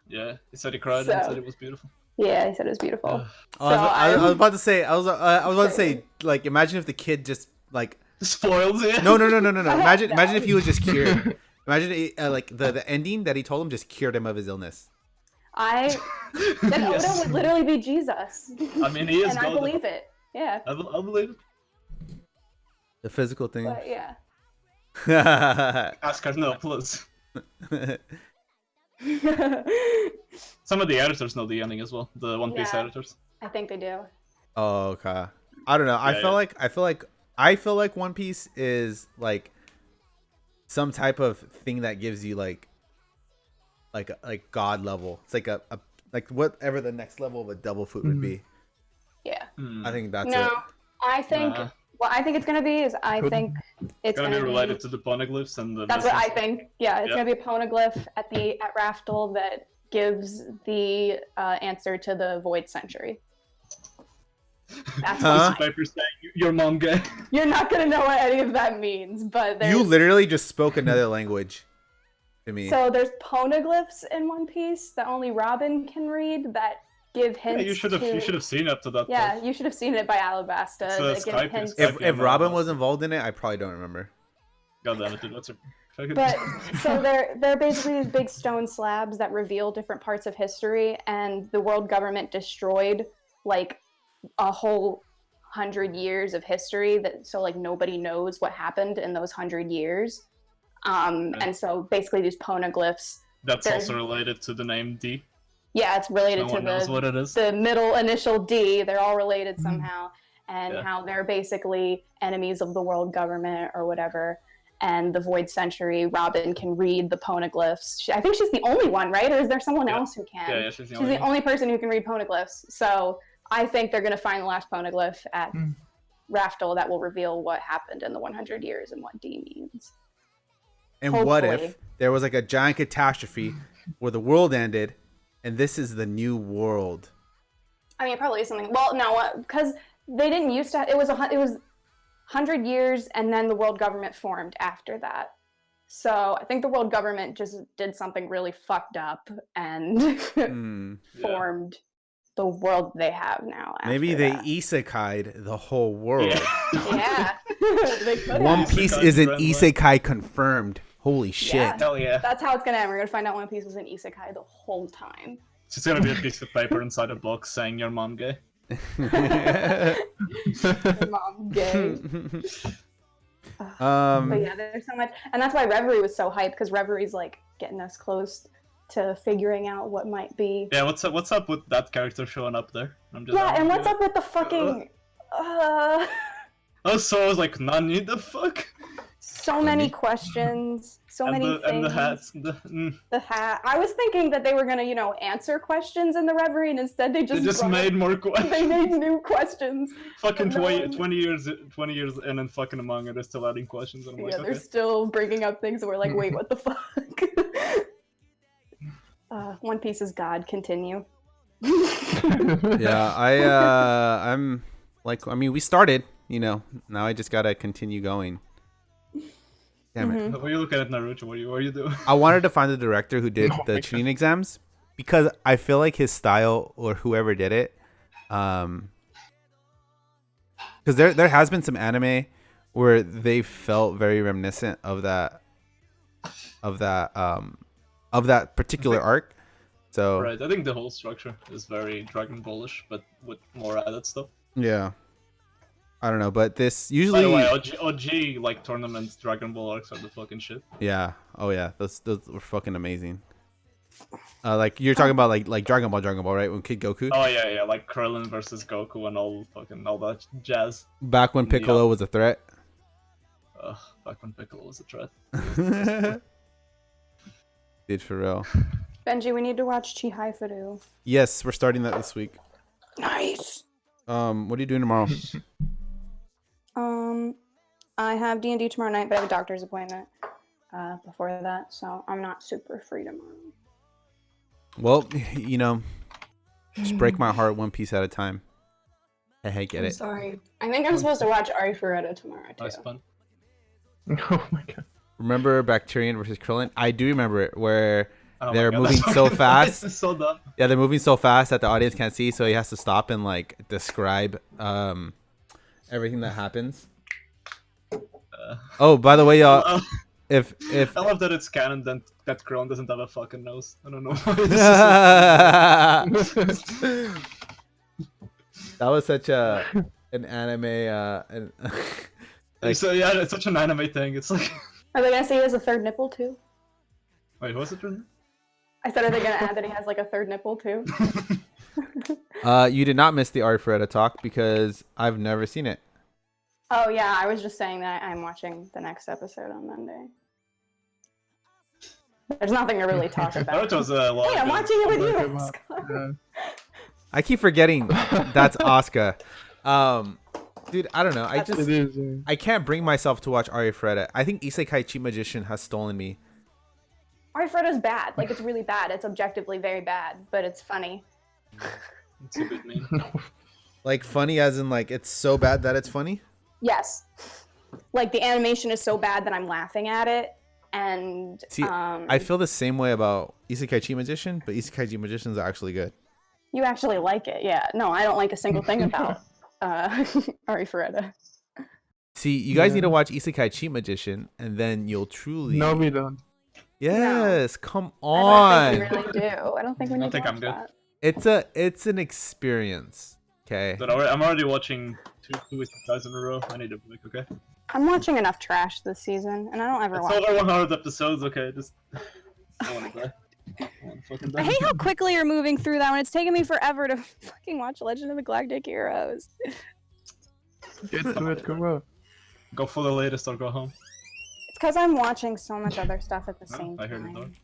Yeah. He said he cried and So- said it was beautiful. Yeah, he said it was beautiful. Ugh. Oh, I, was, So I was I'm- about to say, I was about to say, like, imagine if the kid just like, Spoiled, yeah. no. Imagine, No. imagine if he was just cured. Imagine like the ending that he told him just cured him of his illness. Then Yes. Oda would literally be Jesus. I mean, he is and I golden. believe it. Yeah, I believe it. The physical thing. but yeah. Ask her, no, please. Some of the editors know the ending as well. The One Piece Yeah. editors. I think they do. Oh, okay. I don't know. I Yeah, feel like One Piece is like some type of thing that gives you like God level. It's like a like whatever the next level of a double foot would be. Yeah. Hmm. I think that's No, it. I think Nah. what I think it's gonna be is I Could- think it's Gonna gonna be related to the poneglyphs and the. That's what I mystics. think. Yeah, it's Yeah. gonna be a poneglyph at Raftel that gives the answer to the Void Century. That's Huh? what Piece of paper saying your mom gay. you're not gonna know what any of that means, but You there's literally just spoke another language to me. so there's poneglyphs in One Piece that only Robin can read that give Yeah, hints. you should have seen up to that. Yeah, point. you should have seen it by Alabasta. It's, that give Skype, hints. it's if Yeah, Robin no, was involved in it, I probably don't remember. God damn it, dude. That's a. But so they're basically these big stone slabs that reveal different parts of history, and the world government destroyed like a whole 100 years of history that so like nobody knows what happened in those 100 years. And so basically these poneglyphs, That's they're- also related to the name D. yeah, it's related No to one knows what the it is. the middle initial D. They're all related somehow. and Yeah. how they're basically enemies of the world government or whatever. And the Void Century, Robin can read the poneglyphs. I think she's the only one, right? Or is there someone Yeah. else who can? Yeah, she's the She's only the one. only person who can read poneglyphs. So I think they're going to find the last poneglyph at Raftel that will reveal what happened in the 100 years and what D means. And what if Hopefully. there was like a giant catastrophe where the world ended, and this is the new world? I mean, it probably is something. Well, no, because they didn't used to. It was 100 years, and then the world government formed after that. So I think the world government just did something really fucked up and formed the world they have now. Maybe after they that. isekai'd the whole world. Yeah. They could One have. Piece Isekai is an friendly. isekai confirmed. Holy shit. Yeah. Hell yeah. That's how it's gonna end. We're gonna find out One Piece was an isekai the whole time. It's just gonna be a piece of paper inside a box saying your mom gay. Mom gay. But um, yeah, there's so much, and that's why Reverie was so hyped, because Reverie's like getting us close to figuring out what might be. Yeah, what's up with that character showing up there? I'm just Yeah, and what's up with the fucking? Oh, so I was like, Nani, the fuck? So many questions, so many things. And the hats. The hat. I was thinking that they were gonna, answer questions in the Reverie, and instead they They just just made more questions. They made new questions. Fucking No. 20 years in and fucking Among Us, they're still adding questions. And I'm Yeah, like, they're okay. still bringing up things that we're like, wait, what the fuck? One Piece is God. Continue. yeah, I'm like, I mean, we started, now I just gotta continue going. Damn it. What are you looking at, Naruto? What are you doing? I wanted to find the director who did Oh the my Chunin exams, because I feel like his style, or whoever did it, because there has been some anime where they felt very reminiscent of that particular arc. So Right, I think the whole structure is very Dragon Ballish, but with more added stuff. yeah, I don't know, but this By usually the way, OG like tournament Dragon Ball arcs are the fucking shit. yeah, oh yeah, those were fucking amazing. Like you're talking about like Dragon Ball, right? When Kid Goku, Oh yeah, like Krillin versus Goku and all that jazz. back when Piccolo was a threat. Back when Piccolo was a threat. Dude, for real. Benji, we need to watch Chihai-Furu. Yes, we're starting that this week. Nice. What are you doing tomorrow? I have D&D tomorrow night, but I have a doctor's appointment before that, so I'm not super free tomorrow. Well, just break my heart one piece at a time. Hey, get I'm it? sorry. I think I'm supposed to watch Ari Ferretta tomorrow, too. Nice fun. Oh my god. Remember Bacterian versus Krillin? I do remember it, where Oh my they're God, moving that's so fucking- fast. It's so dumb. Yeah, they're moving so fast that the audience can't see, so he has to stop and like describe everything that happens. Oh, by the way, y'all, I if love that it's canon that Krillin doesn't have a fucking nose. I don't know why. that was such an anime like, So yeah, it's such an anime thing. It's like, Are they going to say he has a third nipple, too? wait, what's it? I said, are they going to add that he has, like, a third nipple, too? you did not miss the Art Ferretta talk because I've never seen it. Oh, yeah, I was just saying that I'm watching the next episode on Monday. There's nothing to really talk about. Naruto's a lot. Hey, I'm of watching it with you, Come on. Oscar. Yeah. I keep forgetting that's Asuka. Dude, I don't know. It is. I can't bring myself to watch Ari Ferretta. I think Isekai Cheat Magician has stolen me. Ari Ferretta's bad. Like, it's really bad. It's objectively very bad, but it's funny. It's a bit mean. Like funny as in like it's so bad that it's funny? Yes. Like, the animation is so bad that I'm laughing at it, and... See, I feel the same way about Isekai Cheat Magician, but Isekai Cheat Magician is actually good. You actually like it, yeah. No, I don't like a single thing about Ari Ferretta. See, you guys Yeah. need to watch Isekai Cheat Magician, and then you'll truly. No, we don't. Yes, come I on. don't think we really do. I don't think we I need think to I'm watch good. that. It's an experience. Okay. But I'm already watching two guys in a row. I need a break, okay? I'm watching enough trash this season, and I don't ever It's watch over 100 episodes, okay? Just. I wanna die. I wanna fucking die. I hate how quickly you're moving through that one. It's taken me forever to fucking watch Legend of the Galactic Heroes. Get to it, Kuro. Go for the latest or go home. It's because I'm watching so much other stuff at the Oh, same I heard the door. time.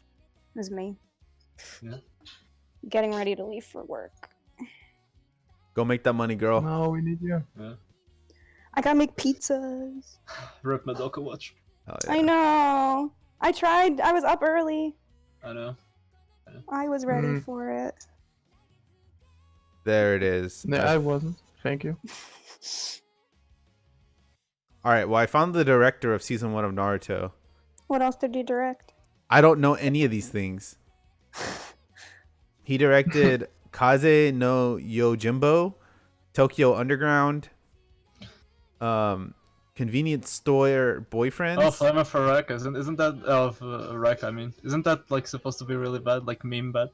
It was me. Yeah. Getting ready to leave for work. Go make that money, girl. No, we need you. Yeah. I gotta make pizzas. Rip Madoka watch. Hell I yeah. know. I tried. I was up early. I know. I was ready Mm. for it. There it is. No, I wasn't. Thank you. All right. Well, I found the director of season 1 of Naruto. What else did you direct? I don't know any of these things. He directed Kaze no Yojimbo, Tokyo Underground, Convenience Store Boyfriends. Oh, Flame of Wreck, isn't that of Wreck? I mean, isn't that like supposed to be really bad, like meme bad?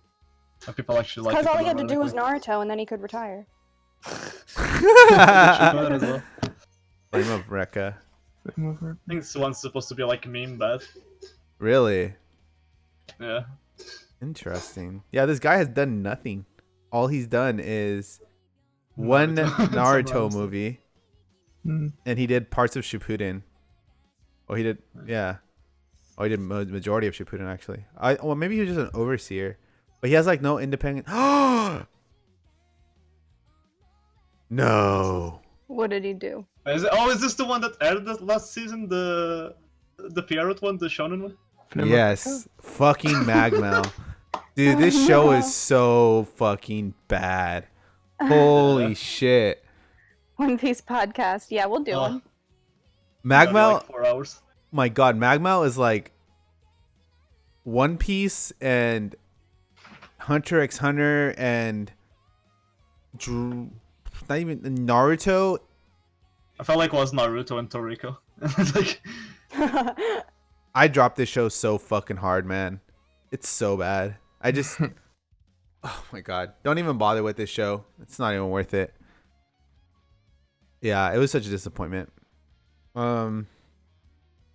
Are people actually like? Because it all he had to do was ironically? Naruto, and then he could retire. Bad as well. Flame of Rekka. I think this one's supposed to be like meme bad. Really Yeah. interesting. Yeah, this guy has done nothing. All he's done is one Naruto. Naruto Some movie, Mm. and he did parts of Shippuden. Oh, he did. Yeah. Oh, he did majority of Shippuden actually. Well, maybe he was just an overseer, but he has like no independent. No. What did he do? Is this the one that aired the last season? The Pierrot one, the Shonen one? Yes, fucking Magmel. Dude, this show is so fucking bad. Holy shit. One Piece podcast. Yeah, we'll do Oh. one. Magmel, Like 4 hours. my god, Magmel is like One Piece and Hunter x Hunter and not even Naruto. I felt like it was Naruto and Toriko. Like, I dropped this show so fucking hard, man. It's so bad. I just oh my god. Don't even bother with this show. It's not even worth it. Yeah, it was such a disappointment. Damn,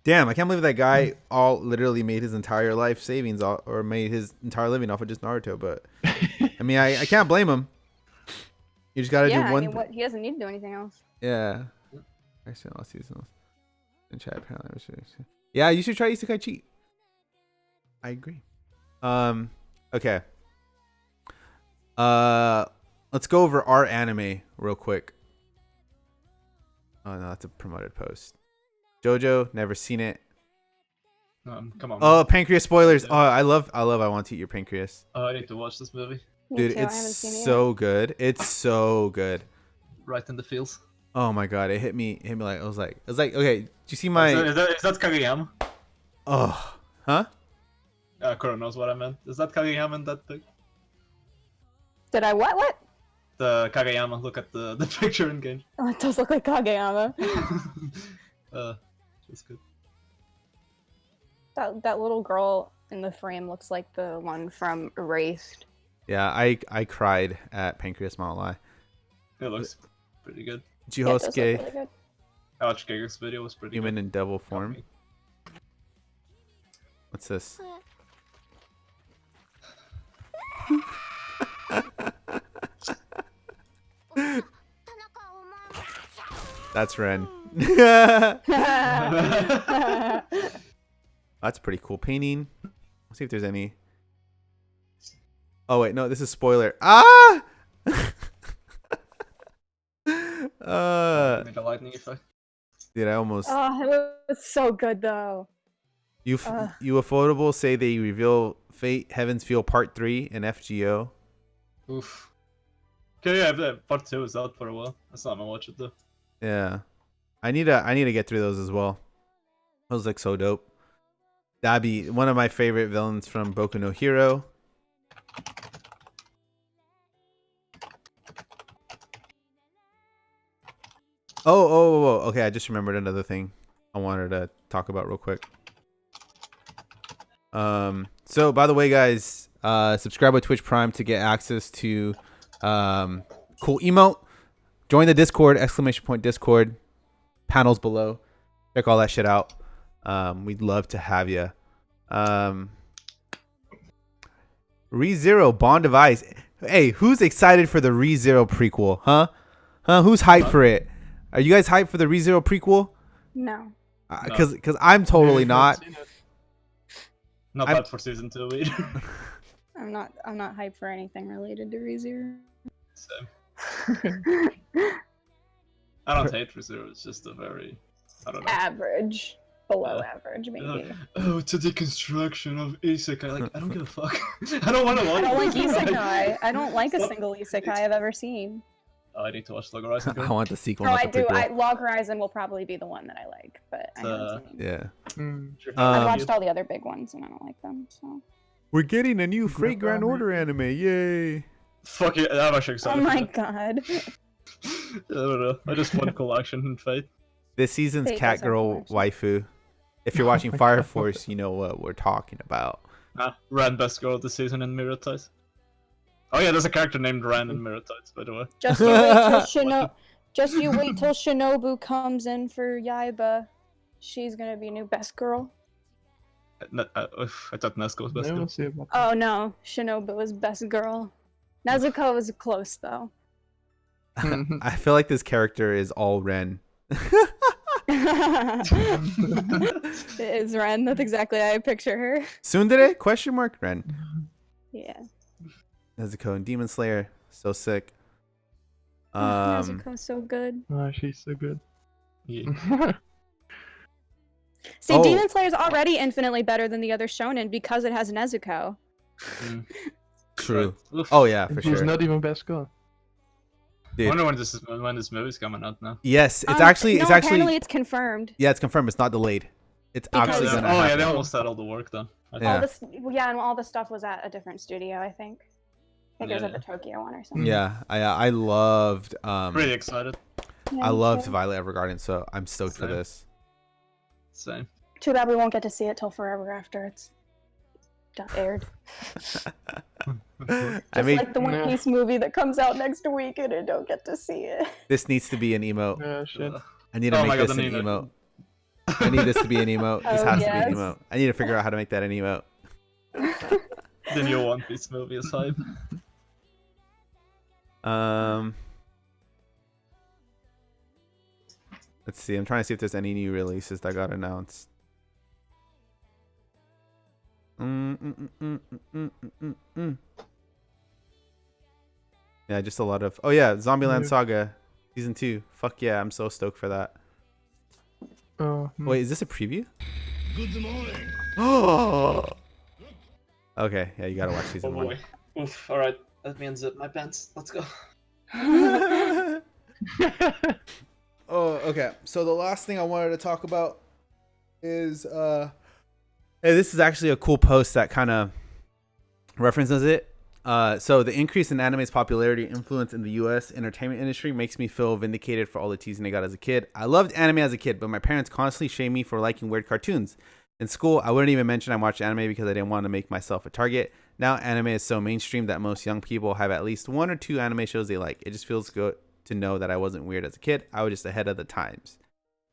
I can't believe that guy all literally made his entire life savings or made his entire living off of just Naruto, but I mean I can't blame him. You just gotta yeah, do one I mean, what? He doesn't need to do anything else. Yeah. I see all seasons. In chat apparently. Yeah, you should try Isekai Cheat. I agree. Okay. Let's go over our anime real quick. Oh no, that's a promoted post. Jojo, never seen it. come on. Oh, pancreas spoilers. Oh, I want to eat your pancreas. Oh, I need to watch this movie. Me Dude, too, I haven't it's seen it yet. so good. It's so good. Right in the feels. Oh my god, it hit me like I was like okay, do you see my Is that Kageyama? oh, huh? Kuro knows what I meant. Is that Kageyama in that pic? Did I what? What? The Kageyama, look at the picture in game. Oh, it does look like Kageyama. That's good. That little girl in the frame looks like the one from Erased. Yeah, I cried at Pancreas Mount Lie. It looks pretty good. Yeah, it does look Jihosuke, really good. I watched Giga's video, it was pretty human good. in devil form. What's this? That's Ren. That's pretty cool painting. Let's see if there's any. Oh wait, no, this is spoiler. Ah! Made a lightning effect. Dude, I almost. Oh, it was so good though. UFOtable say they reveal Fate Heaven's Feel Part 3 in FGO. Oof. Okay, yeah, part 2 is out for a while. That's not gonna watch it though. Yeah, I need to get through those as well. Those look so dope. That'd be one of my favorite villains from Boku no Hero. Oh, okay. I just remembered another thing I wanted to talk about real quick. So by the way, guys, subscribe with Twitch Prime to get access to cool emote. Join the Discord, !Discord. Panels below. Check all that shit out. We'd love to have you. ReZero Bond of Ice. Hey, who's excited for the ReZero prequel? Huh? Who's hyped for it? Are you guys hyped for the ReZero prequel? No. Because I'm totally not. Not I'm- bad for season 2 either. I'm not hyped for anything related to ReZero. So, I don't hate ReZero, it's just a very, I don't know. Average. Below average, maybe. Oh, it's a deconstruction of isekai. Like, I don't give a fuck. I don't want to watch I don't like it. isekai. I don't like a Stop. single isekai I've ever seen. Oh, I need to watch Log Horizon. I want the sequel. No, not I the do. prequel. Log Horizon will probably be the one that I like, but I haven't seen it. Yeah. I've Um, watched all the other big ones and I don't like them, so. We're getting a new Freight Grand Grand Order anime. Yay. Fuck it, I'm actually Oh excited. my for god. that. I don't know. I just want collection in Fate. This season's Fate cat does have girl collection. waifu. If you're watching Fire Force, you know what we're talking about. Ran best girl of the season in Mirror Tides. Oh yeah, there's a character named Ran in Mirror Tides, by the way. Just you wait till Shinobu comes in for Yaiba. She's gonna be new best girl. I thought Nezuko was best Never girl. see about Oh no, Shinobu was best girl. Nezuko was close though. I feel like this character is all Ren. It is Ren. That's exactly how I picture her. Tsundere? Question mark? Ren. Yeah. Nezuko and Demon Slayer. So sick. Nezuko's so good. Oh, she's so good. Yeah. See, Oh. Demon Slayer is already infinitely better than the other shonen because it has Nezuko. Mm. True. Right. Oof. Oh yeah, for She's sure. not even best girl. I Dude. wonder when this movie's coming out now. Yes, it's No, actually apparently it's confirmed. yeah, it's confirmed. It's not delayed. It's Because- actually Yeah. gonna Oh yeah, happen. they almost had all the work done. I Yeah. All this, yeah, and all the stuff was at a different studio, I think. I think it was at Yeah. the Tokyo one or something. Yeah, I loved Pretty excited. Yeah, I me loved too. Violet Evergarden, so I'm stoked for Same. this. Same. Too bad we won't get to see it till forever after it's aired. I Just mean, like the One Yeah. Piece movie that comes out next week and I don't get to see it. this needs to be an emote. Yeah, shit. I need to Oh make my God, this the an Nino. emote. I need this to be an emote. This Oh, has yes. to be an emote. I need to figure out how to make that an emote. The new One Piece movie is hype. Let's see. I'm trying to see if there's any new releases that got announced. Yeah, just a lot of. Oh yeah, Zombieland Yeah. Saga, season 2. Fuck yeah, I'm so stoked for that. Oh, Wait, is this a preview? Oh. Okay, yeah, you gotta watch Oh season 1. boy. Oof. Alright, let me unzip my pants. Let's go. Oh, okay. So the last thing I wanted to talk about is hey, this is actually a cool post that kind of references it. So the increase in anime's popularity and influence in the US entertainment industry makes me feel vindicated for all the teasing I got as a kid. I loved anime as a kid, but my parents constantly shamed me for liking weird cartoons. In school, I wouldn't even mention I watched anime because I didn't want to make myself a target. Now anime is so mainstream that most young people have at least 1 or 2 anime shows they like. It just feels good to know that I wasn't weird as a kid. I was just ahead of the times.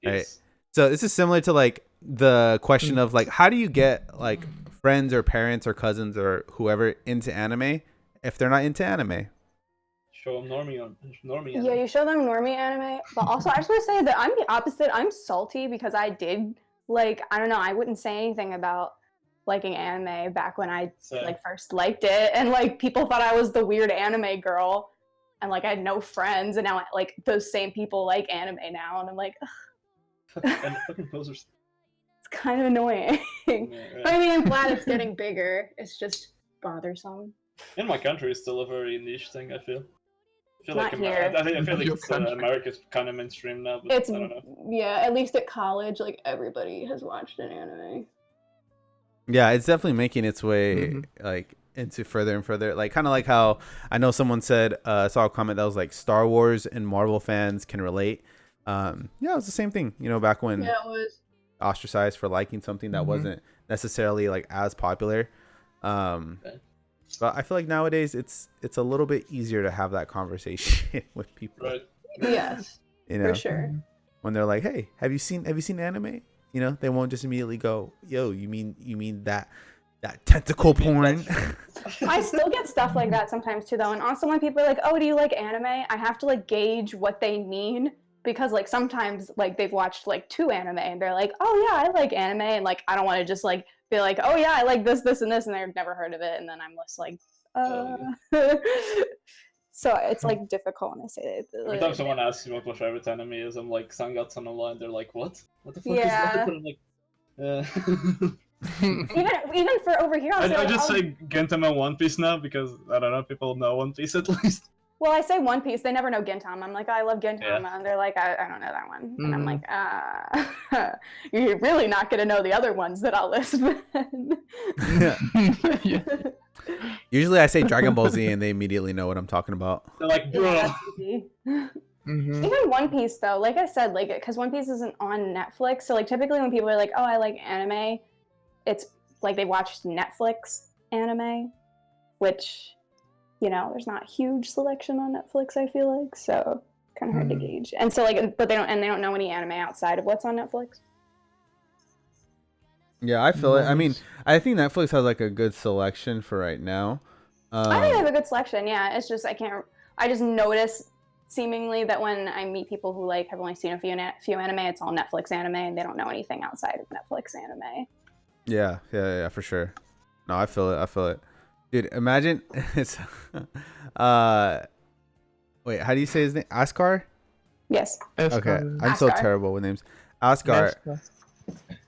Yes. So this is similar to like the question of like, how do you get like friends or parents or cousins or whoever into anime if they're not into anime? Show them normie. Yeah, you show them normie anime, but also I just want to say that I'm the opposite. I'm salty because I did like, I don't know, I wouldn't say anything about liking anime back when I Same. like first liked it, and like people thought I was the weird anime girl, and like I had no friends, and now like those same people like anime now, and I'm like, ugh, And fucking posers. it's kind of annoying. Yeah, But I mean, I'm glad it's getting bigger. It's just bothersome. In my country, it's still a very niche thing. I feel. I feel Not like here. I feel like Your it's, country. America's kind of mainstream now, but It's I don't know. yeah, at least at college, like everybody has watched an anime. Yeah, it's definitely making its way Mhm. like into further and further. Like kind of like how I know someone said, I saw a comment that was like Star Wars and Marvel fans can relate. Yeah, it was the same thing, you know, back when Yeah, it was. ostracized for liking something that Mhm. wasn't necessarily like as popular. But I feel like nowadays it's a little bit easier to have that conversation with people. Right. Yes, You know, for sure. when they're like, "Hey, have you seen anime?" You know, they won't just immediately go, "Yo, you mean that tentacle porn?" I still get stuff like that sometimes too, though. And also, when people are like, "Oh, do you like anime?" I have to like gauge what they mean because like sometimes like they've watched like 2 anime and they're like, oh yeah, I like anime, and like I don't want to just like be like, oh yeah, I like this, this, and this, and they've never heard of it, and then I'm just like, so it's like difficult when I say that. Every time someone asks me what my favorite anime is, I'm like, Sangatsu no Line. They're like, what? What the fuck is that? I'm like, even for over here, I just say Gintama One Piece now because I don't know, people know One Piece at least. Well, I say One Piece, they never know Gintama. I'm like, I love Gintama, and they're like, I don't know that one, and I'm like, you're really not gonna know the other ones that I'll list. Yeah. Usually I say Dragon Ball Z and they immediately know what I'm talking about. They're like, bro. Yeah, that's easy. Even One Piece though, like I said, like because One Piece isn't on Netflix, so like typically when people are like, oh, I like anime, it's like they watched Netflix anime, which, you know, there's not a huge selection on Netflix, I feel like, so kind of hard to gauge. And so like, but they don't know any anime outside of what's on Netflix. Yeah, I feel it. I mean, I think Netflix has like a good selection for right now. I think they have a good selection. Yeah, it's just I just notice seemingly that when I meet people who like have only seen a few anime, it's all Netflix anime, and they don't know anything outside of Netflix anime. Yeah, for sure. No, I feel it. Dude, imagine it's wait, how do you say his name? Askar? Yes. Okay, I'm so Askar. terrible with names. Askar.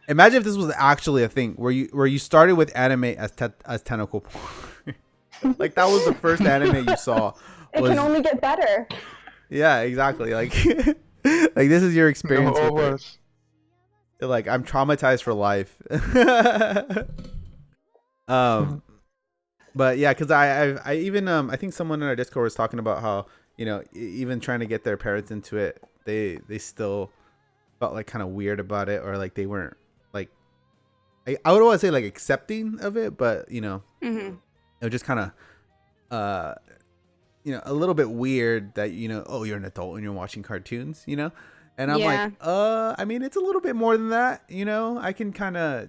Imagine if this was actually a thing where you started with anime as tentacle porn. Like that was the first anime you saw. It can only get better. Yeah, exactly. Like like this is your experience with it. Like I'm traumatized for life. But yeah, because I even I think someone in our Discord was talking about how, you know, even trying to get their parents into it, they still felt like kind of weird about it, or like they weren't like, I would want to say like accepting of it, but you know, it was just kind of you know, a little bit weird that, you know, oh, you're an adult and you're watching cartoons, you know. And I'm like, I mean, it's a little bit more than that, you know. I can kind of,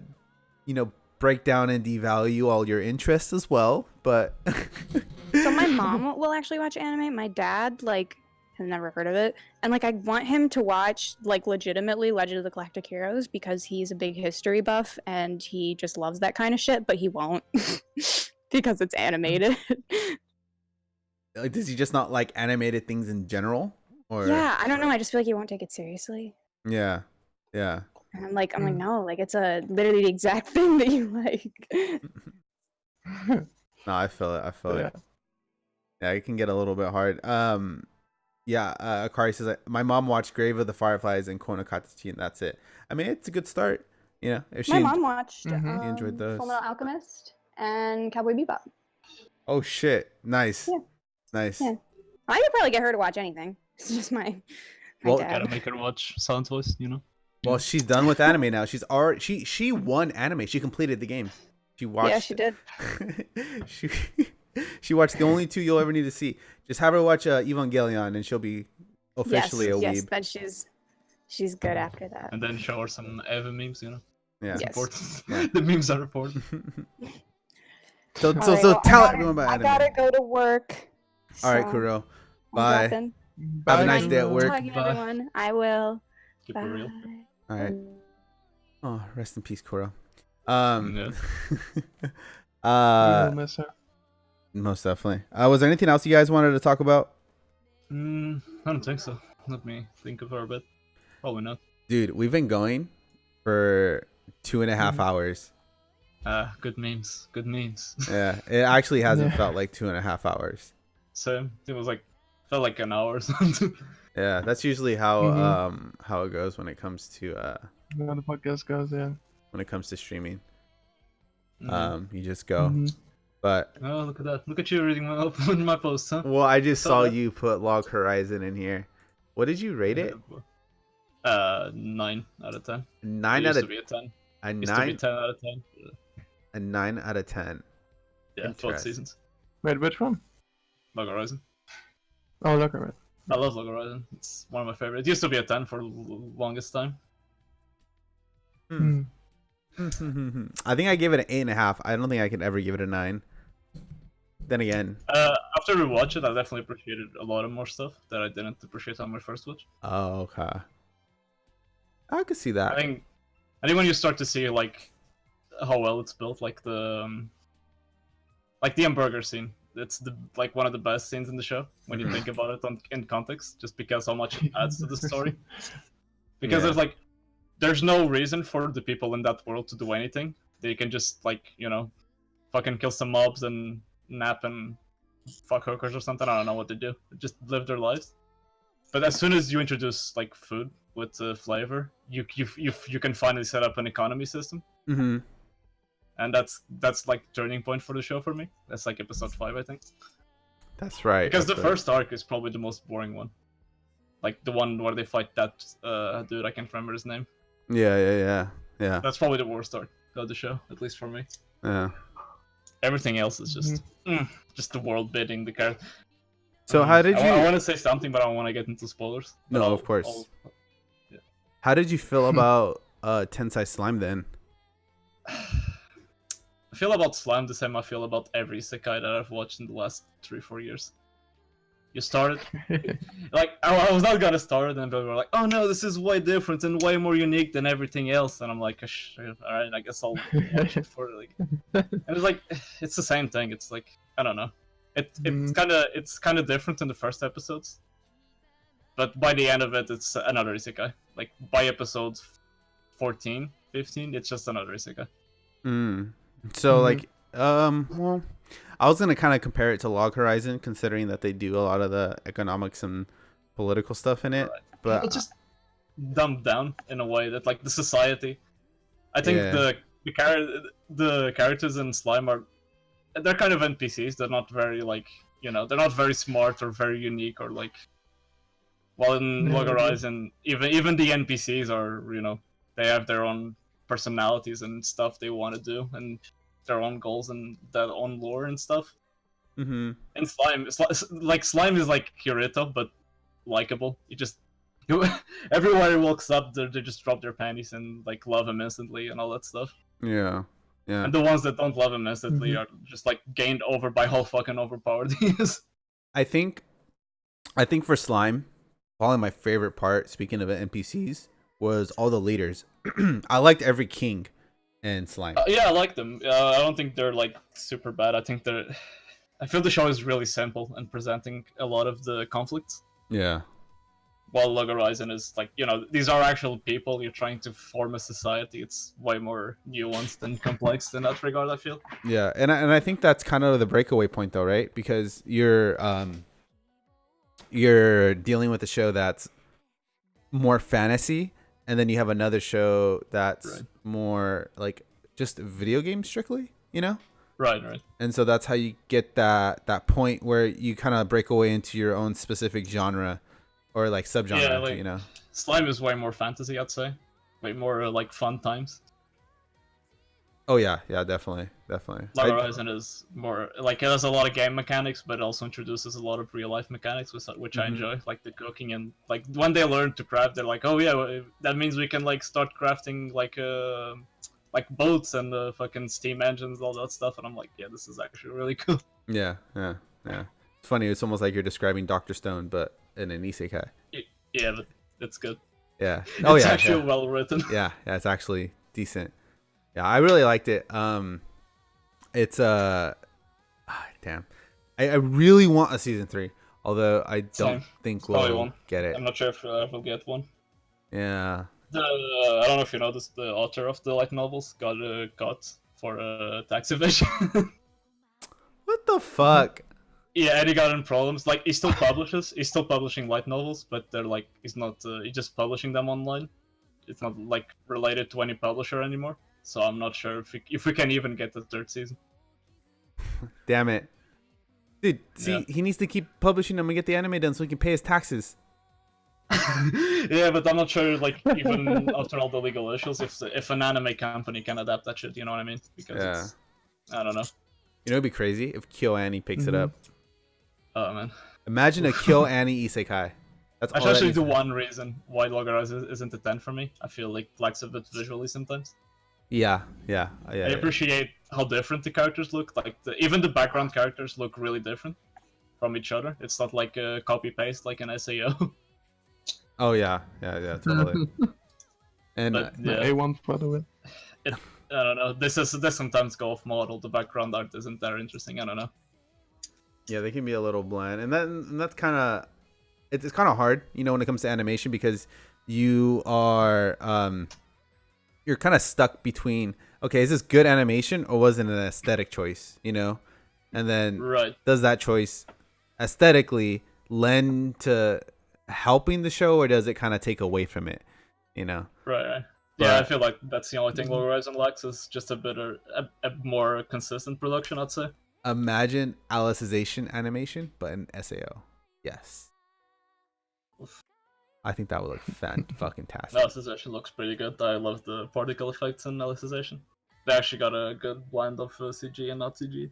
you know, break down and devalue all your interests as well, but So my mom will actually watch anime. My dad like has never heard of it, and like I want him to watch like legitimately Legend of the Galactic Heroes because he's a big history buff and he just loves that kind of shit, but he won't because it's animated. like, does he just not like animated things in general, or Yeah, I don't know. I just feel like he won't take it seriously. yeah. And I'm like, no, like it's literally the exact thing that you like. No, I feel it. Yeah, it can get a little bit hard. Akari says my mom watched Grave of the Fireflies and Konokatachi, and that's it. I mean, it's a good start. You know, if My mom watched enjoyed those. Fullmetal Alchemist and Cowboy Bebop. Oh shit! Nice. Yeah. Nice. Yeah. I could probably get her to watch anything. It's just my Well, dad. Gotta make her watch Silent Voice, you know? Well, she's done with anime now. She's already she won anime. She completed the game. She watched. Yeah, she did. she watched the only 2 you'll ever need to see. Just have her watch Evangelion, and she'll be officially a weeb. Yes, but she's good after that. And then show her some Eva memes, you know? Yeah. Yes. Important. Yeah. The memes are important. So All right, well, tell I gotta- everyone about I anime. gotta go to work. All right, so Kuro. I'm Bye. dropping. Have a Bye, nice day at Kuro. work. Talk to Bye. everyone. I will. Keep it real. Bye. All right. Oh, rest in peace, Kuro. Yeah. We uh, will miss her. most definitely. Was there anything else you guys wanted to talk about? I don't think so. Let me think of her a bit. Probably not. Dude, we've been going for 2.5 hours. Good memes. Good memes. Yeah, it actually hasn't Yeah. felt like 2.5 hours. So it was like, felt like an hour or something. Yeah, that's usually how it goes when it comes to How the podcast goes, yeah. streaming. Mhm. You just go. Mhm. But Oh, look at that. Look at you reading my post, huh? well, I just Saw saw that. you put Log Horizon in here. What did you rate it? 9 out of 10. 9 It out used of to be a 10. a Used to be 9 10 out of 10. a 9 out of 10. Yeah, both Interesting. seasons. Wait, which one? Log Horizon. Oh, look at it. I love Log Horizon. It's one of my favorites. It used to be a 10 for the longest time. Hmm. I think I gave it an 8.5. I don't think I could ever give it a 9. Then again, I after we watch it, I definitely appreciated a lot of more stuff that I didn't appreciate on my first watch. Oh, okay. I could see that. I think when you start to see like how well it's built, like the hamburger scene, it's like one of the best scenes in the show when you think about it in context, just because how much it adds to the story. Because there's no reason for the people in that world to do anything. They can just fucking kill some mobs and nap and fuck hookers or something. I don't know what they do. Just live their lives. But as soon as you introduce like food with flavor, you can finally set up an economy system. Mm-hmm. And that's like turning point for the show for me. That's like episode 5, I think. That's right. Because that's the first arc is probably the most boring one. Like the one where they fight that dude, I can't remember his name. Yeah. That's probably the worst arc of the show, at least for me. Yeah. Everything else is just the world bidding the character. So how did you? I want to say something, but I don't want to get into spoilers. No, of course. How did you feel about Tensai Slime then? I feel about Slime the same I feel about every isekai that I've watched in the last 3-4 years. You started like I was not gonna start it, and people were like, "Oh no, this is way different and way more unique than everything else." And I'm like, "All right, I guess I'll watch it for like." And it's like it's the same thing. It's like I don't know. It's kind of different in the first episodes, but by the end of it, it's another isekai. Like by episode 14, 15, it's just another isekai. So like, well, I was gonna kind of compare it to Log Horizon, considering that they do a lot of the economics and political stuff in it. Right. But it's just dumbed down in a way that like the society. I think the characters in Slime they're kind of NPCs. They're not very like they're not very smart or very unique or like. While in Log Horizon, even the NPCs are they have their own personalities and stuff they want to do and their own goals and their own lore and stuff. Mm-hmm. And Slime is like Kirito but likable. Everywhere he walks up, they just drop their panties and like love him instantly and all that stuff. Yeah. And the ones that don't love him instantly are just like gained over by how fucking overpowered he is. I think for Slime, probably my favorite part, speaking of NPCs, was all the leaders. I liked every king in Slime. Yeah, I like them. I don't think they're like super bad. I feel the show is really simple and presenting a lot of the conflicts. Yeah. While Log Horizon is like, these are actual people. You're trying to form a society. It's way more nuanced and complex in that regard, I feel. Yeah, and I think that's kind of the breakaway point, though, right? Because you're dealing with a show that's more fantasy, and then you have another show that's more like just video games strictly, Right. And so that's how you get that point where you kind of break away into your own specific genre or like subgenre, like, Slime is way more fantasy, I'd say. Way more like fun times. Oh yeah, definitely. Log Horizon is more like it has a lot of game mechanics, but it also introduces a lot of real life mechanics, which I enjoy, like the cooking and like when they learn to craft, they're like, oh yeah, that means we can like start crafting like boats and fucking steam engines, all that stuff, and I'm like, yeah, this is actually really cool. Yeah. It's funny. It's almost like you're describing Dr. Stone, but in an isekai. Yeah, but it's good. Yeah. It's actually well written. Yeah, it's actually decent. Yeah, I really liked it. It's damn. I really want a season 3, although I don't think we'll get it. I'm not sure if we'll get one. Yeah. I don't know if you noticed, the author of the light novels got caught for tax evasion. What the fuck? Yeah, and he got in problems. Like, he still publishes. He's still publishing light novels, but they're like, he's not. He's just publishing them online. It's not like related to any publisher anymore. So I'm not sure if we can even get the 3rd season. Damn it, dude. See, he needs to keep publishing them and get the anime done so he can pay his taxes. Yeah, but I'm not sure. Like, even after all the legal issues, if an anime company can adapt that shit, you know what I mean? Because I don't know. It'd be crazy if KyoAni picks it up. Oh man. Imagine a KyoAni isekai. That's actually the one reason why Log Horizon isn't a 10 for me. I feel like lacks a bit visually sometimes. Yeah. I appreciate how different the characters look. Like even the background characters look really different. from each other. It's not like a copy paste like an SAO. Oh yeah, totally. And But The yeah, A1 for the win. I don't know. This sometimes go off model. The background art isn't that interesting. I don't know. yeah, they can be a little bland, and that's kind of it's kind of hard, you know, when it comes to animation because you are you're kind of stuck between, okay, is this good animation or was it an aesthetic choice, you know? And then Right. does that choice aesthetically lend to helping the show or does it kind of take away from it, you know? Right. Yeah, I But- feel like that's the only thing Log Horizon lacks is just a more consistent production, I'd say. Imagine Alicization animation, but an SAO. Yes. I think that would look fucking tastic. Alicization looks pretty good. I love the particle effects in Alicization. They actually got a good blend of CG and not CG.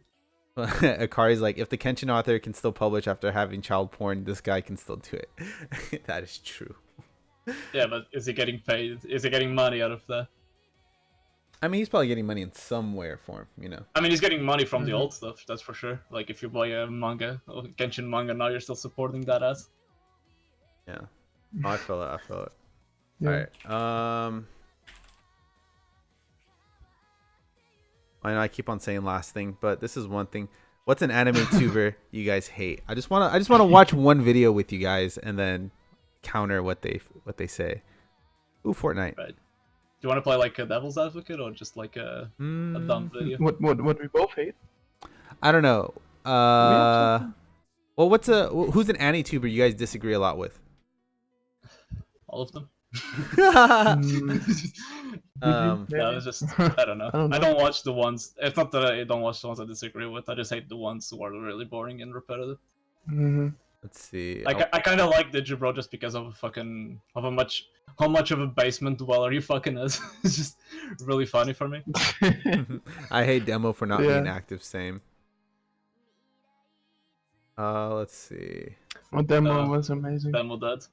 Akari's like, if the Kenshin author can still publish after having child porn, this guy can still do it. That is true. Yeah, but is he getting paid? Is he getting money out of that? I mean, he's probably getting money in some way or form, you know. I mean, he's getting money from the old stuff, that's for sure. Like, if you buy a manga, or Genshin manga, now you're still supporting that ass. Yeah. Oh, I feel it. Yeah. All right. I know I keep on saying last thing, but this is one thing. What's an anime tuber you guys hate? I just wanna watch one video with you guys and then counter what they say. Ooh, Fortnite. Right. Do you want to play like a devil's advocate or just like a dumb video? What we both hate? I don't know. have Well, who's an anime-tuber you guys disagree a lot with? All of them? Um, No, it's just I don't know. I don't know. I don't watch the ones. It's not that I don't watch the ones I disagree with. I just hate the ones who are really boring and repetitive. Mm-hmm. Let's see. Like I kind of like Digibro just because of how much of a basement dweller he fucking is. It's just really funny for me. I hate Demo for not Yeah. being active. Same. Let's see. What demo Uh, was amazing. Demo Dead.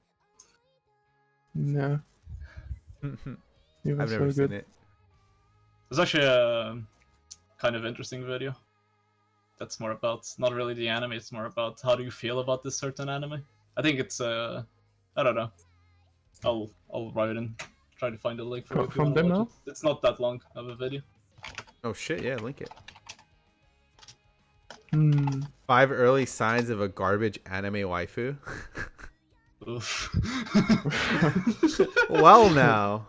No, I've he was never so seen good. it. There's actually a kind of interesting video. That's more about not really the anime. It's more about how do you feel about this certain anime. I think it's I don't know. I'll write it in. Try to find a link for you if you From wanna watch Demo? it. It's not that long of a video. Oh shit! Yeah, link it. Hmm. 5 early signs of a garbage anime waifu. Oof. Well, now.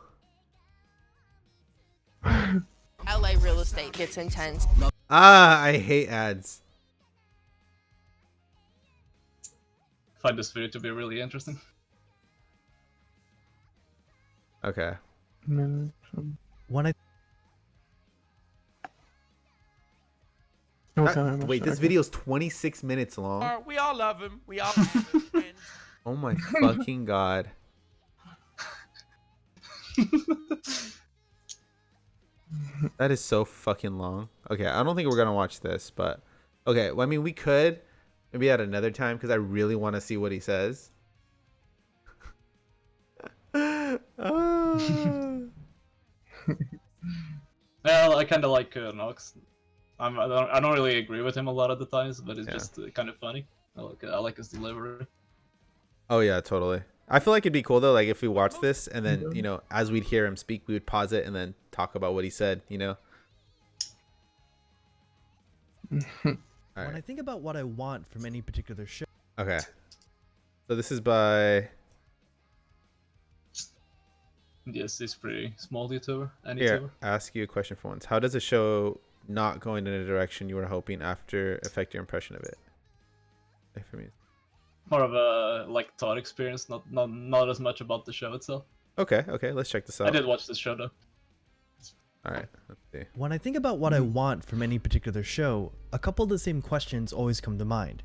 LA real estate gets intense. I hate ads. Find this video to be really interesting. Okay. No, When I no, sorry, I'm Wait, sorry. this video's 26 minutes long. we all love him. We all have his friends. Oh my fucking god. That is so fucking long. Okay, I don't think we're gonna watch this, but okay. Well, I mean, we could maybe at another time because I really want to see what he says. Well, I kind of like Nox. I don't really agree with him a lot of the times, but it's Yeah. just kind of funny. I like his delivery. Oh yeah, totally. I feel like it'd be cool though, like if we watch this and then you know, as we'd hear him speak, we would pause it and then talk about what he said. You know. All When I right. think about what I want from any particular show, Okay. So this is by. Yes, he's pretty small YouTuber. Any Here, YouTuber. ask you a question for once. How does a show not go in a direction you were hoping after affect your impression of it? Like for me. More of a like thought experience, not as much about the show itself. Okay, let's check this out. I did watch this show though. All right, let's see. when I think about what I want from any particular show, a couple of the same questions always come to mind.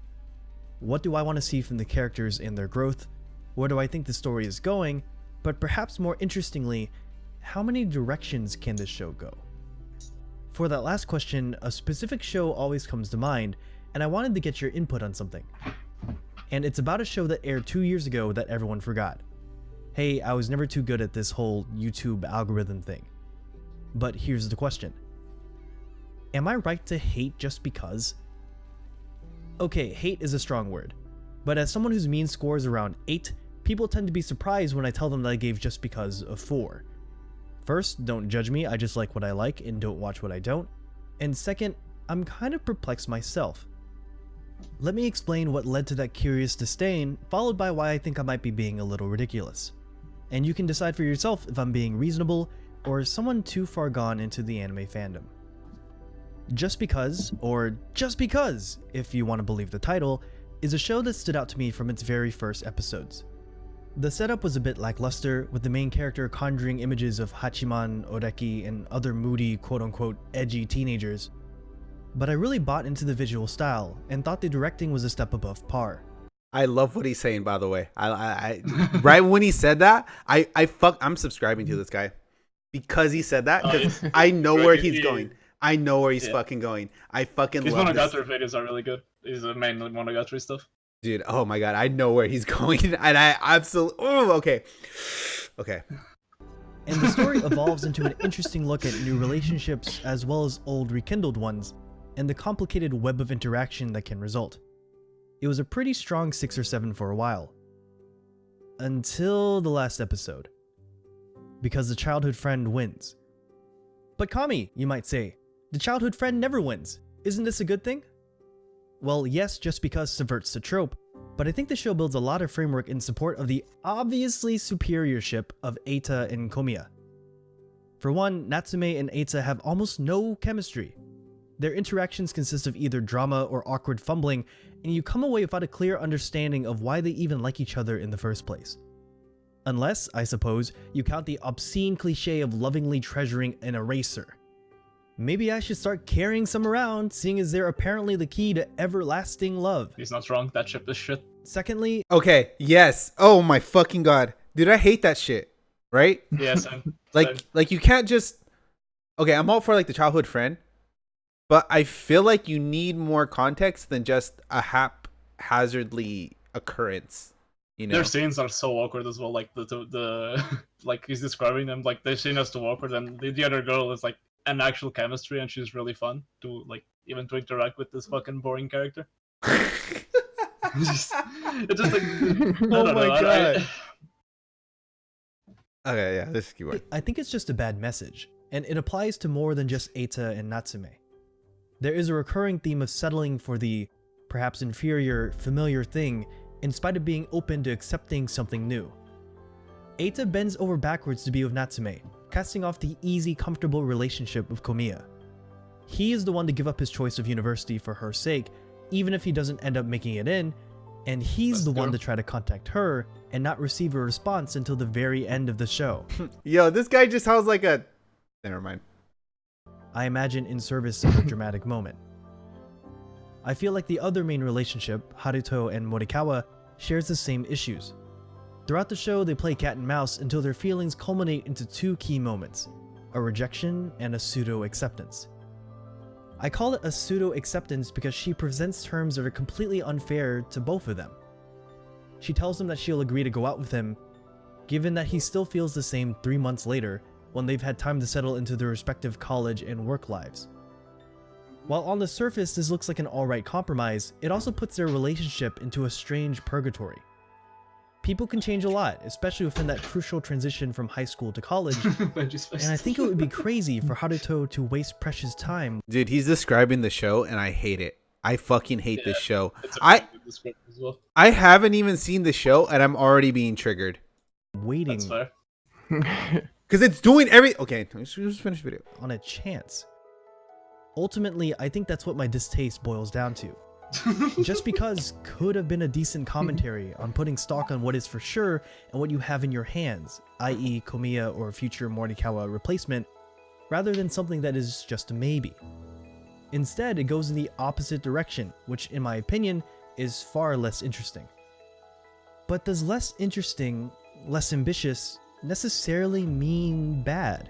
What do I want to see from the characters in their growth? Where do I think the story is going? But perhaps more interestingly, how many directions can this show go? For that last question, a specific show always comes to mind, and I wanted to get your input on something. And it's about a show that aired 2 years ago that everyone forgot. Hey, I was never too good at this whole YouTube algorithm thing. But here's the question. Am I right to hate just because? Okay, hate is a strong word, but as someone whose mean score is around 8, people tend to be surprised when I tell them that I gave Just Because a 4. First, don't judge me, I just like what I like and don't watch what I don't. And second, I'm kind of perplexed myself. Let me explain what led to that curious disdain, followed by why I think I might be being a little ridiculous. And you can decide for yourself if I'm being reasonable or someone too far gone into the anime fandom. Just Because, or Just Because, if you want to believe the title, is a show that stood out to me from its very first episodes. The setup was a bit lackluster, with the main character conjuring images of Hachiman, Oreki, and other moody, quote-unquote, edgy teenagers. But I really bought into the visual style, and thought the directing was a step above par. I love what he's saying, by the way. I right when he said that, I'm subscribing to this guy. Because he said that, because I know where he's going. I know where he's fucking going. I fucking love this. His Monogatari videos are really good. He's the main Monogatari stuff. Dude, oh my god, I know where he's going, and I absolutely... Oh, okay. Okay. And the story evolves into an interesting look at new relationships, as well as old rekindled ones, and the complicated web of interaction that can result. It was a pretty strong 6 or 7 for a while. Until the last episode. Because the childhood friend wins. But Kami, you might say, the childhood friend never wins. Isn't this a good thing? Well, yes, Just Because subverts the trope, but I think the show builds a lot of framework in support of the obviously superiorship of Eita and Komiya. For one, Natsume and Eita have almost no chemistry. Their interactions consist of either drama or awkward fumbling, and you come away without a clear understanding of why they even like each other in the first place. Unless, I suppose, you count the obscene cliche of lovingly treasuring an eraser. Maybe I should start carrying some around, seeing as they're apparently the key to everlasting love. He's not wrong, that ship is shit. Secondly... Okay, yes. Oh my fucking god. Dude, I hate that shit. Right? Yeah, same. Like you can't just... Okay, I'm all for like the childhood friend, but I feel like you need more context than just a haphazardly occurrence. You know? Their scenes are so awkward as well. Like the like he's describing them, like their scene is too awkward, and the other girl is like an actual chemistry, and she's really fun to like even to interact with this fucking boring character. it's just like oh my god. Okay, yeah, this is keyword. I think it's just a bad message, and it applies to more than just Eita and Natsume. There is a recurring theme of settling for the perhaps inferior, familiar thing in spite of being open to accepting something new. Eita bends over backwards to be with Natsume, casting off the easy, comfortable relationship with Komiya. He is the one to give up his choice of university for her sake, even if he doesn't end up making it in, and he's the one to try to contact her and not receive a response until the very end of the show. Yo, this guy just sounds like a... Never mind. I imagine in service of a dramatic moment. I feel like the other main relationship, Haruto and Morikawa, shares the same issues. Throughout the show, they play cat and mouse until their feelings culminate into 2 key moments, a rejection and a pseudo-acceptance. I call it a pseudo-acceptance because she presents terms that are completely unfair to both of them. She tells him that she'll agree to go out with him, given that he still feels the same 3 months later, when they've had time to settle into their respective college and work lives. While on the surface this looks like an alright compromise, it also puts their relationship into a strange purgatory. People can change a lot, especially within that crucial transition from high school to college, and I think it would be crazy for Haruto to waste precious time. Dude, he's describing the show and I hate it. I fucking hate this show. As well. I haven't even seen the show and I'm already being triggered. Waiting That's fair. Because it's doing every... Okay, let's just finish the video. on a chance. Ultimately, I think that's what my distaste boils down to. Just Because could have been a decent commentary on putting stock on what is for sure and what you have in your hands, i.e. Komiya or future Morikawa replacement, rather than something that is just a maybe. Instead, it goes in the opposite direction, which in my opinion is far less interesting. But does less interesting, less ambitious, necessarily mean bad?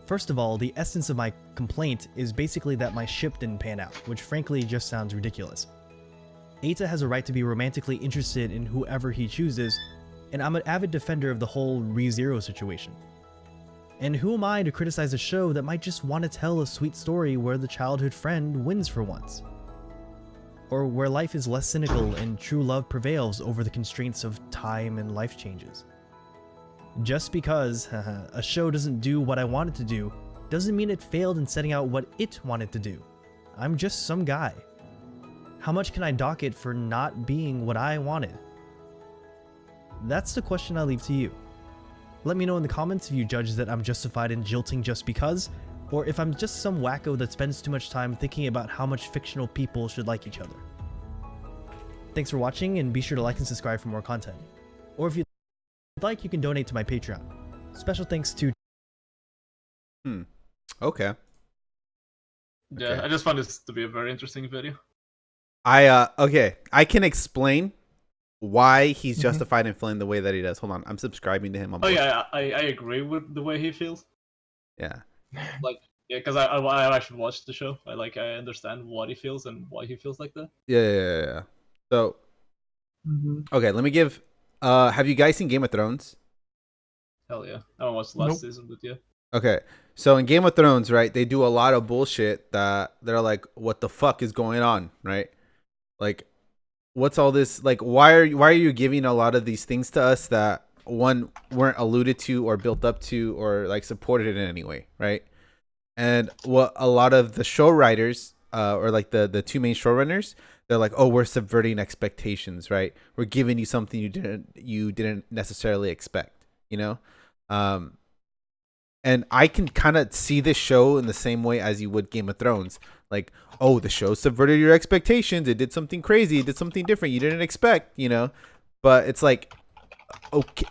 First of all, the essence of my complaint is basically that my ship didn't pan out, which frankly just sounds ridiculous. Eita has a right to be romantically interested in whoever he chooses, and I'm an avid defender of the whole ReZero situation. And who am I to criticize a show that might just want to tell a sweet story where the childhood friend wins for once? or where life is less cynical and true love prevails over the constraints of time and life changes. Just because a show doesn't do what I want it to do doesn't mean it failed in setting out what it wanted to do. I'm just some guy. How much can I dock it for not being what I wanted? That's the question I leave to you. Let me know in the comments if you judge that I'm justified in jilting just because, or if I'm just some wacko that spends too much time thinking about how much fictional people should like each other. Thanks for watching, and be sure to like and subscribe for more content. Or if you'd like, you can donate to my Patreon. Special thanks to... Okay. Yeah, Okay. I just found this to be a very interesting video. Okay, I can explain why he's justified in feeling the way that he does. Hold on, I'm subscribing to him on Oh both. yeah, I agree with the way he feels. Yeah. Like, yeah, because I actually watched the show. I understand what he feels and why he feels like that. Yeah. So, Mhm. okay, let me give. Have you guys seen Game of Thrones? Hell yeah, I haven't watched the last Nope. season, but yeah. Okay, so in Game of Thrones, right, they do a lot of bullshit that they're like, what the fuck is going on, right? Like, what's all this? Like, why are you giving a lot of these things to us that one weren't alluded to or built up to or like supported in any way, right? And what a lot of the show writers, or like the two main showrunners, they're like, oh, we're subverting expectations, right? We're giving you something you didn't necessarily expect, you know? And I can kind of see this show in the same way as you would Game of Thrones. Like, oh, the show subverted your expectations. It did something crazy. It did something different you didn't expect, you know? But it's like,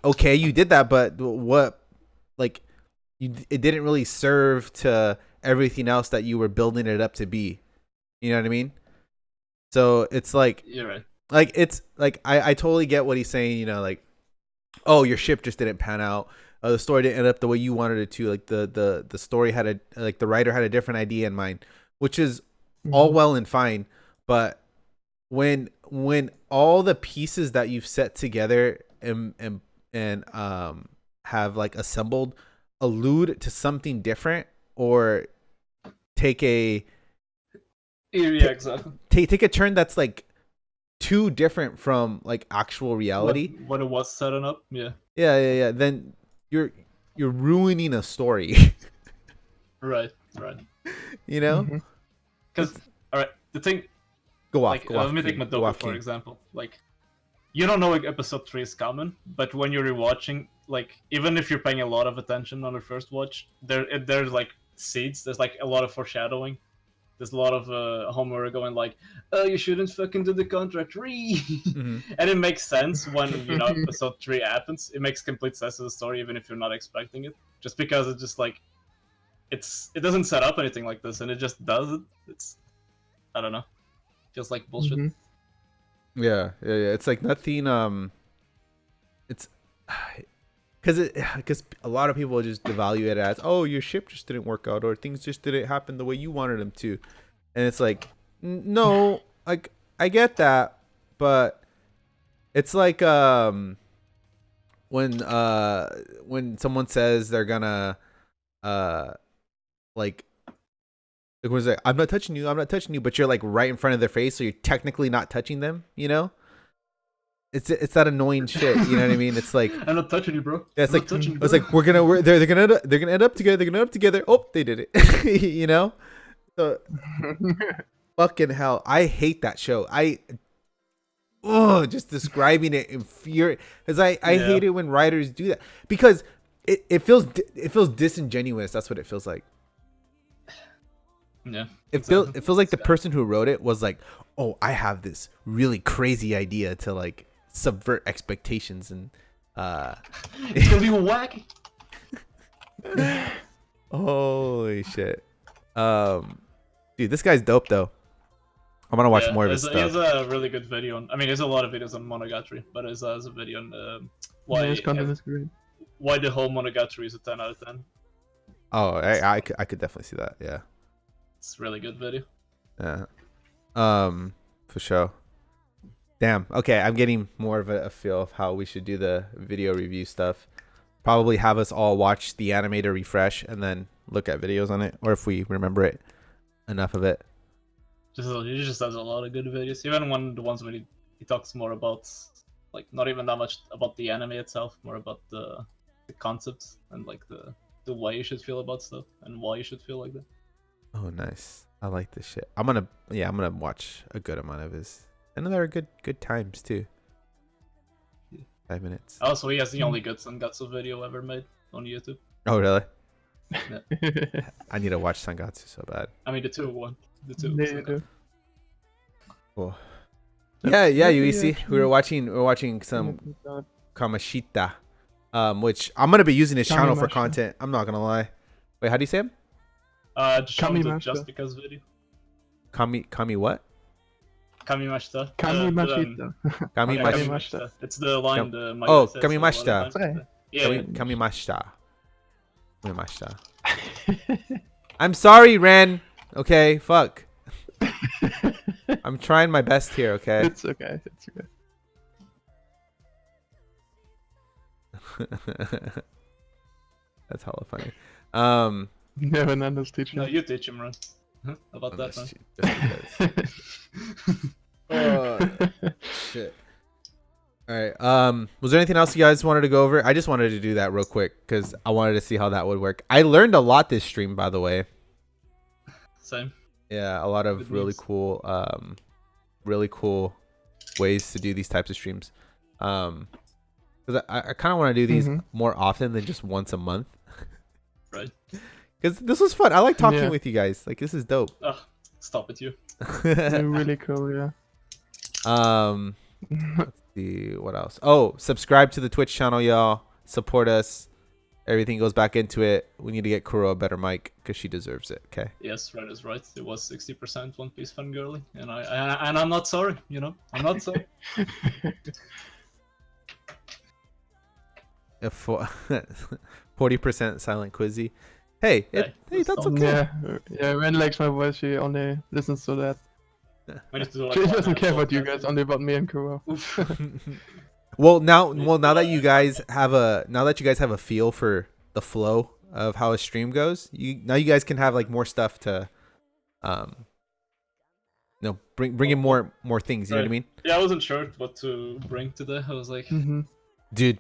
okay, you did that, but what, like, it didn't really serve to everything else that you were building it up to be. You know what I mean? So it's like, You're right. like, it's like, I totally get what he's saying, you know, like, oh, your ship just didn't pan out. The story didn't end up the way you wanted it to. Like the story had the writer had a different idea in mind, which is all well and fine. But when all the pieces that you've set together and have like assembled allude to something different or take a Yeah, exactly. take a turn that's like too different from like actual reality. What it was setting up, yeah. Yeah. Then you're ruining a story. Right. You know? Because, alright, the thing, Go off. like, Go off. let me take King. Go Madoka off, for King. example. Like, you don't know like episode 3 is coming, but when you're rewatching, like, even if you're paying a lot of attention on the first watch, there's like seeds, there's like a lot of foreshadowing. There's a lot of Homer going like, oh, you shouldn't fucking do the contract, Mm-hmm. and it makes sense when, you know, episode 3 happens. It makes complete sense to the story, even if you're not expecting it. Just because it's just like, it doesn't set up anything like this, and it just does it. It's, I don't know, feels like bullshit. Yeah. It's like nothing. It's because a lot of people just devalue it as, oh, your ship just didn't work out, or things just didn't happen the way you wanted them to, and it's like, no, like I get that, but it's like when someone says they're gonna like was it, I'm not touching you, but you're like right in front of their face, so you're technically not touching them, you know? It's that annoying shit, you know what I mean? It's like, I'm not touching you, bro. yeah, it's I'm like, not touching you, it's bro. like they're gonna end up together. Oh, they did it. You know? So, fucking hell, I hate that show. Just describing it because I hate it when writers do that, because it feels disingenuous. That's what it feels like. Yeah. It feels like the person who wrote it was like, oh, I have this really crazy idea to like subvert expectations, and It's gonna be wacky. holy shit. Dude, this guy's dope though. I'm gonna watch more of his He stuff. has a really good video on, I mean, there's a lot of videos on Monogatari, but there's a video on His content is great. why the whole Monogatari is a 10 out of 10. Oh, I could definitely see that. Yeah. It's a really good video. Yeah. For sure. Damn. Okay, I'm getting more of a feel of how we should do the video review stuff. Probably have us all watch the animator refresh and then look at videos on it, or if we remember it, enough of it. He just has a lot of good videos. Even the ones where he talks more about, like, not even that much about the anime itself, more about the concepts and like the way you should feel about stuff and why you should feel like that. Oh, nice. I like this shit. I'm gonna watch a good amount of his, and there are good times too. 5 minutes. Also, he has the only good Sangatsu video ever made on YouTube. Oh, really? Yeah. I need to watch Sangatsu so bad. I mean, the two. Yeah, you do. Cool. Yeah, maybe UEC. actually- We're watching some Kamashita, which I'm gonna be using his channel for Kamimashita. content. I'm not gonna lie. Wait, how do you say him? Just show me the Kamimashita. Just Because video. Kami what? Kamimashita. Kamimashita. Kamimashita. It's the line. Oh, says Kamimashita. a lot of times. Yeah. Kamimashita. I'm sorry, Ren. Okay, fuck. I'm trying my best here. Okay. It's okay. It's okay. That's hella funny. Never Nando's teaching. No, you teach him, Ron. About that, man. Just because. Shit. All right. Was there anything else you guys wanted to go over? I just wanted to do that real quick because I wanted to see how that would work. I learned a lot this stream, by the way. Same. Yeah, a lot of Good really news. cool ways to do these types of streams. Because I kind of want to do these Mhm. more often than just once a month. Right. Because this was fun. I like talking Yeah. with you guys. Like, this is dope. Ugh, stop it, you. They're really cool, yeah. Let's see what else. Oh, subscribe to the Twitch channel, y'all. Support us. Everything goes back into it. We need to get Kuro a better mic because she deserves it. Okay. Yes, Red is right. It was 60% One Piece fangirly, and I'm not sorry. You know, I'm not sorry. If 40% silent quizzy. Hey, Hey, that's stop. okay. Yeah, Ren likes my voice, she only listens to that. We need to do, like, She one doesn't care about you podcast. guys, only about me and Kuro. Oof. Well, now that you guys have a feel for the flow of how a stream goes, you guys can have like more stuff to, bring in more things. You know what I Right. mean, Yeah, I wasn't sure what to bring today. I was like, Mm-hmm. dude.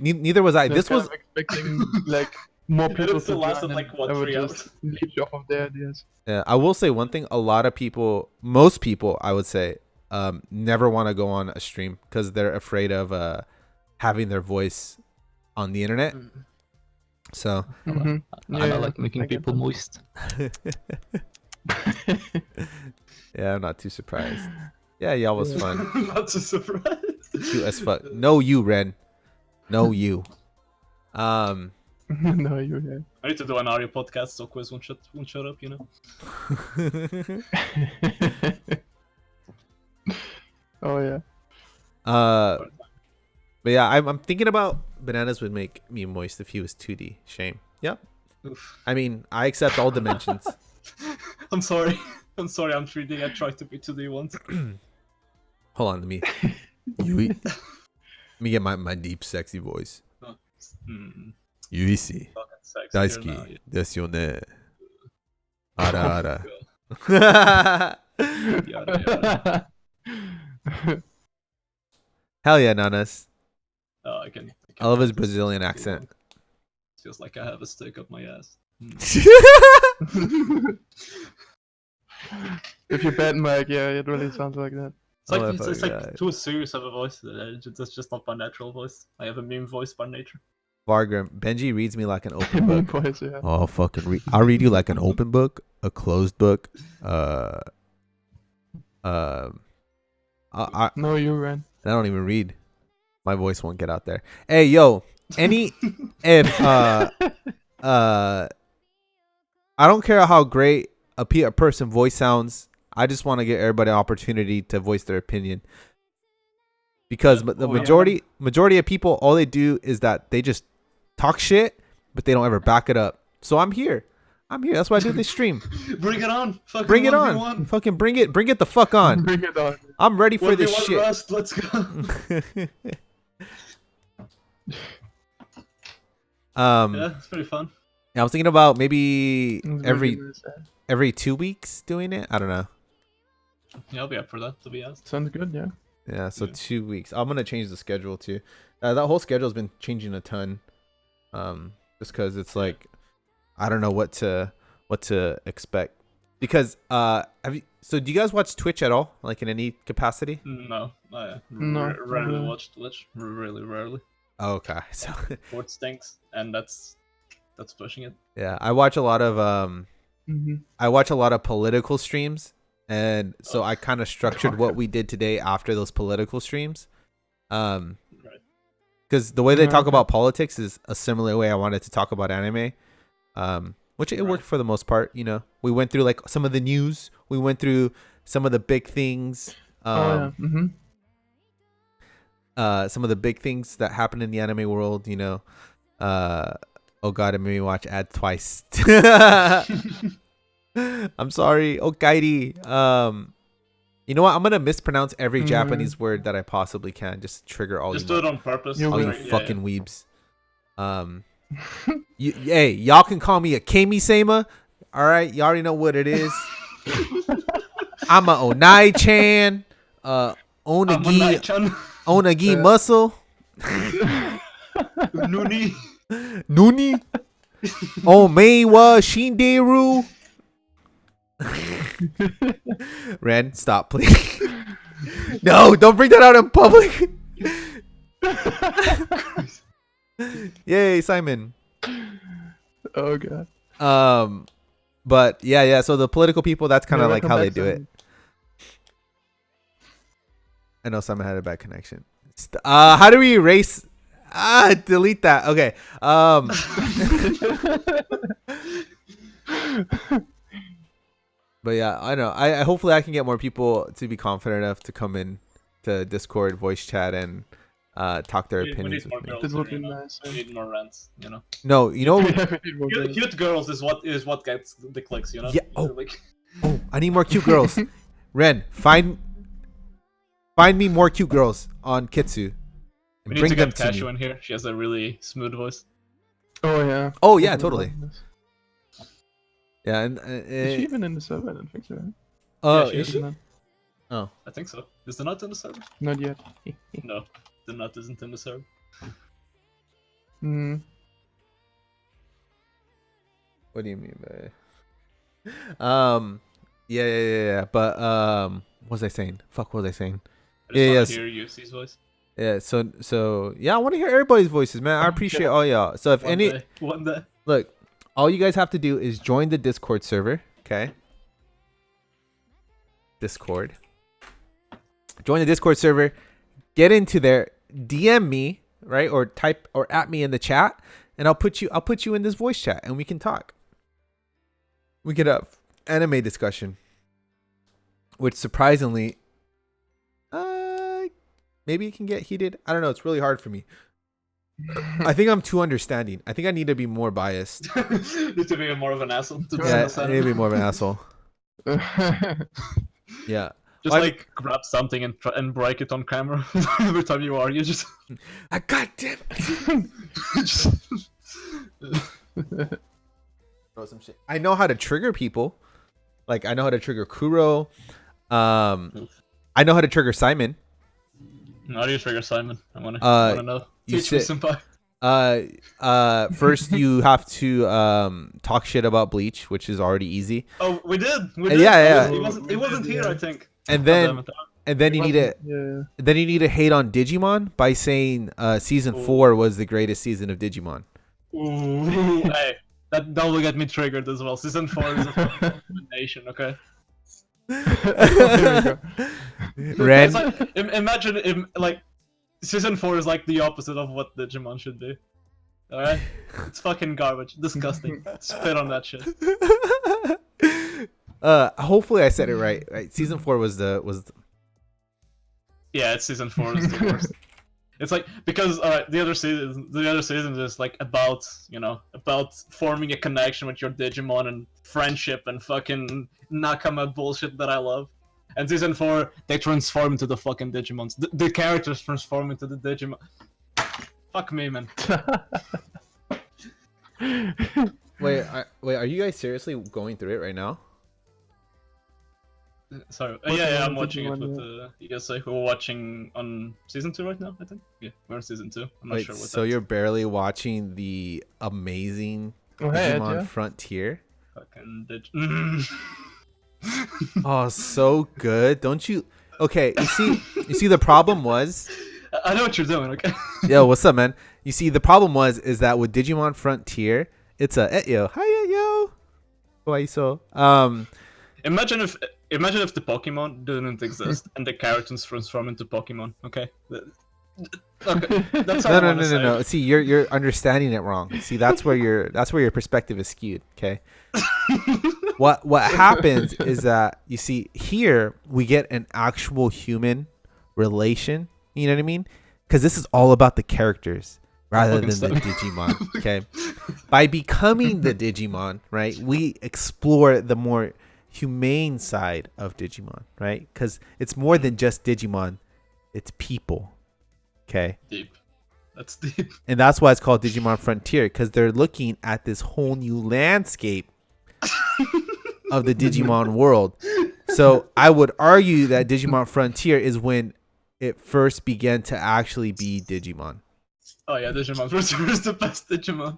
Neither was I. This was expecting like more It people still to lasted, join, like, and what, I would 3 just leech off of their ideas. I will say one thing. A lot of people, most people, I would say, never want to go on a stream because they're afraid of having their voice on the internet. So Mm-hmm. I like making I get people that. moist. yeah, I'm not too surprised. Yeah, y'all was fun. not so surprised. Cute as fuck. No, you, Ren. No, you. No, you yeah. I need to do an Aria podcast so Quiz won't shut up, you know? Oh yeah. But yeah, I'm thinking about Bananas would make me moist if he was 2D. Shame. Yep. Oof. I mean, I accept all dimensions. I'm sorry. I'm 3D. I tried to be 2D once. Hold on, let me get my deep, sexy voice. Hmm. Yuichi, Fucking sexy daisuki here now, desu yo ne. Ara ara. Yada, yada. Hell yeah, Nanas. Oh, I can I love his Brazilian accent. Feels like I have a stick up my ass. Hmm. If you're bad mic, yeah, it really sounds like that. It's like, Oh, it's fuck, like too serious of a voice. That's just not my natural voice. I have a meme voice by nature. Vargrim, Benji reads me like an open My book. voice, yeah. Oh, fucking I'll read you like an open book, a closed book. I No, you Ren. don't even read. My voice won't get out there. Hey, yo, if I don't care how great a person voice sounds. I just want to give everybody an opportunity to voice their opinion. Because the majority of people, all they do is that they just talk shit, but they don't ever back it up. So I'm here. That's why I do this stream. Bring it on. Fucking Bring it 1v1. on. Fucking bring it the fuck on. Bring it on. I'm ready for this 1v1 shit. Rust, let's go. Yeah, it's pretty fun. I was thinking about maybe It's every really sad. every 2 weeks doing it. I don't know. Yeah, I'll be up for that, to be honest. Sounds good, yeah. Yeah, so Yeah. 2 weeks. I'm gonna change the schedule too. That whole schedule's been changing a ton. Just because it's like I don't know what to expect. Because so do you guys watch Twitch at all? Like in any capacity? No, No, rarely no. watch Twitch. Really rarely. Oh, okay. So Sport stinks, and that's pushing it. yeah, I watch a lot of Mm-hmm. I watch a lot of political streams, and so I kind of structured what we did today after those political streams. Right. Because the way they talk Okay. about politics is a similar way I wanted to talk about anime. Which it worked for the most part. You know, we went through like some of the news. We went through some of the big things. Oh yeah. Mm-hmm. Some of the big things that happen in the anime world. You know, oh god, it made me watch ad twice. I'm sorry. Oh, Gaidi. You know what? I'm gonna mispronounce every Japanese word that I possibly can, just to trigger all Just you, do it on purpose. You all you will. Yeah, fucking weebs. Hey, y'all can call me a Kami-sama. All right, you already know what it is. I'm a Onai-chan. Onagi, Ammonite-chan. Onagi muscle. Nuni. Nuni. Omeiwa Shinderu. Ren, stop, please. No, don't bring that out in public. Yay, Simon. Oh god. But yeah. So the political people, that's kind of Yeah, like welcome how they back, do it. Simon. I know Simon had a bad connection. How do we erase? Delete that. Okay. But yeah, I know. I hopefully I can get more people to be confident enough to come in to Discord, voice chat, and talk their We opinions need more with me. girls This would here, be you know? nice. We need more rants, you know. No, you know. Cute girls is what gets the clicks, you know. Yeah, oh. Like, Oh, I need more cute girls. Ren, find me more cute girls on Kitsu. we And need bring to them get to Cashew me. in here. She has a really smooth voice. Oh yeah. Oh yeah, Definitely totally. love this. Yeah, and Is she even in the server? I don't think so. oh, Yeah, she is is. she? Not, Oh, I think so. Is the nut in the server? not yet. No, the nut isn't in the server. Hmm. what do you mean by? Yeah. But what was I saying? Fuck, what was I saying? I just Yeah, want yes. to hear UC's voice. Yeah, so yeah, I want to hear everybody's voices, man. I appreciate all y'all. So if One day. look, all you guys have to do is join the Discord server, okay? Discord. Join the Discord server, get into there, DM me, right? Or type or at me in the chat, and I'll put you in this voice chat and we can talk. We can have anime discussion. Which surprisingly maybe it can get heated. I don't know, it's really hard for me. I think I'm too understanding. I think I need to be more biased. Need to be more of an asshole. To be Yeah, honest. I need to be more of an asshole. Yeah. Just Why- like grab something and break it on camera every time you argue. Just, God damn it. just Throw some shit. I know how to trigger people. Like I know how to trigger Kuro. I know how to trigger Simon. how do you trigger Simon? I wanna know. you Teach me, sit- senpai. First you have to talk shit about Bleach, which is already easy. Oh, we did. Yeah. He wasn't here, I think. And God then damn it. and then you need to Yeah. hate on Digimon by saying season 4 was the greatest season of Digimon. Ooh, hey, that will get me triggered as well. Season 4 is a fucking abomination, okay? There we go. Ren, It's like, imagine, like, Season 4 is like the opposite of what Digimon should be. Alright? It's fucking garbage. Disgusting. Spit on that shit. hopefully I said it right. Right, season 4 was Yeah, it's Season 4 is the worst. It's like, because, alright, the other season is like about, about forming a connection with your Digimon and friendship and fucking Nakama bullshit that I love. And Season 4, they transform into the fucking Digimons. The characters transform into the Digimon. Fuck me, man. wait, are you guys seriously going through it right now? Sorry. Watching Yeah, on I'm the watching it Digimon, with you guys. We're watching on season 2 right now. I think. Yeah, we're on season 2. I'm not Wait, sure what. so that's. you're barely watching the amazing Oh, hey, Ed, Digimon yeah. Frontier? Fucking Oh, so good. Don't you? Okay, you see the problem was. I know what you're doing. Okay. Yo, what's up, man? You see, the problem is that with Digimon Frontier, it's a yo, hi yo, why so? Imagine if the Pokemon didn't exist and the characters transform into Pokemon. Okay. Okay. That's all No, I no, want no, to no, say. no. See, you're understanding it wrong. See, that's where your perspective is skewed. Okay. What happens is that you see here we get an actual human relation. You know what I mean? Because this is all about the characters rather than the Digimon. Okay. By becoming the Digimon, right, we explore the more humane side of Digimon, right? Because it's more than just Digimon; it's people. Okay. Deep. That's deep. And that's why it's called Digimon Frontier, because they're looking at this whole new landscape of the Digimon world. So I would argue that Digimon Frontier is when it first began to actually be Digimon. Oh yeah, Digimon Frontier is the best Digimon.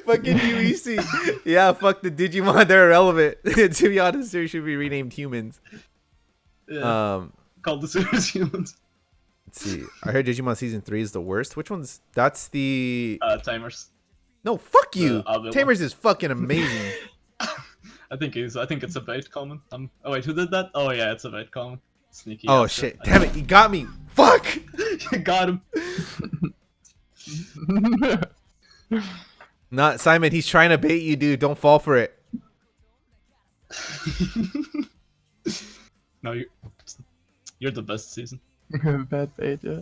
Fucking UEC. Yeah, fuck the Digimon. They're irrelevant. To be honest, they should be renamed humans. Yeah. Called the series humans. Let's see. I heard Digimon Season 3 is the worst. Which one's... That's the... Tamers. No, fuck you. The Tamers is fucking amazing. I think it's a bait comment. Oh wait, who did that? Oh yeah, it's a bait comment. Sneaky. Oh answer. shit. Damn it, you got me. Fuck. You got him. Not Simon, he's trying to bait you, dude. Don't fall for it. No, you're the best season. Bad bait, yeah.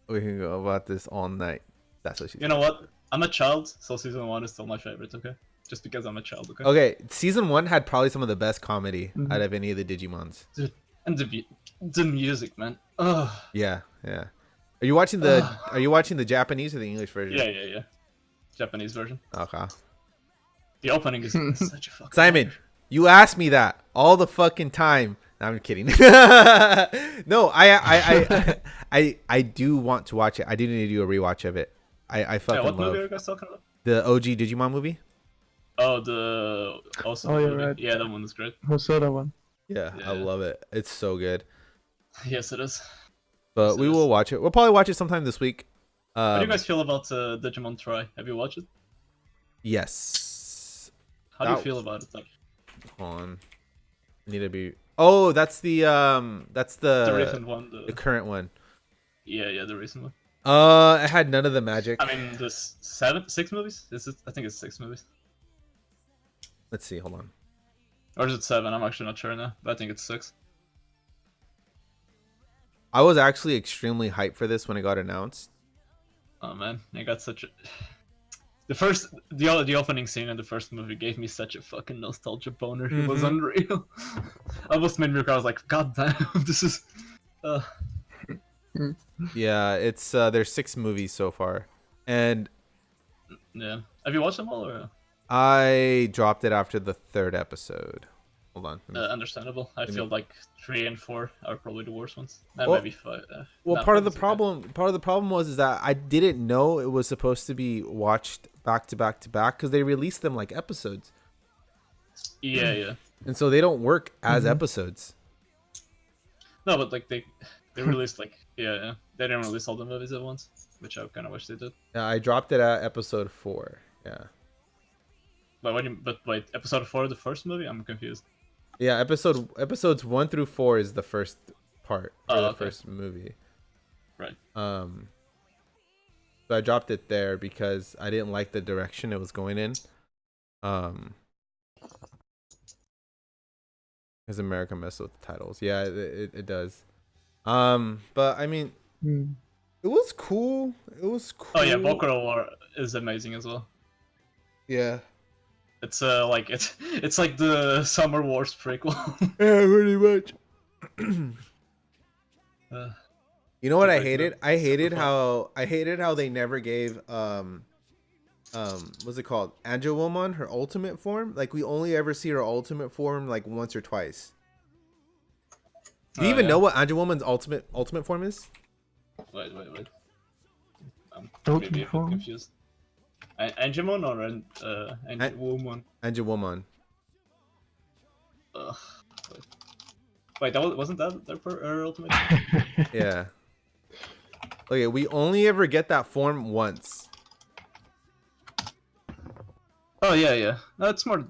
We can go about this all night. That's what she said. You know what? I'm a child, so season 1 is still my favorite, okay? Just because I'm a child, okay? Okay, season 1 had probably some of the best comedy out of any of the Digimons. Dude, and the music, man. Ugh. Yeah, yeah. Are you watching the Japanese or the English version? Yeah. Japanese version. Okay. The opening is such a fucking Simon, you asked me that all the fucking time. No, I'm kidding. No, I do want to watch it. I do need to do a rewatch of it. I fucking what love movie are you guys talking about? the OG Digimon movie. Oh, the awesome yeah, movie. right. Yeah, that one is great. Hosoda one. Yeah, I Yeah. love it. It's so good. Yes, it is. But Yes, we it will is. watch it. We'll probably watch it sometime this week. How do you guys feel about Digimon Tri? Have you watched it? Yes. How do you That- feel about it? Like Hold on. I need to be. Oh, that's the the recent one. the current one. Yeah, the recent one. It had none of the magic. I mean, there's 6 movies. Is it? I think it's 6 movies. Let's see. Hold on. Or is it 7? I'm actually not sure now, but I think it's 6. I was actually extremely hyped for this when it got announced. Oh man, I got such a. The opening scene in the first movie gave me such a fucking nostalgia boner. It was unreal. Almost made me cry. I was like, God damn, this is. Yeah, it's there's 6 movies so far, and Yeah. Have you watched them all? Or? I dropped it after the 3rd episode. Hold on. Understandable. I feel like 3 and 4 are probably the worst ones. Well- Maybe 5. Well, no, part of the five is okay. problem was is that I didn't know it was supposed to be watched back to back to back because they released them like episodes, Yeah. and so they don't work as episodes. No, but like they released like yeah. They didn't release all the movies at once, which I kind of wish they did. Yeah, I dropped it at episode 4. Yeah. But wait, episode 4 of the first movie? I'm confused. Yeah, episodes 1 through 4 is the first part or Oh, the okay. first movie. Right. So I dropped it there because I didn't like the direction it was going in. Because America messed with the titles. Yeah, it does. But I mean, it was cool. It was cool. Oh yeah, Bokuro War is amazing as well. Yeah. It's like it's like the Summer Wars prequel. Yeah, pretty much. You know what I Like hated? that. I hated Super how they never gave what's it called? Angewomon her ultimate form. Like we only ever see her ultimate form like once or twice. Do you even know what Angewoman's ultimate form is? Wait. I'm Ultimate maybe a bit form? confused. Angemon or Angemon? Angewomon. Ugh. Wait, wasn't that her ultimate? Yeah. Okay, we only ever get that form once. Oh yeah. That's more.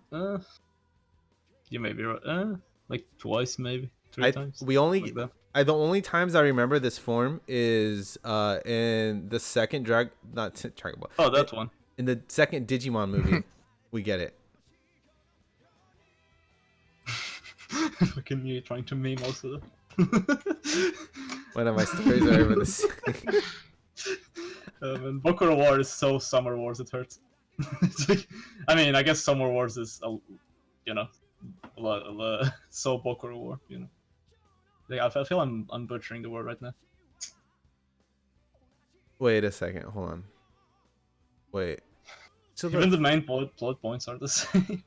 You may be right. Like twice, maybe 3 times. We only like that. the only times I remember this form is in the second Dragon Ball. Oh, that one. In the second Digimon movie, we get it. Fucking you trying to meme also. One of my stories are over this. And Bokuro War is so Summer Wars, it hurts. It's like, I mean, I guess Summer Wars is, you know, a lot, so Bokuro War, you know. Like, I feel I'm butchering the word right now. Wait a second, hold on. Wait. So Even the main plot points are the same.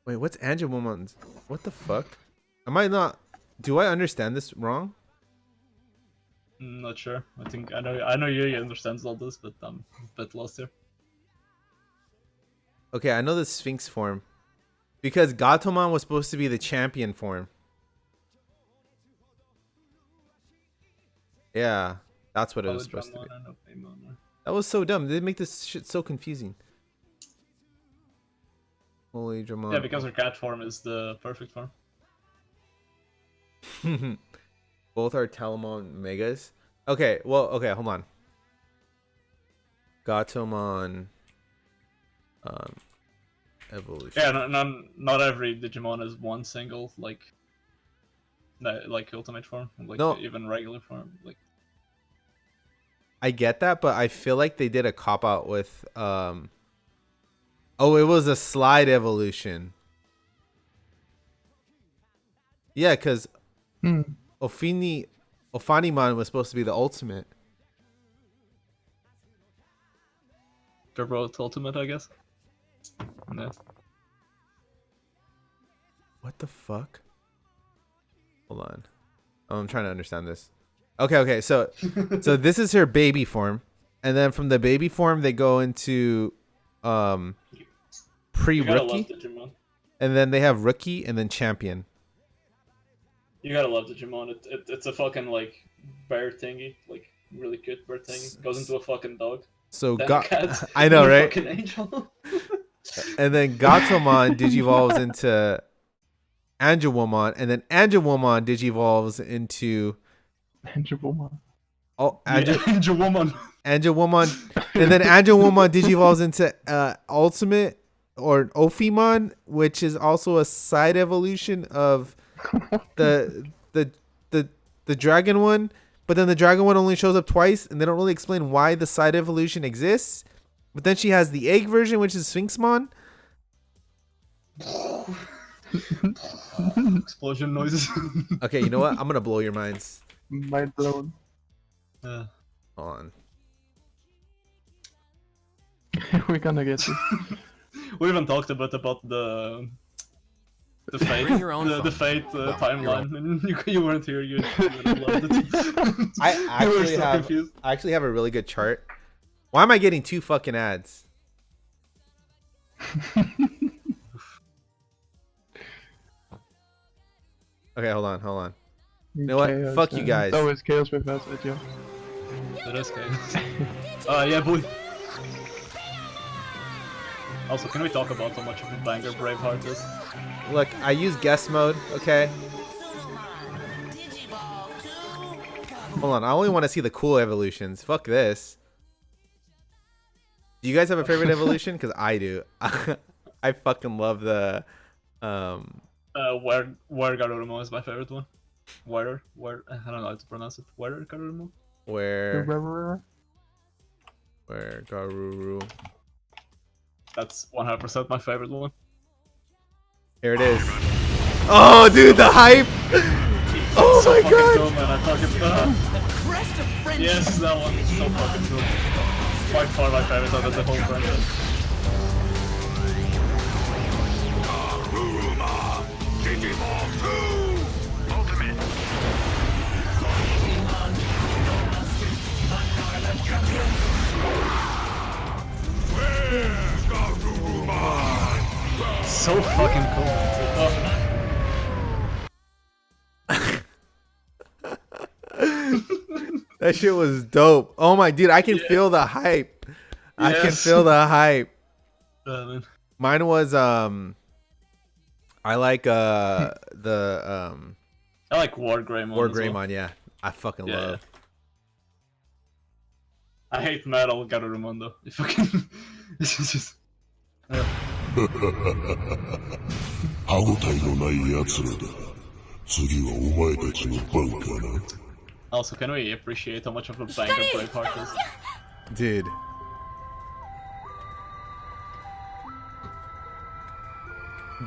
wait, what's Angewomon's? What the fuck? Am I not? Do I understand this wrong? Not sure. I know Yuri understands all this, but I'm a bit lost here. Okay, I know the Sphinx form. Because Gatomon was supposed to be the champion form. Yeah, that's what it was supposed to be. That was so dumb. They make this shit so confusing. Holy Dramon. Yeah, because her cat form is the perfect form. Both are Telemon Megas. Okay, well, okay, hold on. Gatomon evolution. Yeah, not every Digimon is one single like ultimate form, like No. even regular form. Like I get that, but I feel like they did a cop out with oh, it was a slide evolution. Yeah, because Ofanimon was supposed to be the ultimate. they're both ultimate, I guess. Yeah. What the fuck? Hold on. Oh, I'm trying to understand this. Okay. So this is her baby form, and then from the baby form they go into You gotta love pre-rookie, Digimon. and then they have rookie, and then champion. You gotta love Digimon. It's a fucking like bear thingy, like really cute bear thingy. Goes into a fucking dog. So Then cat, I know, then right? Fucking angel. And then Gatomon digivolves into Angewomon, and then Angewomon digivolves into Angewomon. Angewomon. Angewomon, and then Angewomon digivolves into Ultimate or Ophimon, which is also a side evolution of the dragon one. But then the dragon one only shows up twice, and they don't really explain why the side evolution exists. But then she has the egg version, which is Sphinxmon. Explosion noises. Okay, you know what? I'm gonna blow your minds. Mind blown. Yeah. Hold on. We're gonna get this. We even talked about the fate, Bring your own the phone. fate Well, timeline, and you weren't here. You would have loved it. I You were actually so have confused. I actually have a really good chart. Why am I getting 2 fucking ads? Okay, hold on. You know what? Chaos, Fuck you man. guys. It's always chaos with us, Joe. It is chaos. Yeah, boy. Also, can we talk about how much of a banger Braveheart is? Look, I use guest mode, okay? Hold on, I only want to see the cool evolutions. Fuck this. Do you guys have a favorite evolution? Because I do. I fucking love the Where Garurumo is my favorite one. Where I don't know how to pronounce it. Where Garurumo? where Garuru. That's 100% my favorite one. Here it is. Oh, dude, the hype! Oh So my fucking god! cool, man. I fucking Yes, that one is so fucking cool. By far my favorite out of the whole franchise. So fucking cool. Oh. That shit was dope. Oh my dude, I can feel the hype. I can feel the hype. Mine was I like the I like War Greymon. War as well. Greymon, yeah. I fucking love. I hate Metal Garurumon. You fucking this is just 歯応えのない奴らだ。次はお前たちの番かな。 Also, can we appreciate how much of a banger Braveheart is? Dude.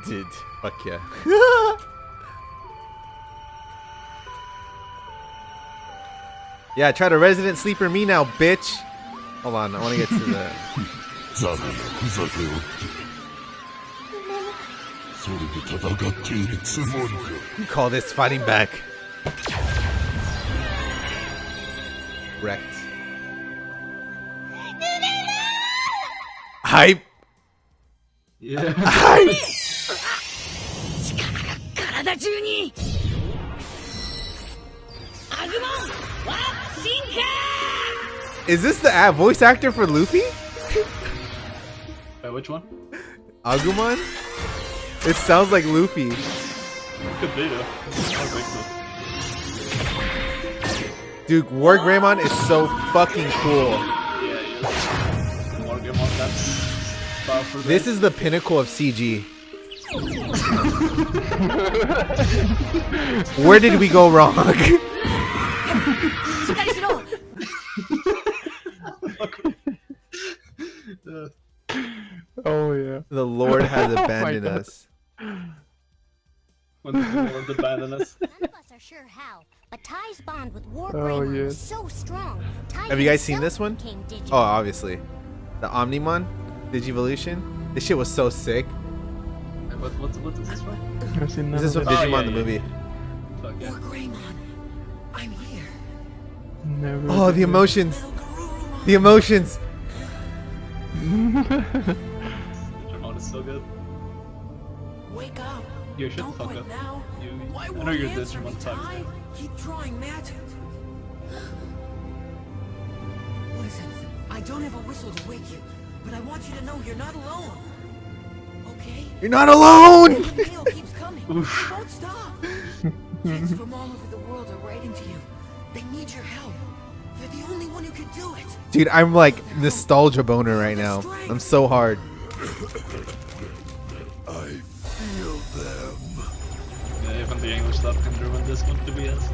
Dude, fuck yeah. Yeah, try to resident sleeper me now, bitch. Hold on, I want to get to the... ザルなふざけおってそれで戦っているつもりか You call this fighting back. Wrecked. Hype. Yeah. Hype. Is this the voice actor for Luffy? Wait, which one? Agumon? It sounds like Luffy. Could be though. I don't think so. Dude, War Greymon is so fucking cool. Yeah. War Greymon, that's powerful. This is the pinnacle of CG. Where did we go wrong? Oh yeah. The Lord has abandoned God. us. When the Lord abandoned us. None of us are sure how, but Ty's bond with War Oh, Greymon yeah. is so strong. Ty Have you guys seen himself this one? became Digimon. Oh, obviously. The Omnimon Digivolution. This shit was so sick. What is this from? I've seen This none is of from it. Oh, Digimon yeah, the yeah. movie. Fuck yeah. Greymon, I'm here. Never Oh, the seen it. emotions. The emotions. Digimon is so good. Wake up. You should Don't fuck quit up. now. Why I know won't you're you answer me, Digimon type. Ty? Keep drawing magic. Listen, I don't have a whistle to wake you, but I want you to know you're not alone. Okay? You're not alone. The mail keeps coming. Don't stop. Kids from all over the world are writing to you. They need your help. You're the only one who can do it. Dude, I'm like nostalgia boner right now. I'm so hard. I feel them. Yeah, even the English dub can ruin this one, to be honest.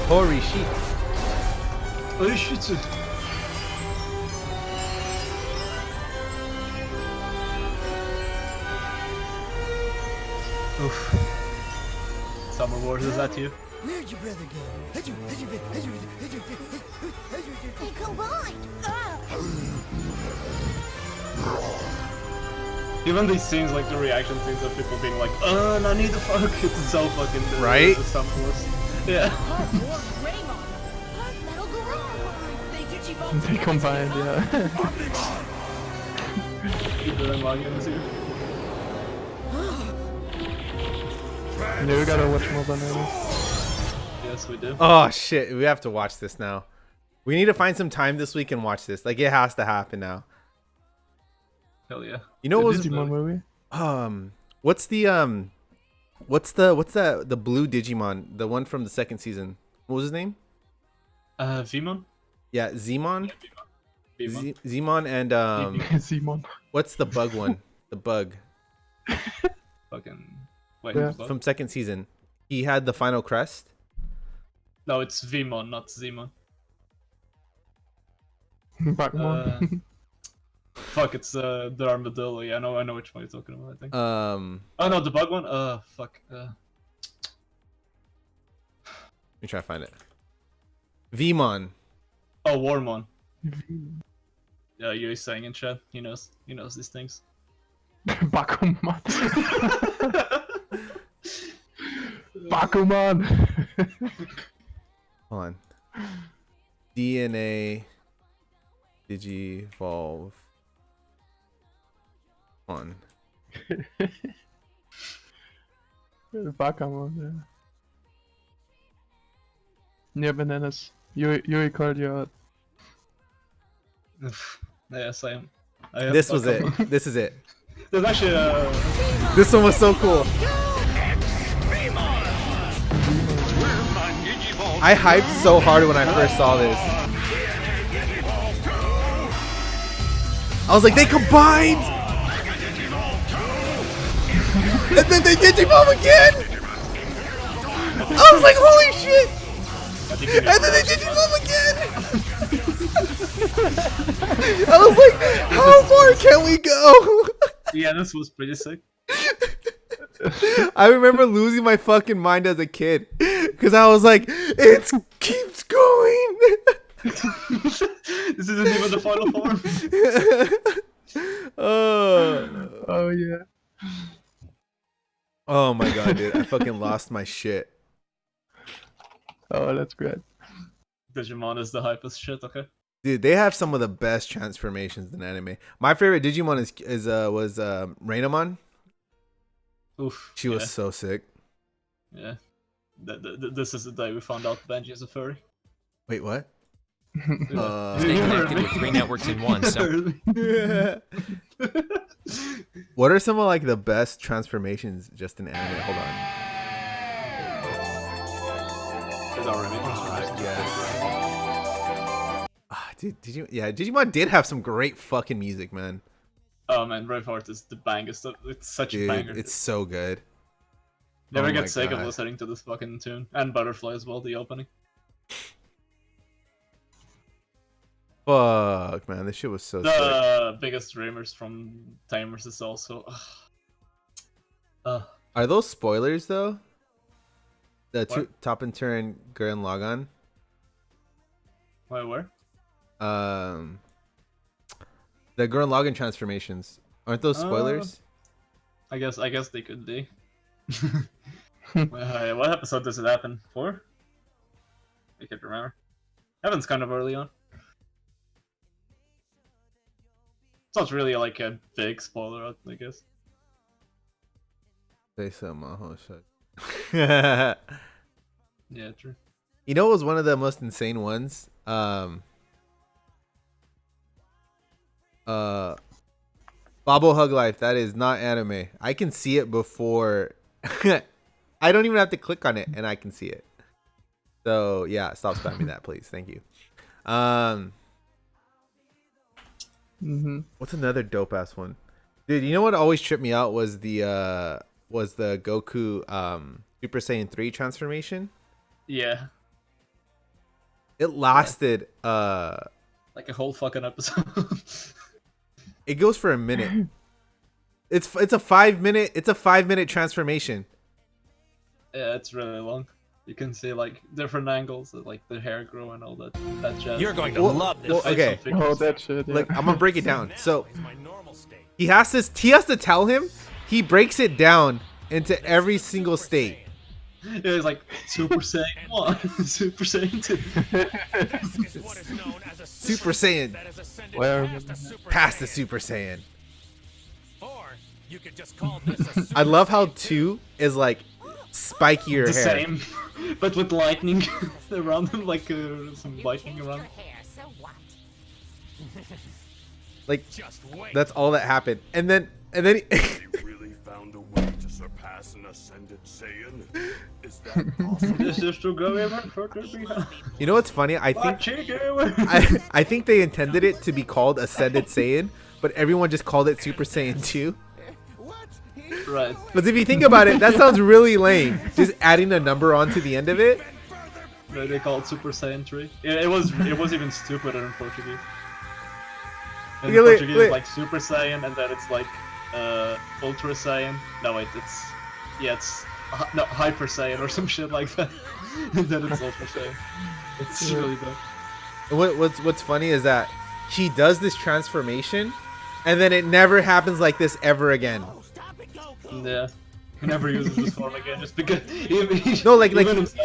Holy shit. Oh shit! Oof. Summer Wars, is that you? Where'd your brother go? They combined. Even these scenes, like the reaction scenes of people being like, I need the fuck," it's so fucking good. Right? The Summer Wars. Yeah. War Greymon. Metal Garurumon. They combined, yeah. Keep the Magans here. Yeah, we gotta watch more bananas. Yes, we do. Oh shit, we have to watch this now. We need to find some time this week and watch this. Like it has to happen now. Hell yeah. You know what was Digimon movie? what's the what's the blue Digimon, the one from the second season? What was his name? Vimon? Yeah, Zmon. Vimon. Zmon and Simon. what's the bug one? The bug Fucking. Wait, Yeah. what? from second season. He had the final crest. No, it's Vmon, not Zmon. Bakmon. Fuck, it's the armadillo. Yeah, I know which one you're talking about. I think. Um, Oh no, the bug one. Fuck. let me try to find it. Vmon. Oh, Warmon. Yeah, you're saying in chat. He knows these things. Bakuman. Bakuman. Hold on. DNA Digivolve. On. Bakuman, yeah. Yeah, bananas. Yuri called you out. Yes, I am. This was it. This is it. There's actually This one was so cool. I hyped so hard when I first saw this. I was like, they combined! And then they Digivolve again! I was like, holy shit! And then they Digivolve again! I was like, how far can we go? Yeah, this was pretty sick. I remember losing my fucking mind as a kid because I was like, it keeps going. This isn't even the final form. Oh yeah. Oh my god, dude! I fucking lost my shit. Oh, that's great. Digimon is the hypest shit. Okay. Dude, they have some of the best transformations in anime. My favorite Digimon was Rainamon. Oof. She was so sick. Yeah. This is the day we found out Benji is a furry. Wait, what? Stay connected with 3 networks in one. So. What are some of like the best transformations just in anime? Hold on. Dude, Digimon did have some great fucking music, man. Oh man, Braveheart is the bangest. It's such a banger. It's so good. Never get sick of listening to this fucking tune. And Butterfly as well, the opening. Fuck, man, this shit was so sick. The biggest streamers from Timers is also... Are those spoilers, though? The two Top and Turn Gurren Lagann? Wait, where? The Gurren Lagann transformations. Aren't those spoilers? I guess they could be. What episode does it happen? 4? I can't remember. Happens kind of early on. It's not really like a big spoiler, I guess. Say so, Maho shit. Yeah, true. You know what was one of the most insane ones? Babo Hug Life, that is not anime. I can see it before I don't even have to click on it and I can see it. So yeah, stop spamming that, please. Thank you. What's another dope ass one? Dude, you know what always tripped me out was the Goku Super Saiyan 3 transformation. Yeah. It lasted like a whole fucking episode. It goes for a minute. It's a 5 minute transformation. Yeah, it's really long. You can see like different angles, like the hair grow and all that jazz. You're going to love this. Okay. Oh, that shit. Yeah. Like, I'm gonna break it down. So he has to tell him. He breaks it down into every single state. Yeah, it's like Super Saiyan 1, Super Saiyan 2. Super Saiyan. Where? Past the Super Saiyan. I love how 2 is like spikier the hair. Same, but with lightning around him, like some lightning around him. Like, that's all that happened. And then He really found a way to surpass an ascended Saiyan? Is that possible? This is to go even further behind. You know what's funny? I think they intended it to be called Ascended Saiyan, but everyone just called it Super Saiyan 2. Right. Because if you think about it, that sounds really lame. Just adding a number onto the end of it. They call it Super Saiyan 3. It was even stupider in Portuguese. In Portuguese, it's like Super Saiyan, and then it's like Ultra Saiyan. No wait, it's Hyper Saiyan or some shit like that. And then it's Ultra Saiyan. It's really dumb. What's funny is that he does this transformation, and then it never happens like this ever again. Yeah. He never uses this form again, just because. No, like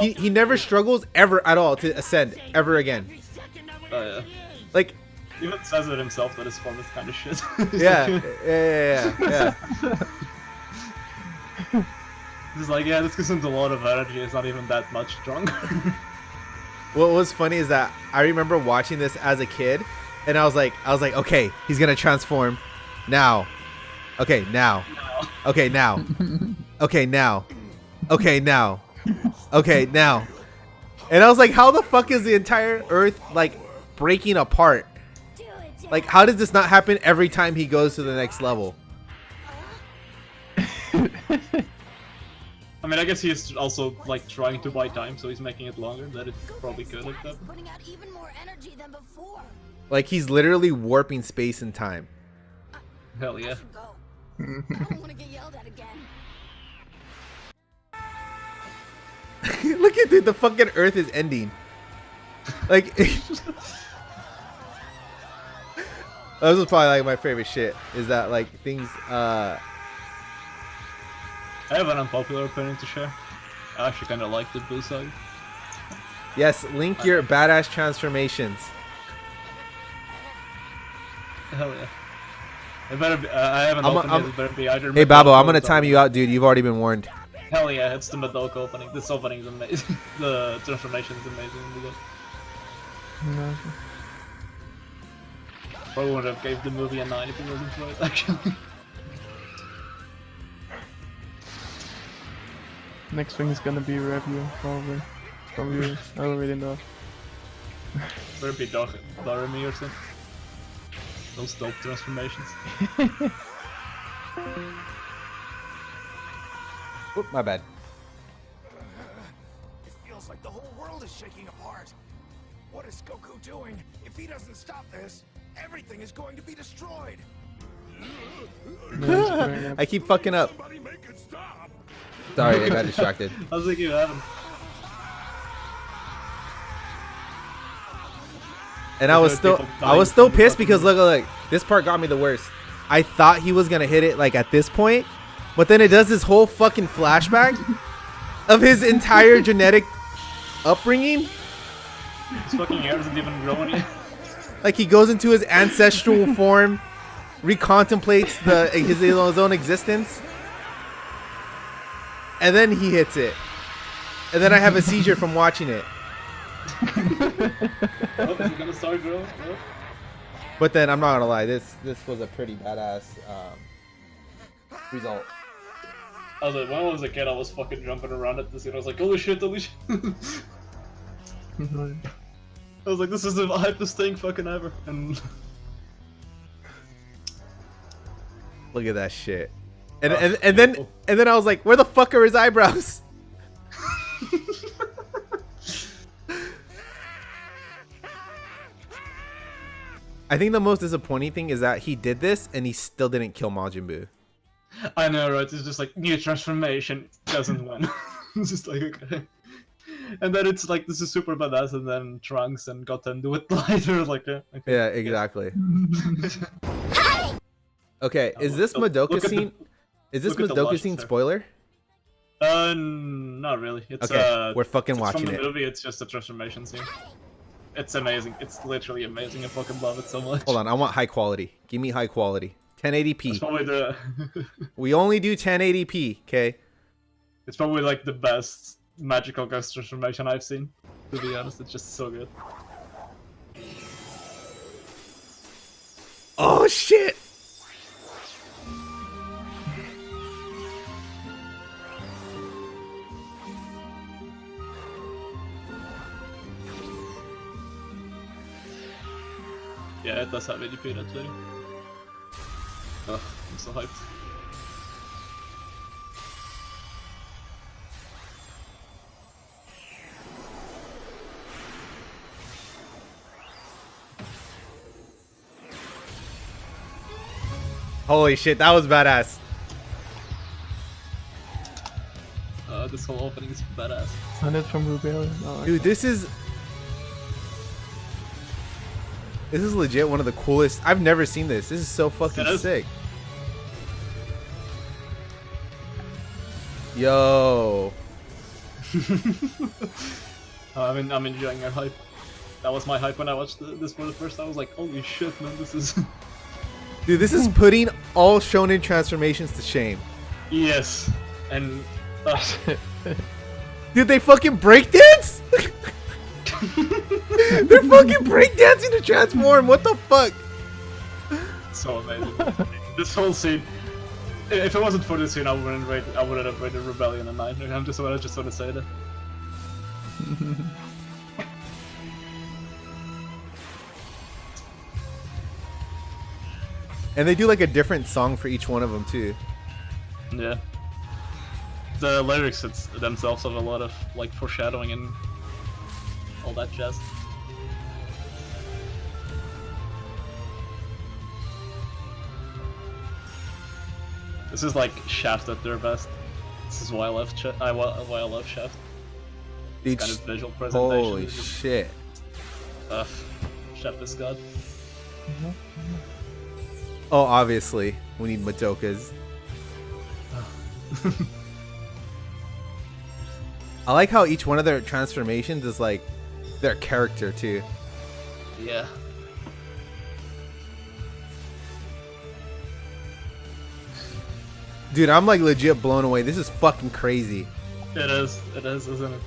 he never struggles ever at all to ascend ever again. Oh yeah. Like he even says it himself that his form is kind of shit. yeah. He's like, yeah, this consumes a lot of energy. It's not even that much stronger. What was funny is that I remember watching this as a kid, and I was like, okay, he's gonna transform now. Okay, now. Okay, now. Okay, now. Okay, now. Okay, now. And I was like, how the fuck is the entire Earth, like, breaking apart? Like, how does this not happen every time he goes to the next level? I mean, I guess he's also, like, trying to buy time, so he's making it longer. That it's probably good at that. Like, he's literally warping space and time. Hell yeah. I don't want to get yelled at again. Look at, dude, the fucking Earth is ending. Like, this was probably like my favorite shit. Is that like things? I have an unpopular opinion to share. I actually kind of like the Blue Saga. Yes, link your badass transformations. Hell yeah. It better be, I haven't opened it. It better be either. Hey Babo, I'm gonna time you out, dude. You've already been warned. Hell yeah, it's the Madoka opening. This opening is amazing. The transformation is amazing. Probably would have gave the movie a 9 if it wasn't for it, actually. Next thing is gonna be a review, probably. From you, I already know. Better be Doremi or something. Those dope transformations. Oop, my bad. It feels like the whole world is shaking apart. What is Goku doing? If he doesn't stop this, everything is going to be destroyed. I keep fucking up. Sorry, I got distracted. I was thinking of having. And I was still pissed because look, this part got me the worst. I thought he was gonna hit it like at this point, but then it does this whole fucking flashback of his entire genetic upbringing. His fucking hair isn't even growing yet. Like he goes into his ancestral form, recontemplates his own existence, and then he hits it, and then I have a seizure from watching it. Oh, is it gonna start growing? Oh. But then I'm not gonna lie, this was a pretty badass result. I was like, when I was a kid, I was fucking jumping around at this, and I was like, holy shit, holy shit. I was like, this is the hypest thing fucking ever. And look at that shit. And then I was like, where the fuck are his eyebrows? I think the most disappointing thing is that he did this and he still didn't kill Majin Buu. I know, right? It's just like, new transformation doesn't win. It's just like, okay. And then it's like, this is super badass, and then Trunks and Goten do it later. Like, okay. Yeah, exactly. Okay, is this Madoka scene? Is this Madoka scene spoiler? Not really. It's okay. We're fucking watching from the it. movie. It's just a transformation scene. It's amazing. It's literally amazing. I fucking love it so much. Hold on, I want high quality. Give me high quality. 1080p. It's probably the. We only do 1080p. Okay. It's probably like the best magical ghost transformation I've seen. To be honest, it's just so good. Oh shit! Yeah, it does have ADP, that's very. Ugh, I'm so hyped. Holy shit, that was badass. This whole opening is badass. And it's from Rebellion. Oh, Dude, this is legit one of the coolest. I've never seen this. This is so fucking sick. Yo. I'm enjoying your hype. That was my hype when I watched this for the first time. I was like, holy shit, man, this is... Dude, this is putting all shonen transformations to shame. Yes. And... Dude, they fucking breakdance? They're fucking breakdancing to transform. What the fuck? So amazing. This whole scene. If it wasn't for this scene, I wouldn't have rated Rebellion a 9. I just want to say that. And they do like a different song for each one of them too. Yeah. The lyrics themselves have a lot of like foreshadowing and all that jazz. This is like Shaft at their best. This is why I love why I love Shaft. Each Kind of visual presentation. Holy shit. Shaft is god. Oh, obviously we need Madoka's. I like how each one of their transformations is like their character too. Yeah. Dude, I'm like legit blown away. This is fucking crazy. It is, isn't it?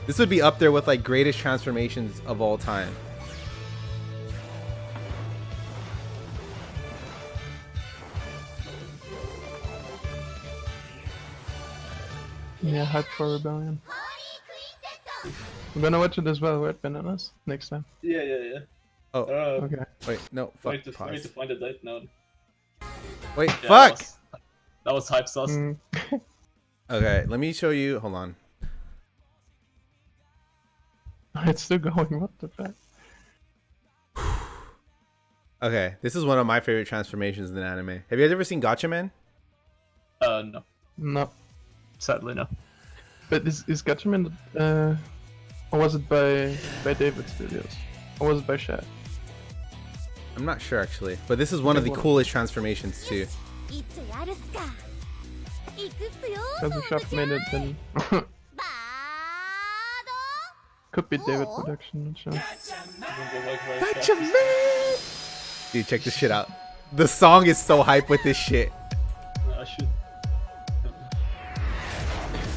This would be up there with like greatest transformations of all time. Yeah, hype for Rebellion. We're gonna watch it as well, right, Bananas? Next time. Yeah. Oh, okay. Wait, no, fuck. Wait to find a date now. Wait, Yeah, fuck! That was hype sauce. Okay, let me show you. Hold on. It's still going, what the fuck? Okay, this is one of my favorite transformations in the anime. Have you guys ever seen Gatchaman? No. No. Sadly, no. But is Gatchaman, or was it by David Studios? Or was it by Shaft? I'm not sure actually, but this is one of the coolest transformations too. Because if Shaft made it, then could be David production, not sure. Dude, check this shit out. The song is so hype with this shit.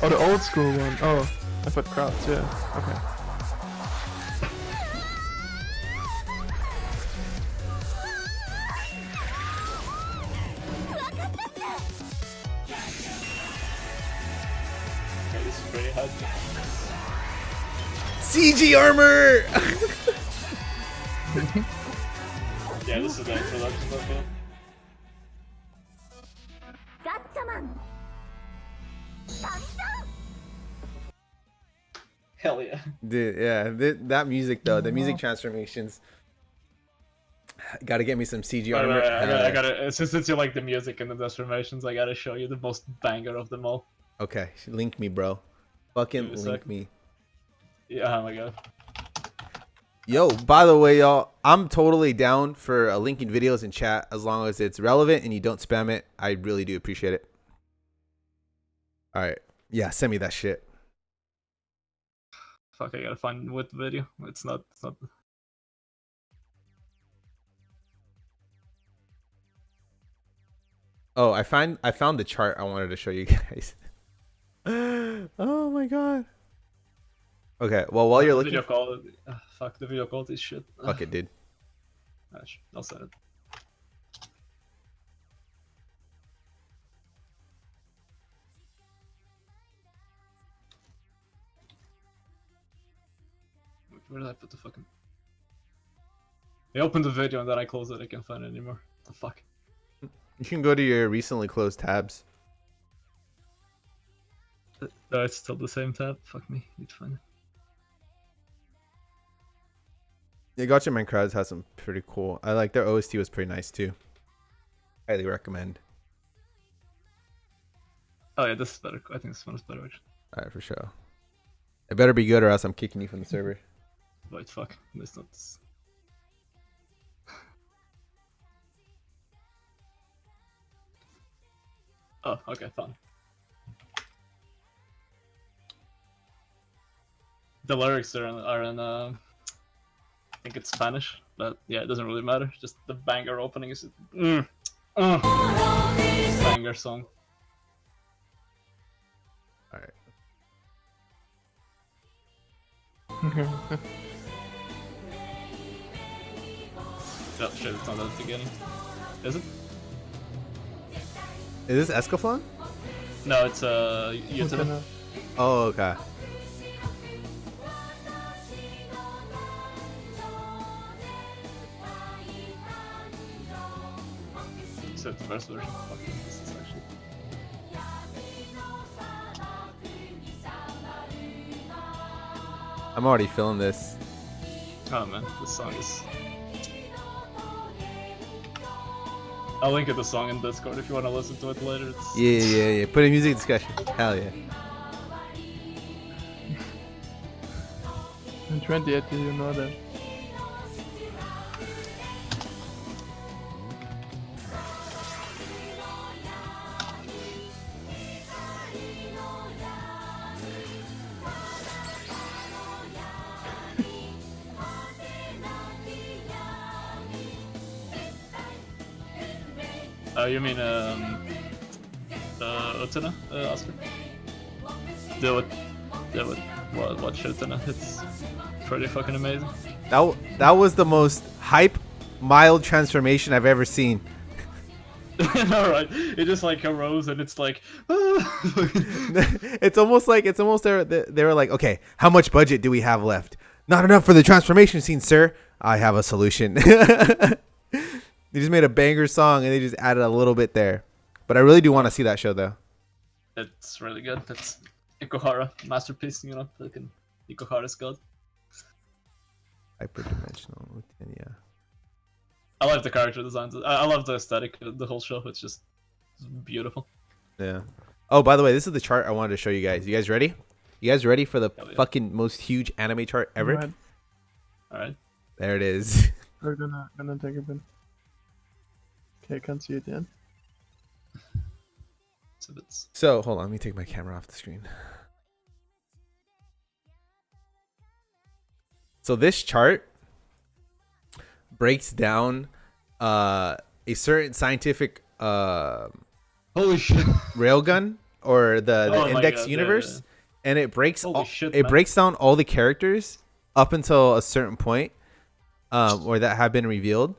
Oh, the old school one. Oh, I put crowds, yeah. Okay. This is pretty hard. CG armor! Yeah, this is the introduction of it. Hell yeah. Dude, yeah, that music though, the music transformations. Gotta get me some CG armor. I gotta, since you like the music and the transformations, I gotta show you the most banger of them all. Okay, link me, bro. Fucking link me. Yeah, oh my god. Yo, by the way, y'all, I'm totally down for linking videos in chat as long as it's relevant and you don't spam it. I really do appreciate it. All right, yeah, send me that shit. Fuck, I gotta find what video. It's not. Oh, I found the chart I wanted to show you guys. Oh my god. Okay, well while you're looking, video call. Fuck, the video call is shit. Fuck it, dude. I'll send it. Where did I put the fucking... I opened the video and then I closed it. I can't find it anymore. What the fuck? You can go to your recently closed tabs. No, it's still the same tab. Fuck me. Need to find it. Yeah, Gatchaman Crowds has some pretty cool. I like their OST was pretty nice too. Highly recommend. Oh yeah, this is better. I think this one is better. Actually. All right, for sure. It better be good, or else I'm kicking you from the server. Wait, fuck. It's not this. Oh, okay, fine. The lyrics are in I think it's Spanish, but yeah, it doesn't really matter. Just the banger opening is banger song. All right. Oh shit, it's not at the beginning. Is it? Is this Escaflon? No, it's Utena. Oh, okay. So it's the first version. Fuck, this is actually. I'm already feeling this. Oh man, this song is. I'll link it the song in Discord if you want to listen to it later. It's... Yeah. Put in music discussion. Hell yeah. I'm 28, do you know that? You mean Utena, Oscar? Do it. Watch Utena. It's pretty fucking amazing. That was the most hype, mild transformation I've ever seen. Alright, it just like arose and it's like it's almost they were like, okay, how much budget do we have left? Not enough for the transformation scene, sir. I have a solution. They just made a banger song and they just added a little bit there. But I really do want to see that show though. It's really good. It's Ikuhara masterpiece, you know, fucking Ikuhara's god. Hyperdimensional, yeah. I love the character designs. I love the aesthetic of the whole show. It's just beautiful. Yeah. Oh, by the way, this is the chart I wanted to show you guys. You guys ready? You guys ready for the fucking most huge anime chart ever? Alright. There it is. We're gonna take a bit. Okay, I can't see it yet. So hold on, let me take my camera off the screen. So this chart breaks down a certain scientific holy shit railgun or the index universe, and it breaks breaks down all the characters up until a certain point or that have been revealed,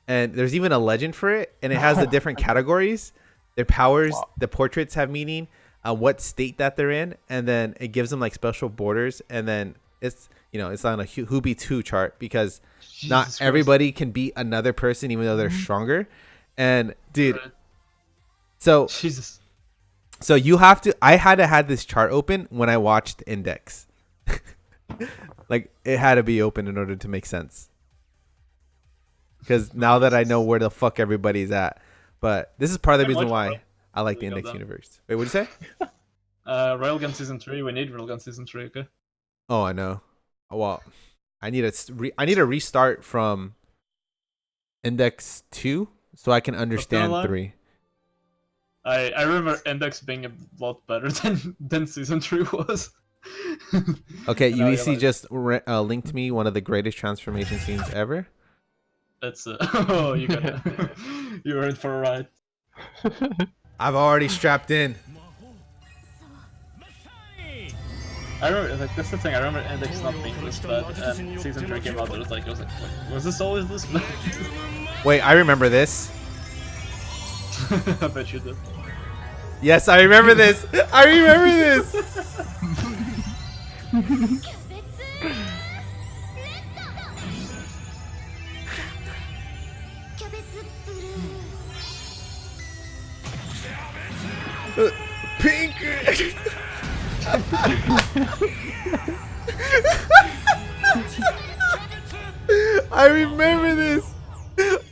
and there's even a legend for it, and it has the different categories, their powers, the portraits have meaning, what state that they're in, and then it gives them like special borders, and then it's it's on a who beats who chart because not everybody can beat another person even though they're stronger. And dude, so you have to, I had to have this chart open when I watched Index. Like it had to be open in order to make sense, because now that I know where the fuck everybody's at. But this is part of the reason why I like the Index universe. Wait, what'd you say? Railgun Season 3, we need Railgun Season 3, okay? Oh, I know. Well, I need a restart from Index 2 so I can understand 3. I remember Index being a lot better than Season 3 was. Okay, UEC just linked me one of the greatest transformation scenes ever. That's oh, you're in for a ride. I've already strapped in. I remember, like, that's the thing. I remember Index not being this bad, and Season 3 came out. I was like, was this always this bad? Wait, I remember this. I bet you did. Yes, I remember this. I remember this. Pink. I remember this.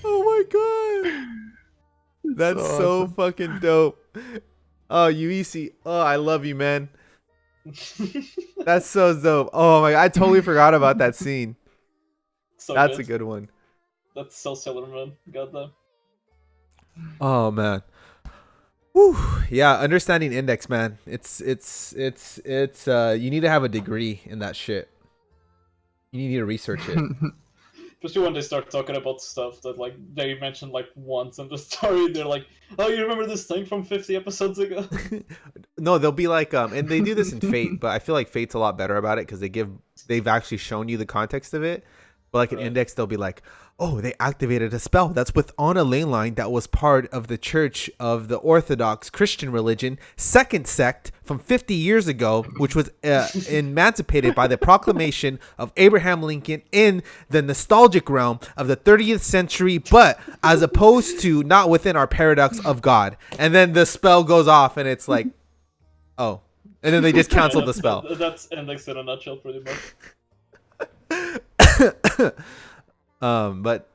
Oh my god. That's so awesome. fucking dope. Oh, UEC. Oh, I love you, man. That's so dope. Oh my, I totally forgot about that scene. So That's good. a good one. That's so Sailor Moon. Got them. Oh man. Whew. Yeah, understanding index, man. It's you need to have a degree in that shit. You need to research it. Especially when they start talking about stuff that like they mentioned like once in the story, they're like, "Oh, you remember this thing from 50 episodes ago?" No, they'll be like, and they do this in Fate, but I feel like Fate's a lot better about it because they've actually shown you the context of it. But like an index, they'll be like, oh, they activated a spell that's on a ley line that was part of the Church of the Orthodox Christian religion, second sect from 50 years ago, which was emancipated by the proclamation of Abraham Lincoln in the nostalgic realm of the 30th century, but as opposed to not within our paradox of God. And then the spell goes off and it's like, oh. And then they just canceled the spell. That's index in a nutshell, pretty much. But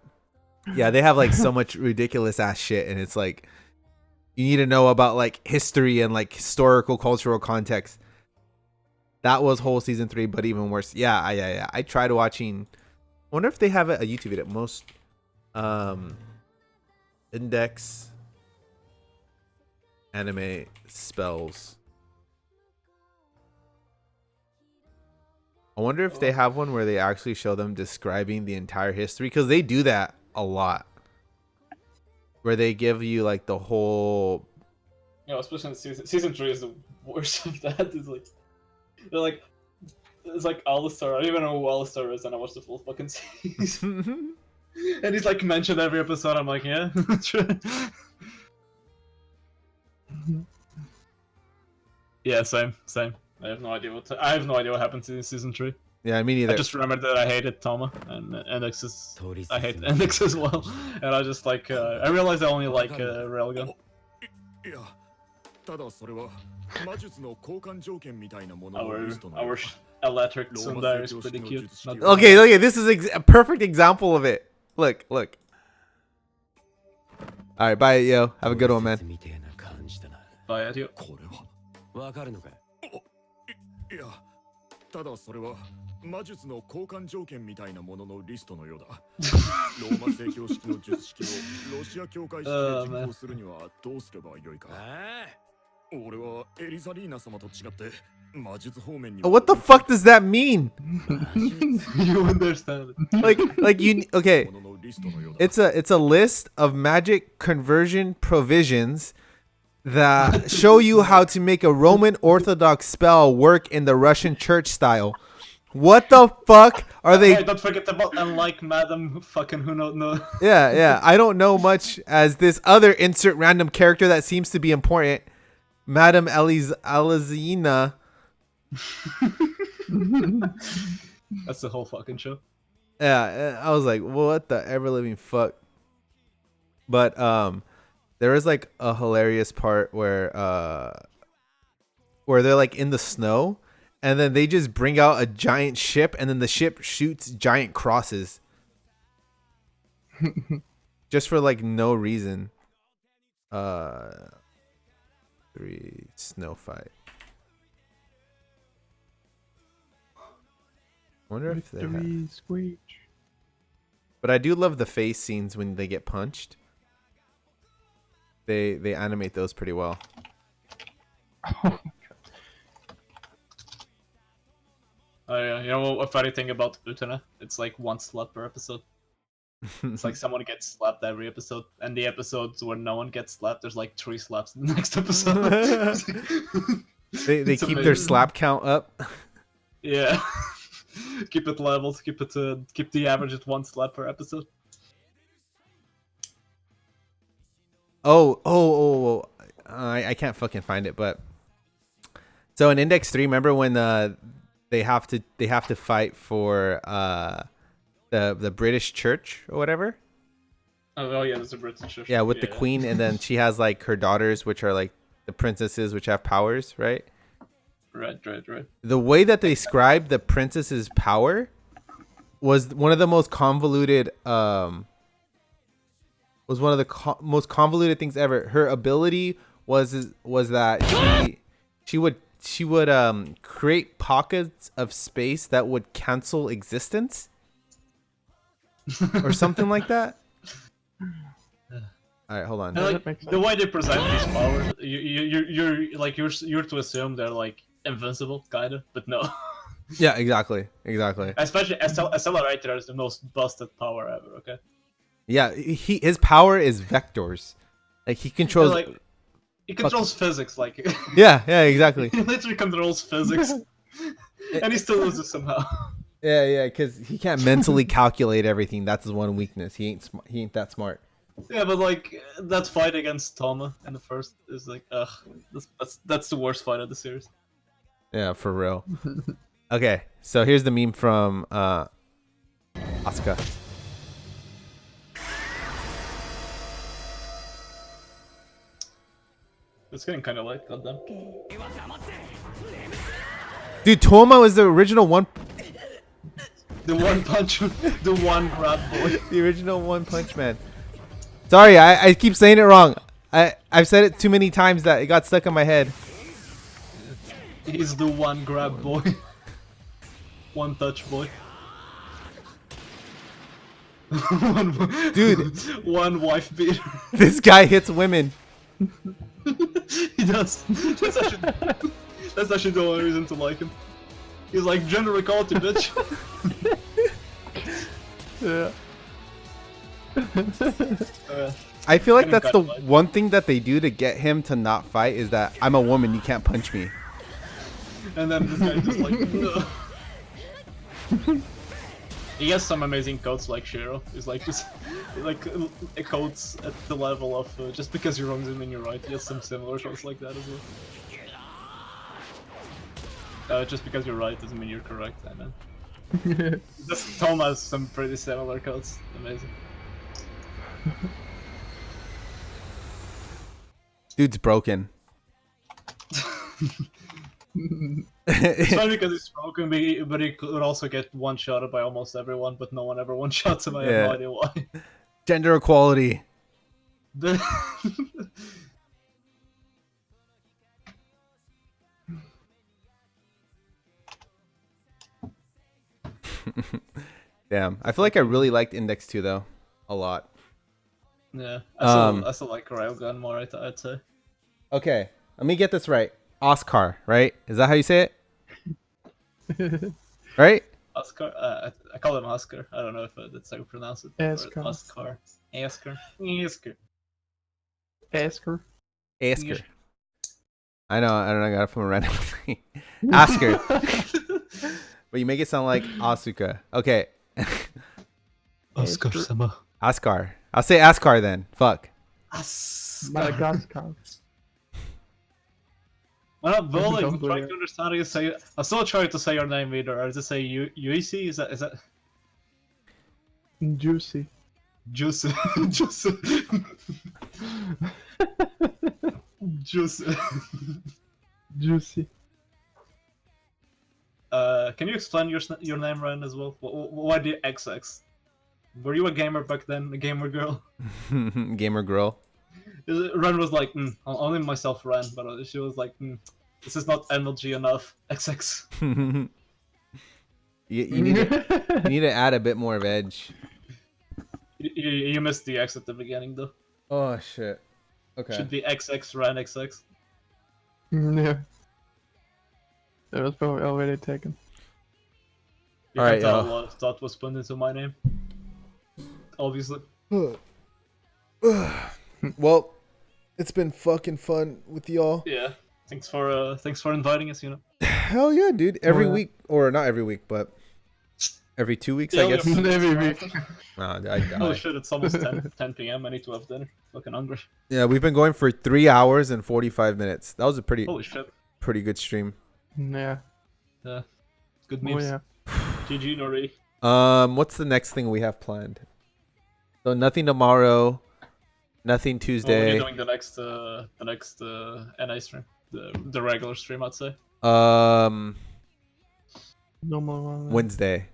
yeah, they have like so much ridiculous ass shit, and it's like you need to know about like history and like historical cultural context. That was whole season 3, but even worse. Yeah. I tried watching. I wonder if they have a YouTube video. Most index anime spells. I wonder if they have one where they actually show them describing the entire history, because they do that a lot, where they give you like the whole. Yeah, especially in season 3 is the worst of that. It's like they're like it's like Alistar. I don't even know who Alistar is, and I watched the full fucking season. And he's like mentioned every episode. I'm like, yeah, true. Yeah, same. I have no idea what happened in season 3. Yeah, me neither. I just remembered that I hated Toma and Index is. I hate Index as well, and I just like I realized I only like Railgun. Our electric Sundar is pretty cute. Okay, this is a perfect example of it. Look. All right, bye, yo. Have a good one, man. Bye, adios. わかるのかいや、ただそれは魔術の交換条件みたいなもののリストのようだ。ローマ正教式の術式をロシア教会式で実行するにはどうすればよいか。俺はエリザリーナ様と違って魔術方面に。What the fuck does that mean? You understand? Like you okay? It's a list of magic conversion provisions that show you how to make a Roman Orthodox spell work in the Russian church style. What the fuck are they? Don't forget about unlike Madam fucking who knows. Yeah. I don't know much as this other insert random character that seems to be important. Madam Elizina. That's the whole fucking show. Yeah, I was like, what the ever living fuck? But there is like a hilarious part where they're like in the snow, and then they just bring out a giant ship, and then the ship shoots giant crosses, just for like no reason. 3 snow fight. I wonder if they have. Screech. But I do love the face scenes when they get punched. They animate those pretty well. Oh yeah, you know a funny thing about Utena? It's like 1 slap per episode. It's like someone gets slapped every episode, and the episodes where no one gets slapped, there's like 3 slaps in the next episode. They keep their slap count up. Yeah, keep it leveled, keep the average at 1 slap per episode. I can't fucking find it, but so in Index 3, remember when they have to fight for the British Church or whatever? Oh yeah, there's a British Church. Yeah, with the Queen, and then she has like her daughters, which are like the princesses, which have powers, right? Right. The way that they described the princess's power was one of the most convoluted was one of the most convoluted things ever. Her ability was that she would create pockets of space that would cancel existence or something like that. All right, hold on. Like, the way they present these powers, you're to assume they're like invincible, kinda, but no. Yeah, exactly. Especially Accelerator is the most busted power ever. Okay. Yeah, his power is vectors. Like he controls. He controls physics, like. Yeah, exactly. He literally controls physics, and he still loses somehow. Yeah, because he can't mentally calculate everything. That's his one weakness. He ain't that smart. Yeah, but like that fight against Toma in the first is like, that's the worst fight of the series. Yeah, for real. Okay, so here's the meme from Asuka. It's getting kind of late, goddamn. Dude, Toma was the original one. The one punch, the one grab boy. The original One Punch Man. Sorry, I keep saying it wrong. I've said it too many times that it got stuck in my head. He's the one grab boy. One touch boy. Dude. One wife beater. This guy hits women. He does. That's actually the only reason to like him. He's like, gender equality, bitch. Yeah. I feel like that's the one thing that they do to get him to not fight is that I'm a woman, you can't punch me. And then this guy just like, no. He has some amazing quotes like Shiro. He's like just like quotes at the level of just because you're wrong doesn't mean you're right. He has some similar quotes like that as well. Just because you're right doesn't mean you're correct, I mean. Tom has some pretty similar quotes. Amazing. Dude's broken. It's funny because he's broken, but he could also get one-shotted by almost everyone, but no one ever one-shots him. I have no idea why. Gender equality. Damn, I feel like I really liked Index 2 though, a lot. Yeah, I still like Railgun more. I'd say. Okay, let me get this right. Oscar, right? Is that how you say it? Right? Oscar. I call him Oscar. I don't know if that's how you pronounce it. Oscar. Oscar. I know. I don't know. I got it from a random thing. Oscar. But you make it sound like Asuka. Okay. Oscar-sama. Oscar. I'll say Ascar then. Fuck. Madagascar. I'm trying to understand how you say it. I'm still trying to say your name either. Or does it say Yuisi? Is that? Juicy. Juicy. Juicy. Juicy. Juicy. Can you explain your name, Ren, as well? Why the XX? Were you a gamer back then? A gamer girl? Gamer girl. Ren was like, I'll name myself Ren, but she was like, this is not MLG enough. XX. you need to add a bit more of edge. You missed the X at the beginning, though. Oh shit. Okay. Should be XX Ren XX. Yeah. That was probably already taken. You can tell a lot of thought was put into my name. Obviously. Well, it's been fucking fun with y'all. Yeah. Thanks for inviting us, you know. Hell yeah, dude. Every week, or not every week, but every 2 weeks, I guess. Every week. Oh shit, it's almost 10 p.m. I need to have dinner. Fucking hungry. Yeah, we've been going for 3 hours and 45 minutes. That was a pretty good stream. Yeah. Yeah. Good memes. Oh, yeah. GG Nori. What's the next thing we have planned? So nothing tomorrow, nothing Tuesday. We're doing the next NA stream, the regular stream, I'd say. Normal one. Wednesday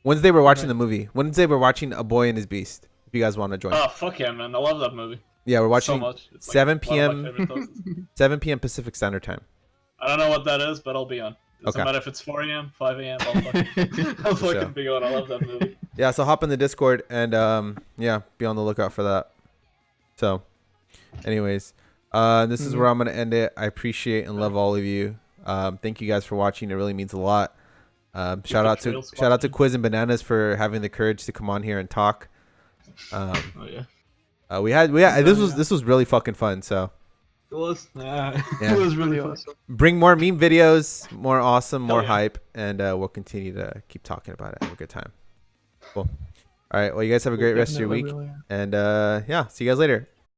we're watching the movie. Wednesday we're watching A Boy and His Beast. if you guys want to join. Oh fuck yeah, man! I love that movie. Yeah, we're watching so much. It's 7 one of my p.m. favorite toasts. 7 p.m. Pacific Standard Time. I don't know what that is, but I'll be on. Doesn't Okay. matter if it's 4 a.m., 5 a.m. I'll sure. fucking be on. I love that movie. Yeah, so hop in the Discord and yeah, be on the lookout for that. So, anyways, this is where I'm gonna end it. I appreciate and love all of you. Thank you guys for watching. It really means a lot. Shout out to Quiz and Bananas for having the courage to come on here and talk. Oh yeah. We had this was really fucking fun. So It was. Yeah. It was really awesome. bring more meme videos, more awesome, more yeah. hype, and we'll continue to keep talking about it. Have a good time. Cool. All right. Well, you guys have a great rest of your week, Definitely will, and yeah, see you guys later.